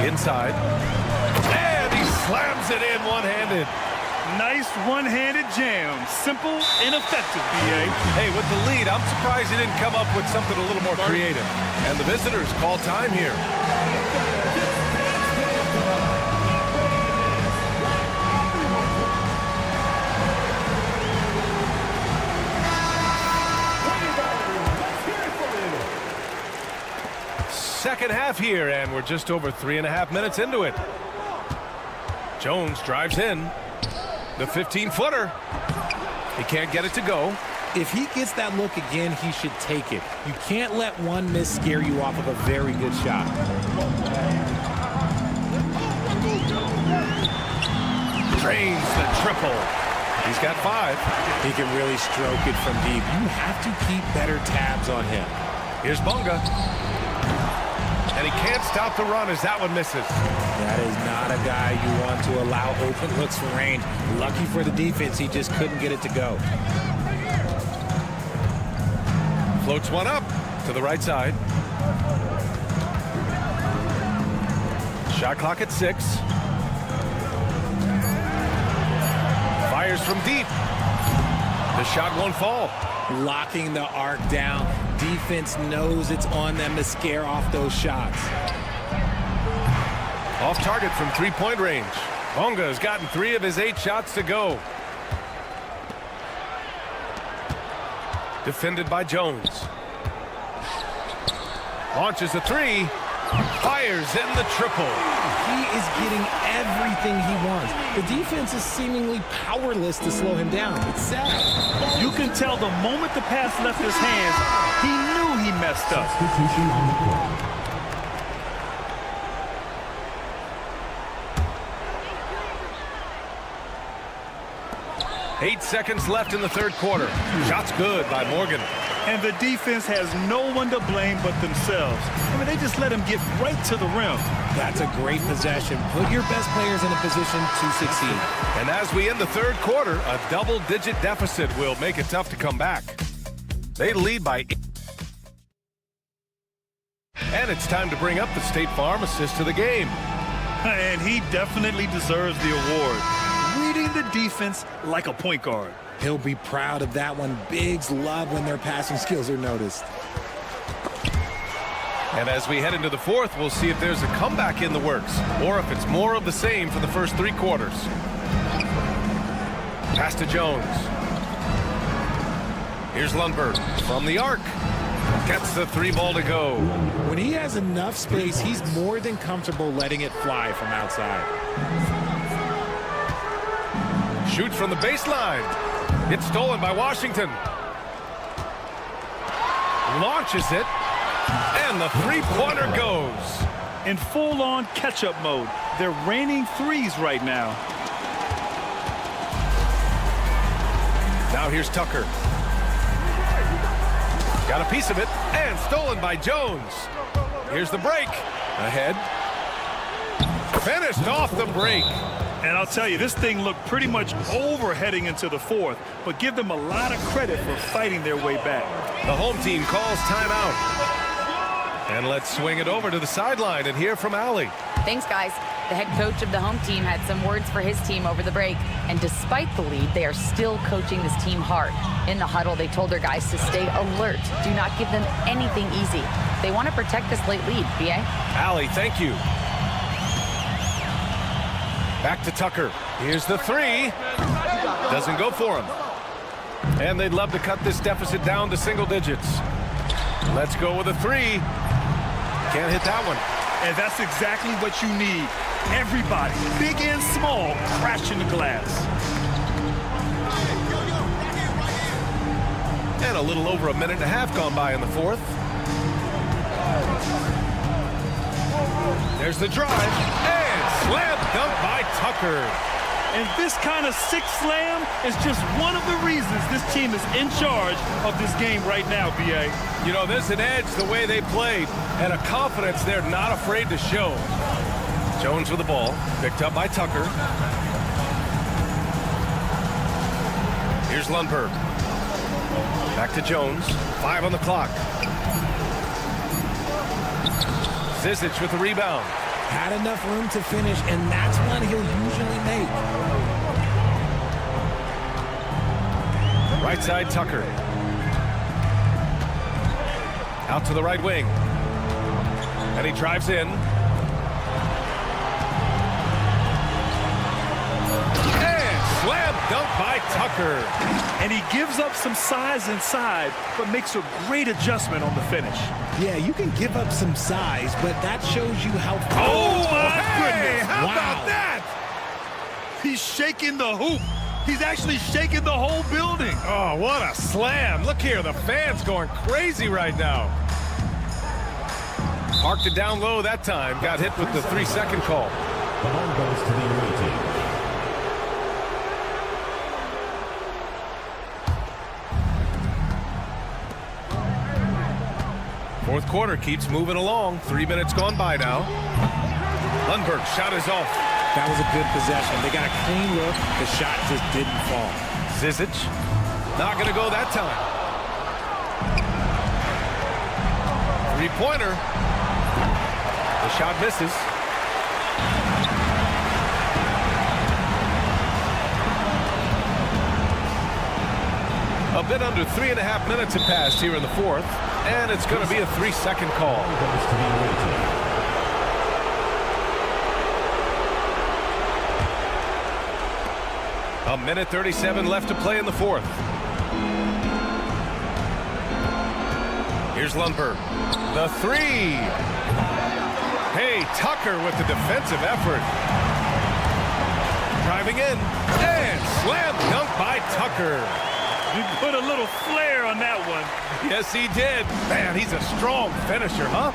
Inside. And he slams it in one-handed. Nice one-handed jam. Simple and effective, B.A. Hey, with the lead, I'm surprised he didn't come up with something a little more creative. And the visitors call time here. Second half here, and we're just over 3.5 minutes into it. Jones drives in. The 15-footer. He can't get it to go. If he gets that look again, he should take it. You can't let one miss scare you off of a very good shot. Drains the triple. He's got 5. He can really stroke it from deep. You have to keep better tabs on him. Here's Bonga. And he can't stop the run as that one misses. That is not a guy you want to allow open looks from range. Lucky for the defense, he just couldn't get it to go. Floats one up to the right side. Shot clock at 6. Fires from deep. The shot won't fall. Locking the arc down. Defense knows it's on them to scare off those shots. Off target from three-point range. Bonga has gotten 3 of his 8 shots to go. Defended by Jones. Launches a 3. Fires in the triple. He is getting everything he wants. The defense is seemingly powerless to slow him down. It's sad. You can tell the moment the pass left his hands, he knew he messed up. Substitution on the court. 8 seconds left in the third quarter. Shot's good by Morgan. And the defense has no one to blame but themselves. I mean, they just let him get right to the rim. That's a great possession. Put your best players in a position to succeed. And as we end the third quarter, a double-digit deficit will make it tough to come back. They lead by 8. And it's time to bring up the State Farm assist to the game. And he definitely deserves the award. Reading the defense like a point guard. He'll be proud of that one. Bigs love when their passing skills are noticed. And as we head into the fourth, we'll see if there's a comeback in the works or if it's more of the same for the first 3 quarters. Pass to Jones. Here's Lundberg from the arc. Gets the 3 ball to go. When he has enough space, he's more than comfortable letting it fly from outside. Shoots from the baseline. It's stolen by Washington. Launches it. And the 3-pointer goes. In full-on catch-up mode. They're raining threes right now. Now here's Tucker. Got a piece of it. And stolen by Jones. Here's the break. Ahead. Finished off the break. And I'll tell you, this thing looked pretty much over heading into the fourth, but give them a lot of credit for fighting their way back. The home team calls timeout. And let's swing it over to the sideline and hear from Allie. Thanks, guys. The head coach of the home team had some words for his team over the break. And despite the lead, they are still coaching this team hard. In the huddle, they told their guys to stay alert. Do not give them anything easy. They want to protect this late lead, B.A. Allie, thank you. Back to Tucker. Here's the 3. Doesn't go for him. And they'd love to cut this deficit down to single digits. Let's go with a 3. Can't hit that one. And that's exactly what you need. Everybody, big and small, crashing the glass. And a little over a minute and a half gone by in the fourth. There's the drive. And slam dunk by Tucker. And this kind of sick slam is just one of the reasons this team is in charge of this game right now, B.A. You know, there's an edge the way they played and a confidence they're not afraid to show. Jones with the ball, picked up by Tucker. Here's Lundberg. Back to Jones. 5 on the clock. Zizic with the rebound. Had enough room to finish, and that's one he'll usually make. Right side, Tucker. Out to the right wing. And he drives in. And slam dunk by Tucker. And he gives up some size inside, but makes a great adjustment on the finish. Yeah, you can give up some size, but that shows you how... Oh, my goodness. How wow. about that? He's shaking the hoop. He's actually shaking the whole building. Oh, what a slam. Look here, the fans going crazy right now. Parked it down low that time. Got hit with the 3-second call. The ball goes to the away team. Fourth quarter keeps moving along. 3 minutes gone by now. Lundberg shot is off. That was a good possession. They got a clean look. The shot just didn't fall. Zizic. Not going to go that time. 3-pointer. The shot misses. A bit under 3.5 minutes have passed here in the fourth, and it's going to be a 3-second call. A minute 37 left to play in the fourth. Here's Lundberg. The 3. Hey, Tucker with the defensive effort. Driving in. And slam dunk by Tucker. He put a little flair on that one. Yes, he did. Man, he's a strong finisher, huh?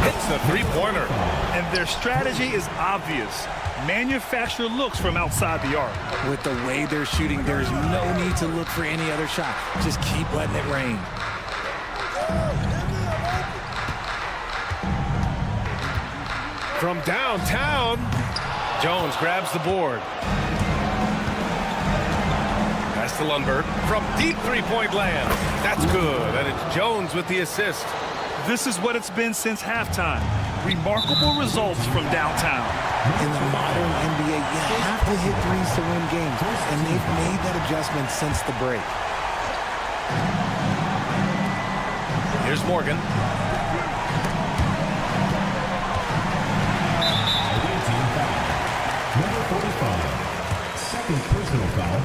Hits the 3-pointer. And their strategy is obvious. manufacture looks from outside the arc. With the way they're shooting, there's no need to look for any other shot. Just keep letting it rain. From downtown, Jones grabs the board. Pass to Lundberg from deep three-point land. That's good, and it's Jones with the assist. This is what it's been since halftime. Remarkable results from downtown. In the modern NBA, you have to hit threes to win games, and they've made that adjustment since the break. Here's Morgan. Number 45. Second personal foul.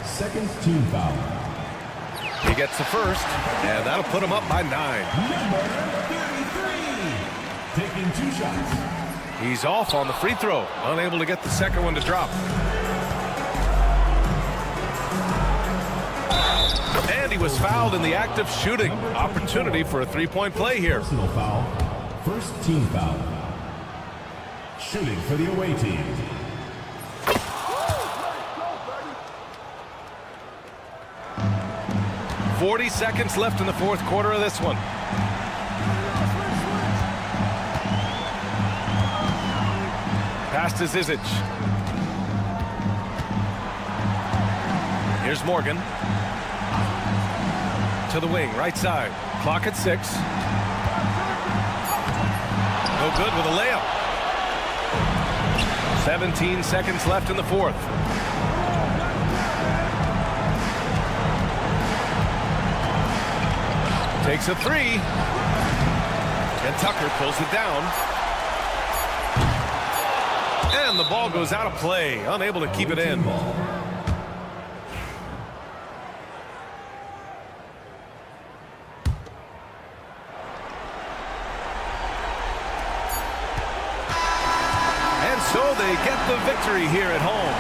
Second team foul. He gets the first, and that'll put him up by 9. Number 33. Taking 2 shots. He's off on the free throw, unable to get the second one to drop. And he was fouled in the act of shooting. Opportunity for a three-point play here. Personal foul. First team foul. Shooting for the away team. .40 seconds left in the fourth quarter of this one. Pass to Zizic. Here's Morgan. To the wing, right side. Clock at 6. No good with a layup. 17 seconds left in the fourth. Takes a 3. And Tucker pulls it down. And the ball goes out of play, unable to keep it in. And so they get the victory here at home.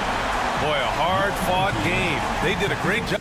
Boy, a hard-fought game. They did a great job.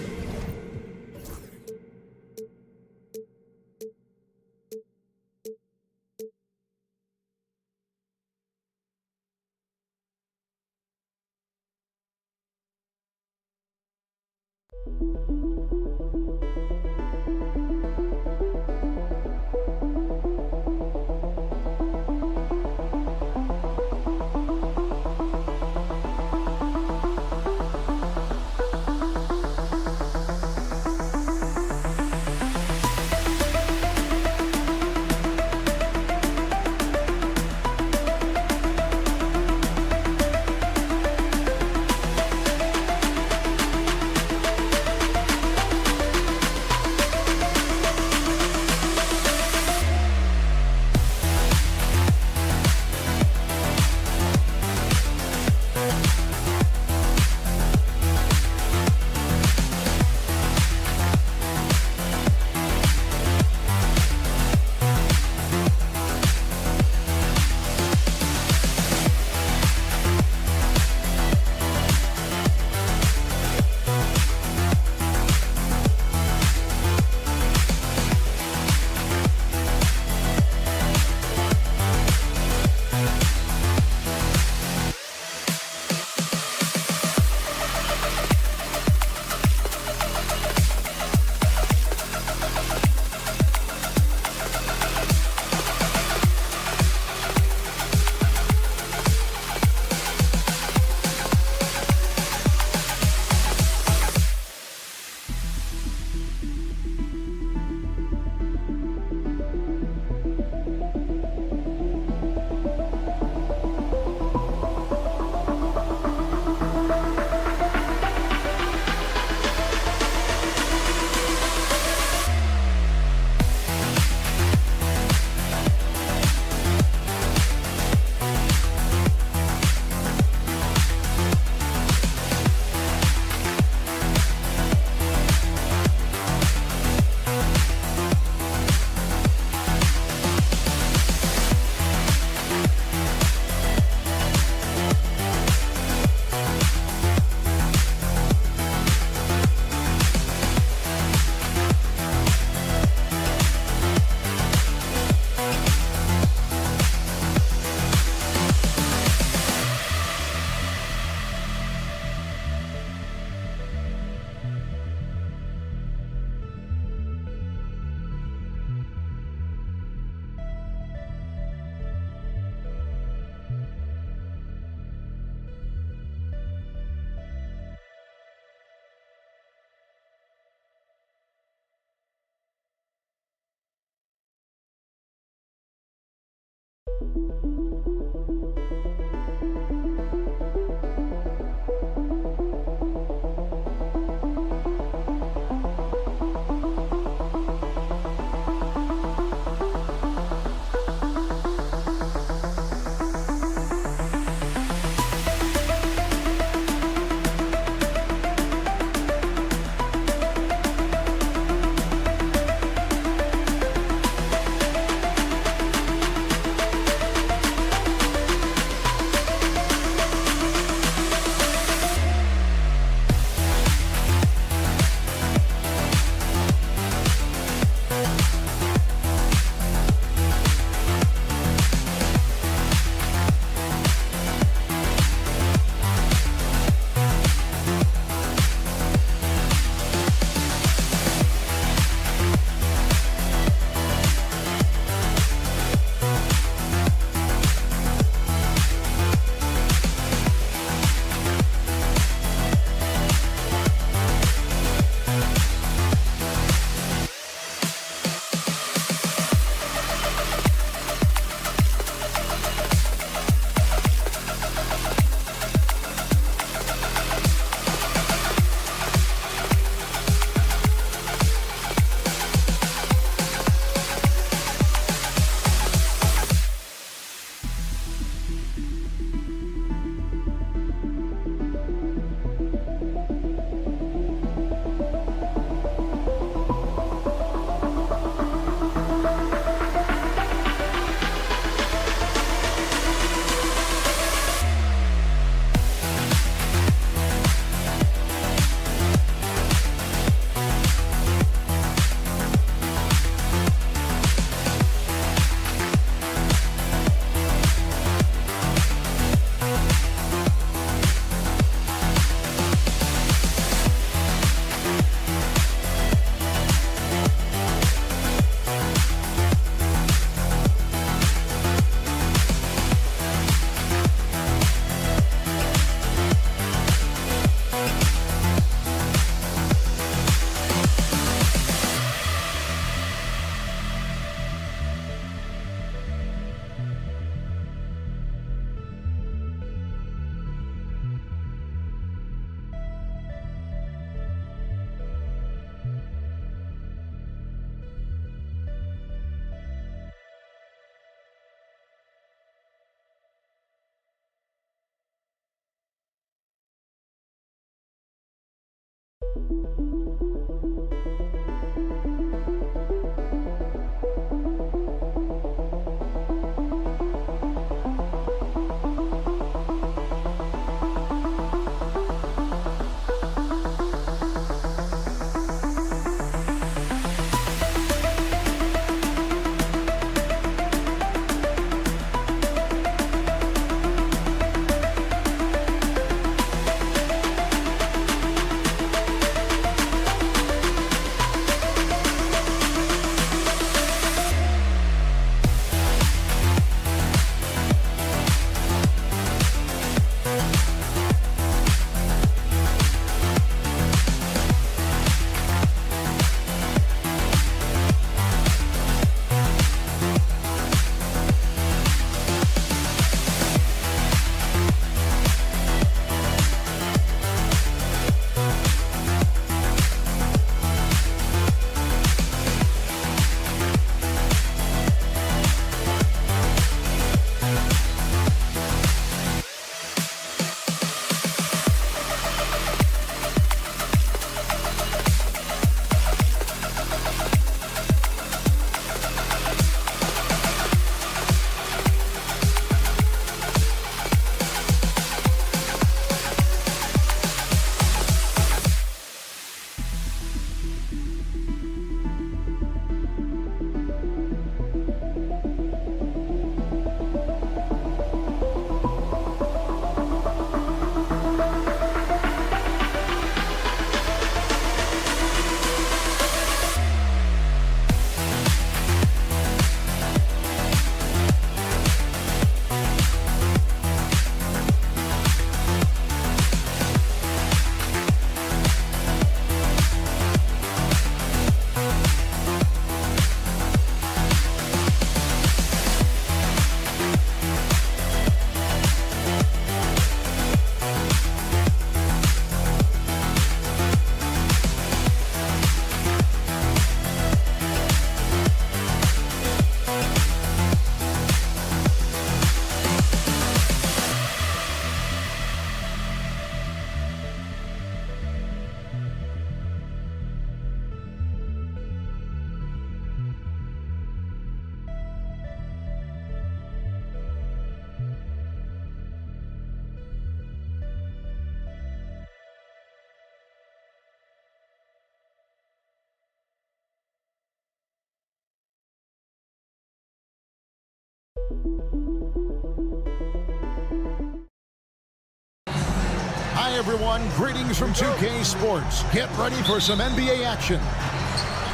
Hi, everyone. Greetings from 2K Sports. Get ready for some NBA action.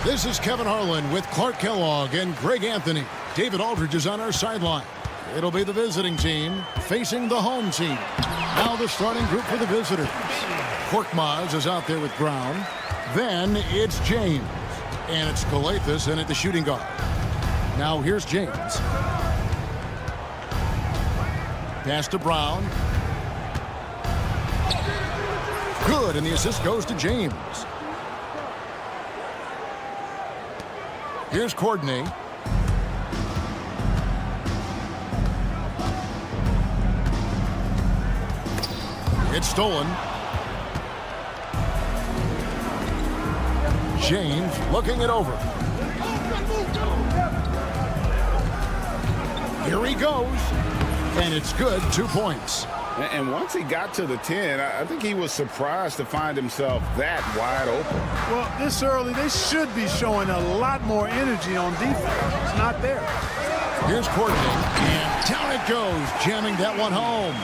This is Kevin Harlan with Clark Kellogg and Greg Anthony. David Aldridge is on our sideline. It'll be the visiting team facing the home team. Now the starting group for the visitors. Korkmaz is out there with Brown. Then it's James. And it's Calathes in at the shooting guard. Now here's James. Pass to Brown. Good, and the assist goes to James. Here's Courtney. It's stolen. James looking it over. Here he goes. And it's good, 2 points. And once he got to the 10, I think he was surprised to find himself that wide open. Well, this early, they should be showing a lot more energy on defense. It's not there. Here's Courtney, and down it goes, jamming that one home.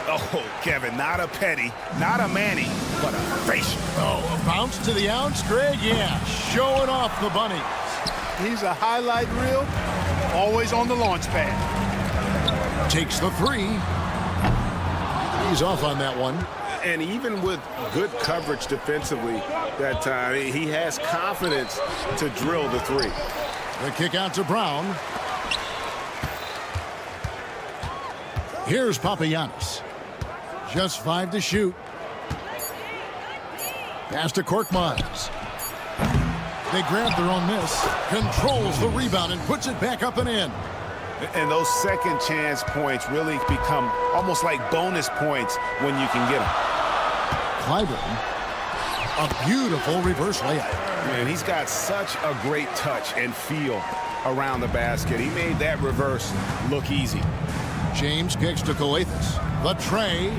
Oh, Kevin, not a Petty, not a Manny, but a facial. Oh, a bounce to the ounce, Greg? Yeah, showing off the bunny. He's a highlight reel, always on the launch pad. Takes the 3. He's off on that one. And even with good coverage defensively that time, he has confidence to drill the 3. The kick out to Brown. Here's Papagiannis. Just 5 to shoot. Pass to Korkmaz. They grab their own miss. Controls the rebound and puts it back up and in. And those second chance points really become almost like bonus points when you can get them. Clyburn. A beautiful reverse layup. Man, he's got such a great touch and feel around the basket. He made that reverse look easy. James kicks to Calathes. The tray.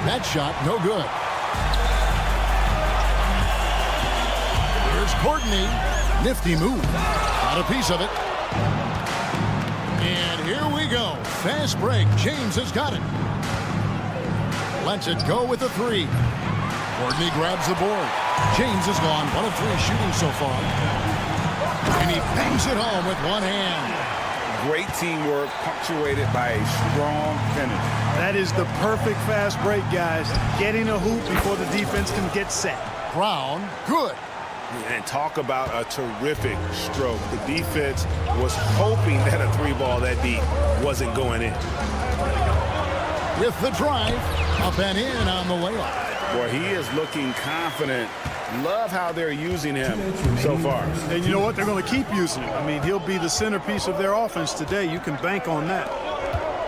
That shot no good. Here's Courtney. Nifty move. Got a piece of it. And here we go. Fast break. James has got it. Lets it go with the 3. Courtney grabs the board. James has gone 1 of 3 shooting so far. And he bangs it home with one hand. Great teamwork punctuated by a strong finish. That is the perfect fast break, guys. Getting a hoop before the defense can get set. Brown, good. And talk about a terrific stroke. The defense was hoping that a 3-ball that deep wasn't going in. With the drive, up and in on the layup. Boy, he is looking confident. Love how they're using him so far. And you know what? They're going to keep using him. I mean, he'll be the centerpiece of their offense today. You can bank on that.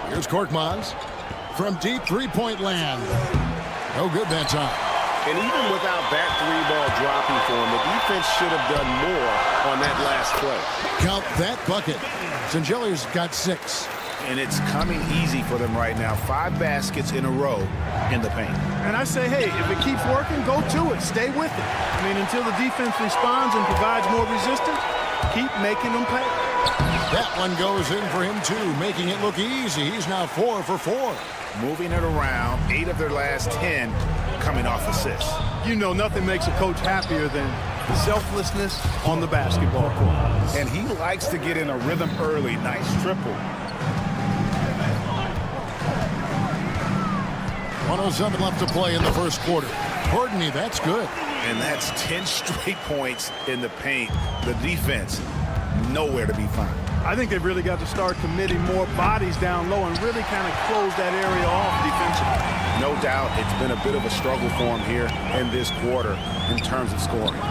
Here's Korkmaz from deep 3-point land. No good that time. And even without that 3-ball dropping for him, the defense should have done more on that last play. Count that bucket. Sangelli's got 6. And it's coming easy for them right now. 5 baskets in a row in the paint. And I say, hey, if it keeps working, go to it. Stay with it. I mean, until the defense responds and provides more resistance, keep making them pay. That one goes in for him, too, making it look easy. He's now 4 for 4. Moving it around, 8 of their last 10 coming off assists. You know, nothing makes a coach happier than selflessness on the basketball court. And he likes to get in a rhythm early. Nice triple. 1:07 left to play in the first quarter. Courtney, that's good. And that's 10 straight points in the paint. The defense, nowhere to be found. I think they've really got to start committing more bodies down low and really kind of close that area off defensively. No doubt it's been a bit of a struggle for him here in this quarter in terms of scoring.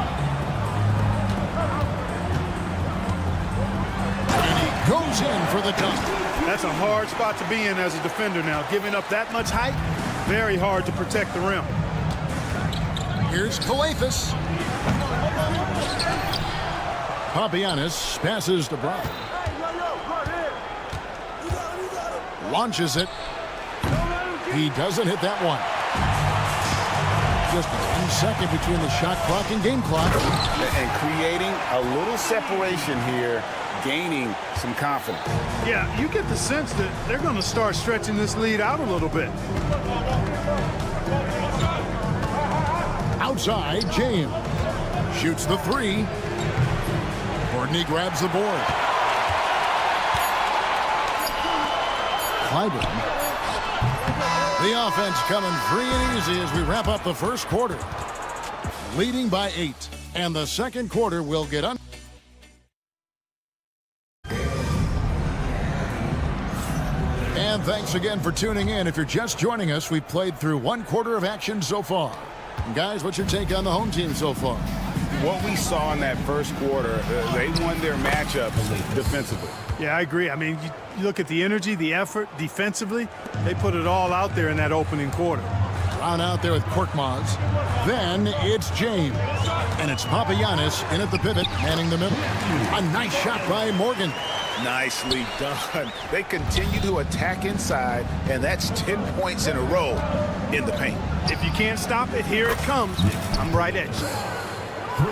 And he goes in for the dunk. That's a hard spot to be in as a defender now. Giving up that much height, very hard to protect the rim. Here's Calathes. Papagiannis passes to Brown. Launches it. He doesn't hit that one. Just 1 second between the shot clock and game clock. And creating a little separation here, gaining some confidence. Yeah, you get the sense that they're going to start stretching this lead out a little bit. Outside, James shoots the three. Courtney grabs the board. Clyburn. The offense coming free and easy as we wrap up the first quarter. Leading by 8. And the second quarter will get on. And thanks again for tuning in. If you're just joining us, we've played through 1 quarter of action so far. And guys, what's your take on the home team so far? What we saw in that first quarter, they won their matchups defensively. Yeah, I agree. I mean, you look at the energy, the effort defensively, they put it all out there in that opening quarter. Brown out there with Korkmaz. Then it's James. And it's Papagiannis in at the pivot, manning the middle. A nice shot by Morgan. Nicely done. They continue to attack inside, and that's 10 points in a row in the paint. If you can't stop it, here it comes. I'm right at you. 3.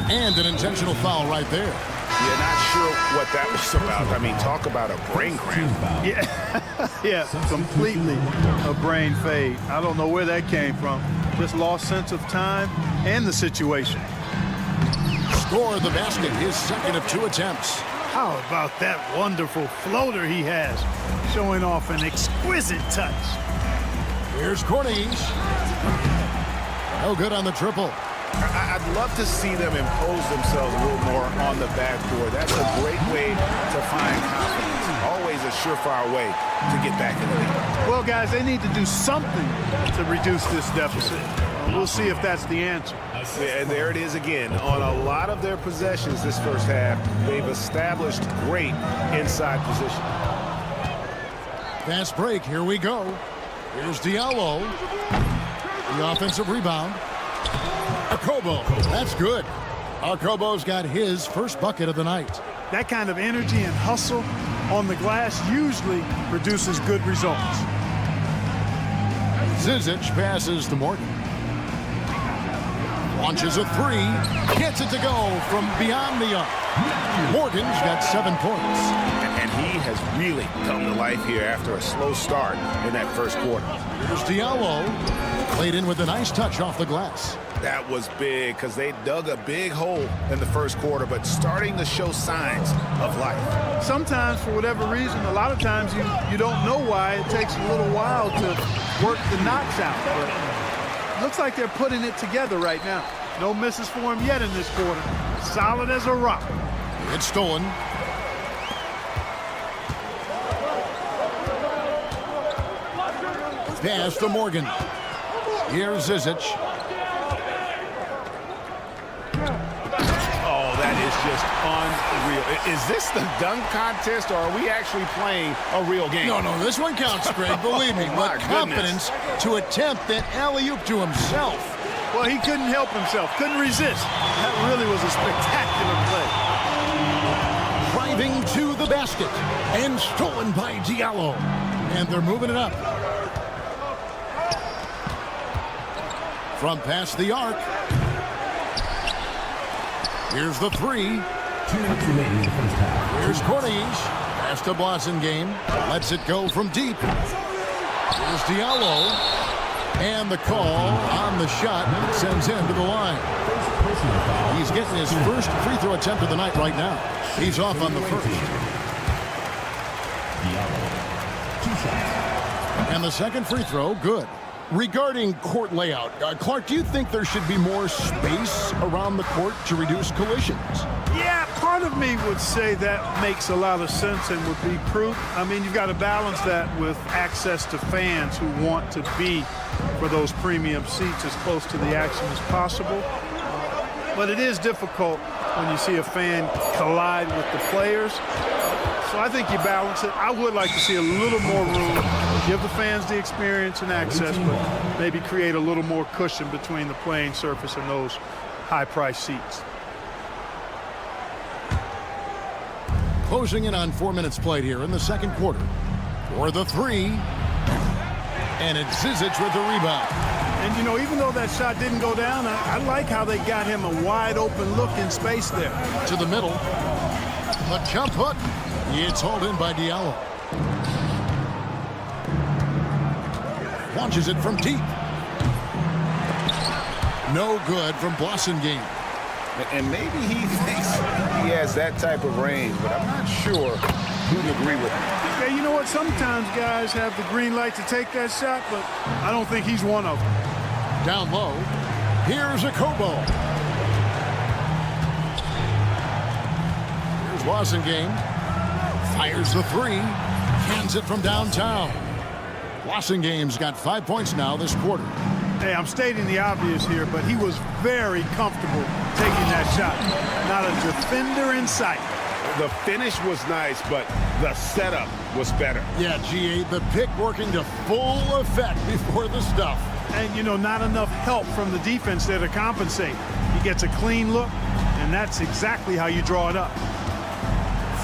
And an intentional foul right there. Yeah, not sure what that was about. I mean, talk about a brain cramp. Yeah, yeah, completely a brain fade. I don't know where that came from. Just lost sense of time and the situation. Score the basket, his second of 2 attempts. How about that wonderful floater he has, showing off an exquisite touch. Here's Cornish. No good on the triple. I'd love to see them impose themselves a little more on the backboard. That's a great way to find confidence. Always a surefire way to get back in the league. Well, guys, they need to do something to reduce this deficit. We'll see if that's the answer. And there it is again. On a lot of their possessions this first half, they've established great inside position. Fast break. Here we go. Here's Diallo. The offensive rebound. Akobo. That's good. Akobo's got his first bucket of the night. That kind of energy and hustle on the glass usually produces good results. Zizic passes to Morgan. Launches a three. Gets it to go from beyond the arc. Morgan's got 7 points. And he has really come to life here after a slow start in that first quarter. Here's Diallo. Played in with a nice touch off the glass. That was big because they dug a big hole in the first quarter, but starting to show signs of life. Sometimes, for whatever reason, a lot of times you don't know why. It takes a little while to work the knocks out. But it looks like they're putting it together right now. No misses for him yet in this quarter. Solid as a rock. It's stolen. Pass to Morgan. Here's Zizic. Oh, that is just unreal. Is this the dunk contest, or are we actually playing a real game? No, this one counts, Greg. Believe me. But confidence to attempt that alley-oop to himself. Well, he couldn't help himself. Couldn't resist. That really was a spectacular play. Driving to the basket. And stolen by Diallo. And they're moving it up. From past the arc. Here's the three. 2 minutes remaining in the first half. Here's Cornish. Pass to Blasingame. Lets it go from deep. Here's Diallo. And the call on the shot sends him to the line. He's getting his first free throw attempt of the night right now. He's off on the first. And the second free throw, good. Regarding court layout, Clark, do you think there should be more space around the court to reduce collisions? Yeah, part of me would say that makes a lot of sense and would be proof. I mean, you've got to balance that with access to fans who want to be for those premium seats as close to the action as possible. But it is difficult when you see a fan collide with the players. So I think you balance it. I would like to see a little more room, give the fans the experience and access, but maybe create a little more cushion between the playing surface and those high-priced seats. Closing in on 4 minutes played here in the second quarter. For the three. And it's Zizic with the rebound. And, you know, even though that shot didn't go down, I like how they got him a wide-open look in space there. To the middle. A jump hook. It's hauled in by Diallo. Launches it from deep. No good from Blossengame. And maybe he thinks he has that type of range, but I'm not sure who'd agree with him. Yeah, you know what? Sometimes guys have the green light to take that shot, but I don't think he's one of them. Down low. Here's a Kobo. Here's Blossengame. Fires the three. Hands it from downtown. Blossengame's got 5 points now this quarter. Hey, I'm stating the obvious here, but he was very comfortable taking that shot. Not a defender in sight. The finish was nice, but the setup was better. Yeah, GA, the pick working to full effect before the stuff. And, you know, not enough help from the defense there to compensate. He gets a clean look, and that's exactly how you draw it up.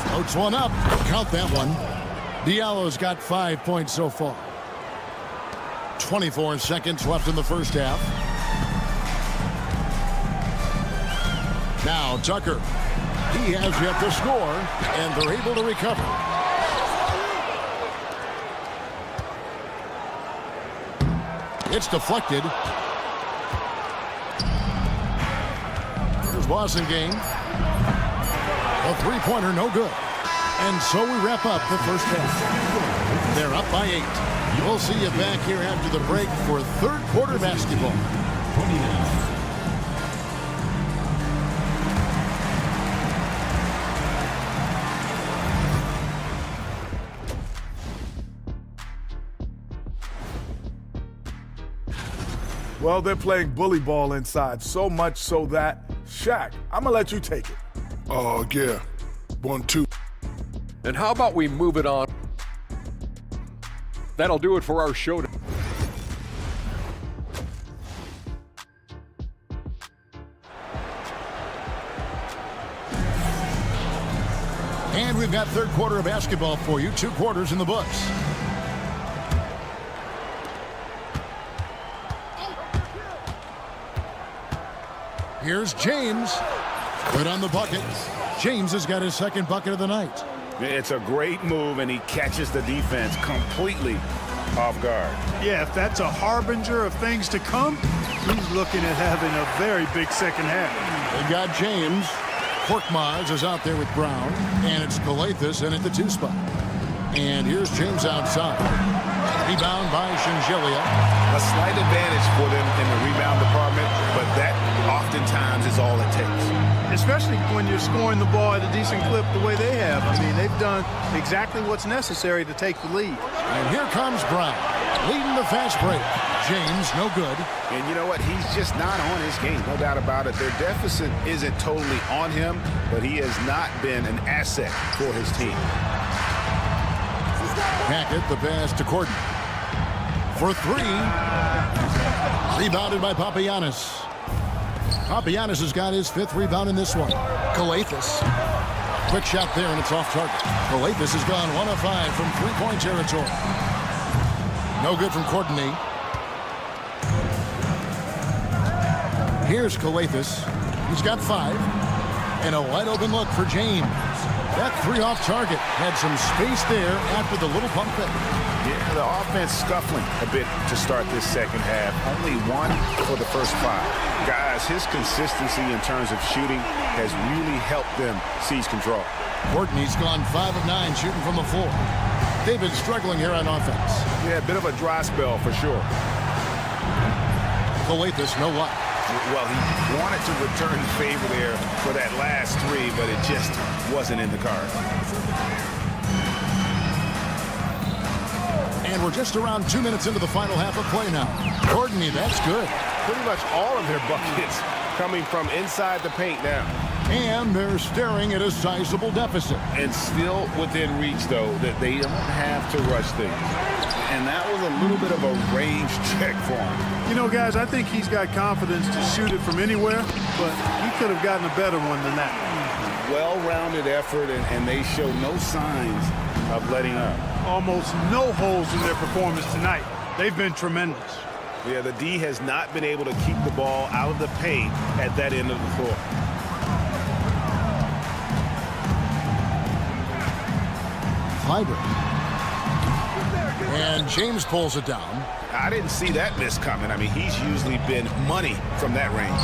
Floats one up. Count that one. Diallo's got 5 points so far. 24 seconds left in the first half. Now Tucker. He has yet to score, and they're able to recover. It's deflected. Here's Blossengame. A three-pointer, no good. And so we wrap up the first half. They're up by 8. We'll see you back here after the break for third quarter basketball. 29. Well, they're playing bully ball inside, so much so that, Shaq, I'm gonna let you take it. Oh, yeah. 1-2. And how about we move it on? That'll do it for our show. And we've got third quarter of basketball for you. 2 quarters in the books. Here's James. Good on the bucket. James has got his second bucket of the night. It's a great move, and he catches the defense completely off guard. Yeah, if that's a harbinger of things to come, he's looking at having a very big second half. They got James. Korkmaz is out there with Brown, and it's Galathis in at the 2 spot. And here's James outside. Rebound by Shingelia. A slight advantage for them in the rebound department, but that oftentimes is all it takes. Especially when you're scoring the ball at a decent clip the way they have. I mean, they've done exactly what's necessary to take the lead. And here comes Brown, leading the fast break. James, no good. And you know what? He's just not on his game, no doubt about it. Their deficit isn't totally on him, but he has not been an asset for his team. Hackett, the pass to Corden. For 3. Rebounded by Papagiannis. Papagiannis has got his 5th rebound in this one. Galathis. Quick shot there, and it's off target. Galathis has gone 1 of 5 from 3-point territory. No good from Courtney. Here's Galathis. He's got 5. And a wide open look for James. That 3 off target had some space there after the little pump fake. Yeah, the offense scuffling a bit to start this second half. Only 1 for the first 5. Guys, his consistency in terms of shooting has really helped them seize control. Courtney's gone 5 of 9 shooting from the floor. They've been struggling here on offense. Yeah, a bit of a dry spell for sure. Galathis, no luck. Well, he wanted to return the favor there for that last 3, but it just wasn't in the cards. And we're just around 2 minutes into the final half of play now. Courtney, that's good. Pretty much all of their buckets coming from inside the paint now. And they're staring at a sizable deficit. And still within reach, though, that they don't have to rush things. And that was a little bit of a range check for him. You know, guys, I think he's got confidence to shoot it from anywhere, but he could have gotten a better one than that. Well-rounded effort, and they show no signs of letting up. Almost no holes in their performance tonight. They've been tremendous. Yeah, the D has not been able to keep the ball out of the paint at that end of the floor. Fiber. And James pulls it down. I didn't see that miss coming. I mean, he's usually been money from that range.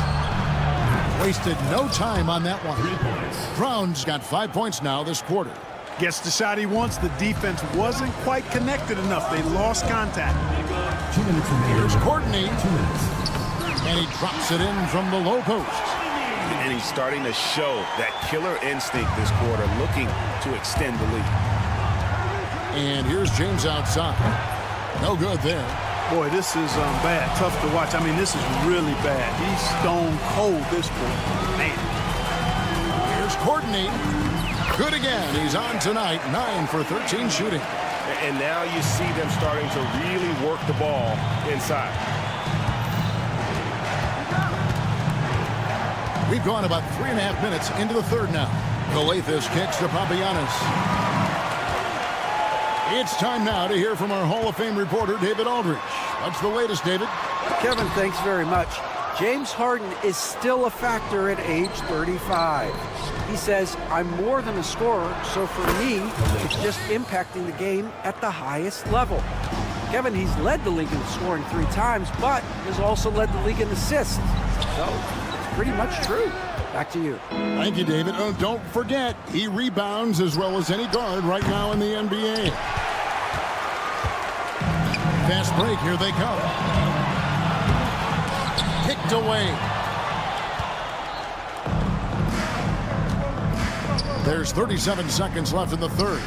Wasted no time on that one. 3 points. Brown's got 5 points now this quarter. Gets the shot he wants. The defense wasn't quite connected enough. They lost contact. 2 minutes remaining. Here's Courtney. 2 minutes. And he drops it in from the low post. And he's starting to show that killer instinct this quarter, looking to extend the lead. And here's James outside. No good there. Boy, this is bad. Tough to watch. I mean, this is really bad. He's stone cold this quarter. Man. Here's Courtney. Good again. He's on tonight. 9 for 13 shooting. And now you see them starting to really work the ball inside. We've gone about 3.5 minutes into the third now. Galathis kicks to Papagiannis. It's time now to hear from our Hall of Fame reporter, David Aldridge. What's the latest, David? Kevin, thanks very much. James Harden is still a factor at age 35. He says, I'm more than a scorer, so for me, it's just impacting the game at the highest level. Kevin, he's led the league in scoring 3 times, but has also led the league in assists. So, it's pretty much true. Back to you. Thank you, David. Oh, don't forget, he rebounds as well as any guard right now in the NBA. Fast break, here they come. Kicked away. There's 37 seconds left in the third.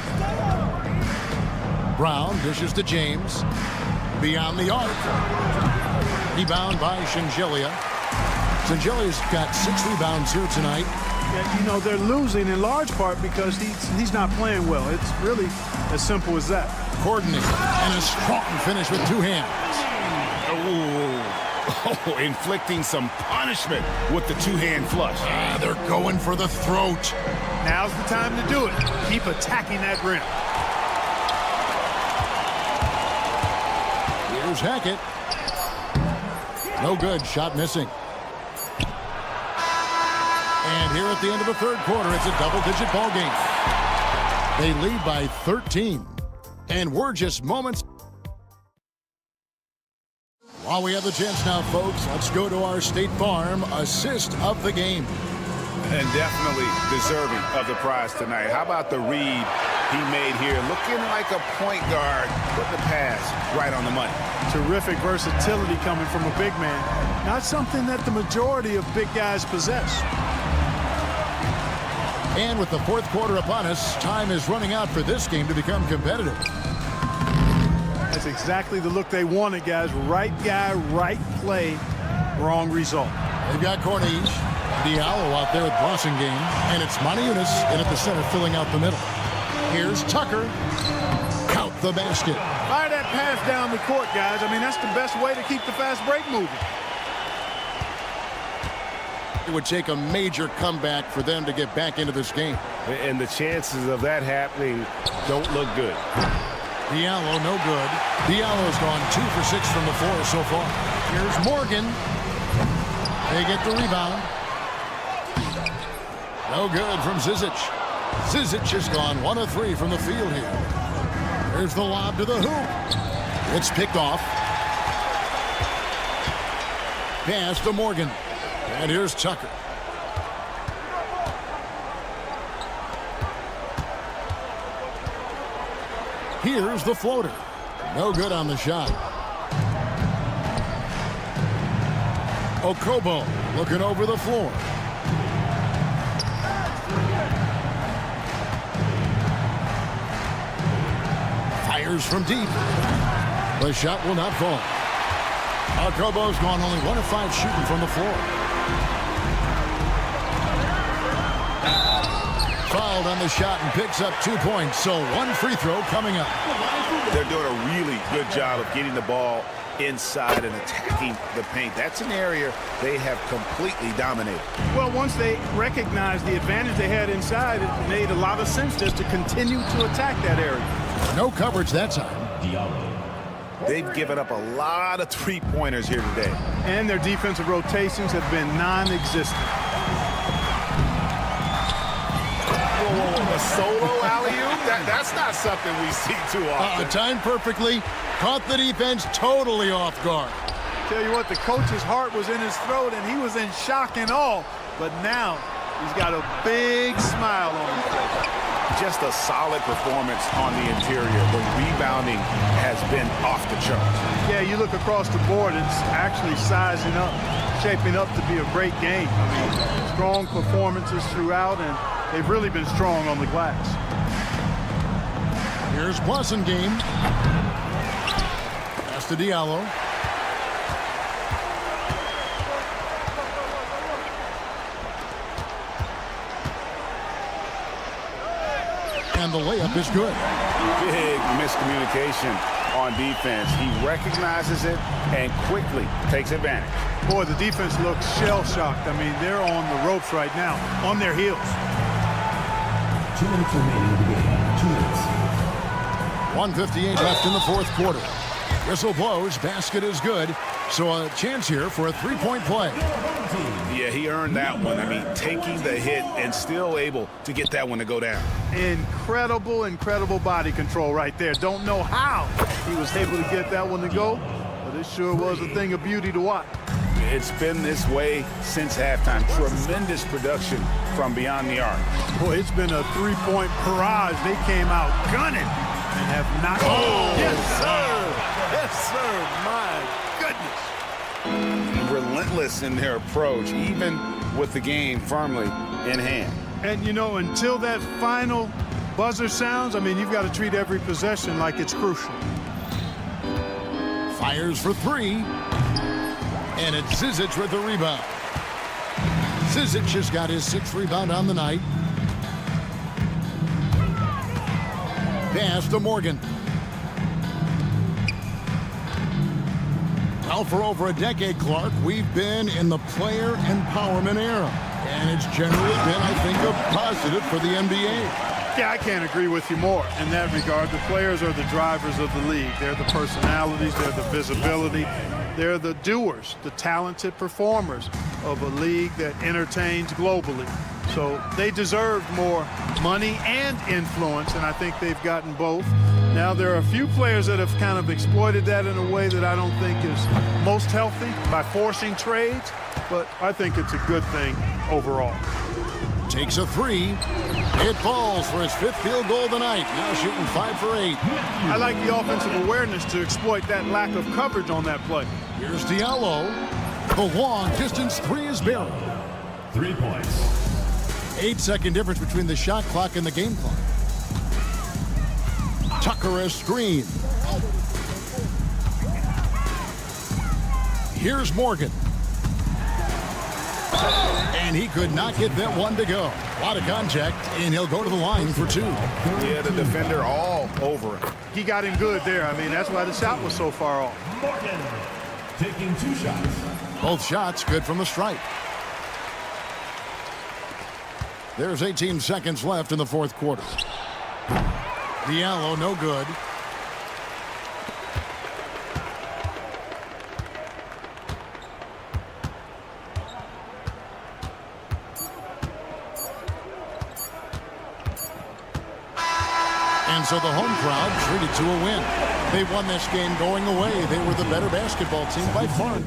Brown dishes to James. Beyond the arc. Rebound by Shingelia. Shingelia's got 6 rebounds here tonight. Yeah, you know, they're losing in large part because he's not playing well. It's really as simple as that. Courtney, and a strong finish with 2 hands. Oh, inflicting some punishment with the 2-hand flush. They're going for the throat. Now's the time to do it. Keep attacking that rim. Here's Hackett. No good. Shot missing. And here at the end of the third quarter, it's a double-digit ball game. They lead by 13. And we're just moments. While we have the chance now, folks, let's go to our State Farm assist of the game. And definitely deserving of the prize tonight. How about the read he made here? Looking like a point guard, putting the pass right on the money. Terrific versatility coming from a big man. Not something that the majority of big guys possess. And with the fourth quarter upon us, time is running out for this game to become competitive. That's exactly the look they wanted, guys. Right guy, right play, wrong result. They've got Corniche, Diallo out there with Blasingame, and it's Moniunas in at the center filling out the middle. Here's Tucker. Count the basket. Fire that pass down the court, guys. I mean, that's the best way to keep the fast break moving. It would take a major comeback for them to get back into this game. And the chances of that happening don't look good. Diallo, no good. Diallo's gone 2 for 6 from the floor so far. Here's Morgan. They get the rebound. No good from Zizic. Zizic has gone 1 of 3 from the field here. Here's the lob to the hoop. It's picked off. Pass to Morgan. And here's Tucker. Here's the floater. No good on the shot. Okobo looking over the floor. Fires from deep. The shot will not fall. Okobo's gone only 1 of 5 shooting from the floor. Fouled on the shot and picks up 2 points, so 1 free throw coming up. They're doing a really good job of getting the ball inside and attacking the paint. That's an area they have completely dominated. Well, once they recognized the advantage they had inside, it made a lot of sense just to continue to attack that area. No coverage that time. Diallo. they've given up a lot of three-pointers here today. And their defensive rotations have been non-existent. A solo alley-oop? That's not something we see too often. Timed perfectly. Caught the defense totally off guard. Tell you what, the coach's heart was in his throat, and he was in shock and awe. But now he's got a big smile on his face. Just a solid performance on the interior. The rebounding has been off the charts. Yeah, you look across the board, it's actually sizing up, shaping up to be a great game. I mean, strong performances throughout, and they've really been strong on the glass. Here's Blasingame. Pass to Diallo. And the layup is good. Big miscommunication on defense. He recognizes it and quickly takes advantage. Boy, the defense looks shell-shocked. I mean, they're on the ropes right now, on their heels. 2 minutes remaining in the game. 2 minutes. 1:58 left in the fourth quarter. Whistle blows, basket is good. So a chance here for a three-point play. Yeah, he earned that one. I mean, taking the hit and still able to get that one to go down. Incredible body control right there. Don't know how he was able to get that one to go, but it sure was a thing of beauty to watch. It's been this way since halftime. Tremendous production from beyond the arc. Boy, it's been a three-point barrage. They came out gunning and have not. Oh, yes, sir. Yes, sir. My goodness. Relentless in their approach, even with the game firmly in hand. And, you know, until that final buzzer sounds, I mean, you've got to treat every possession like it's crucial. Fires for three. And it's Zizic with the rebound. Zizic has got his 6th rebound on the night. Pass to Morgan. Well, for over a decade, Clark, we've been in the player empowerment era. And it's generally been, I think, a positive for the NBA. Yeah, I can't agree with you more in that regard. The players are the drivers of the league. They're the personalities. They're the visibility. They're the doers, the talented performers of a league that entertains globally. So they deserved more money and influence, and I think they've gotten both. Now, there are a few players that have kind of exploited that in a way that I don't think is most healthy by forcing trades, but I think it's a good thing overall. Takes a three. It falls for his 5th field goal tonight. Now shooting 5 for 8. I like the offensive awareness to exploit that lack of coverage on that play. Here's Diallo. The long distance three is buried. 3 points. 8-second difference between the shot clock and the game clock. Tucker a screen. Here's Morgan. And he could not get that one to go. A lot of contact, and he'll go to the line for 2. Yeah, the defender all over him. He got him good there. I mean, that's why the shot was so far off. Morgan taking 2 shots. Both shots good from the stripe. There's 18 seconds left in the fourth quarter. Diallo, no good. And so the home crowd treated to a win. They won this game going away. They were the better basketball team by far.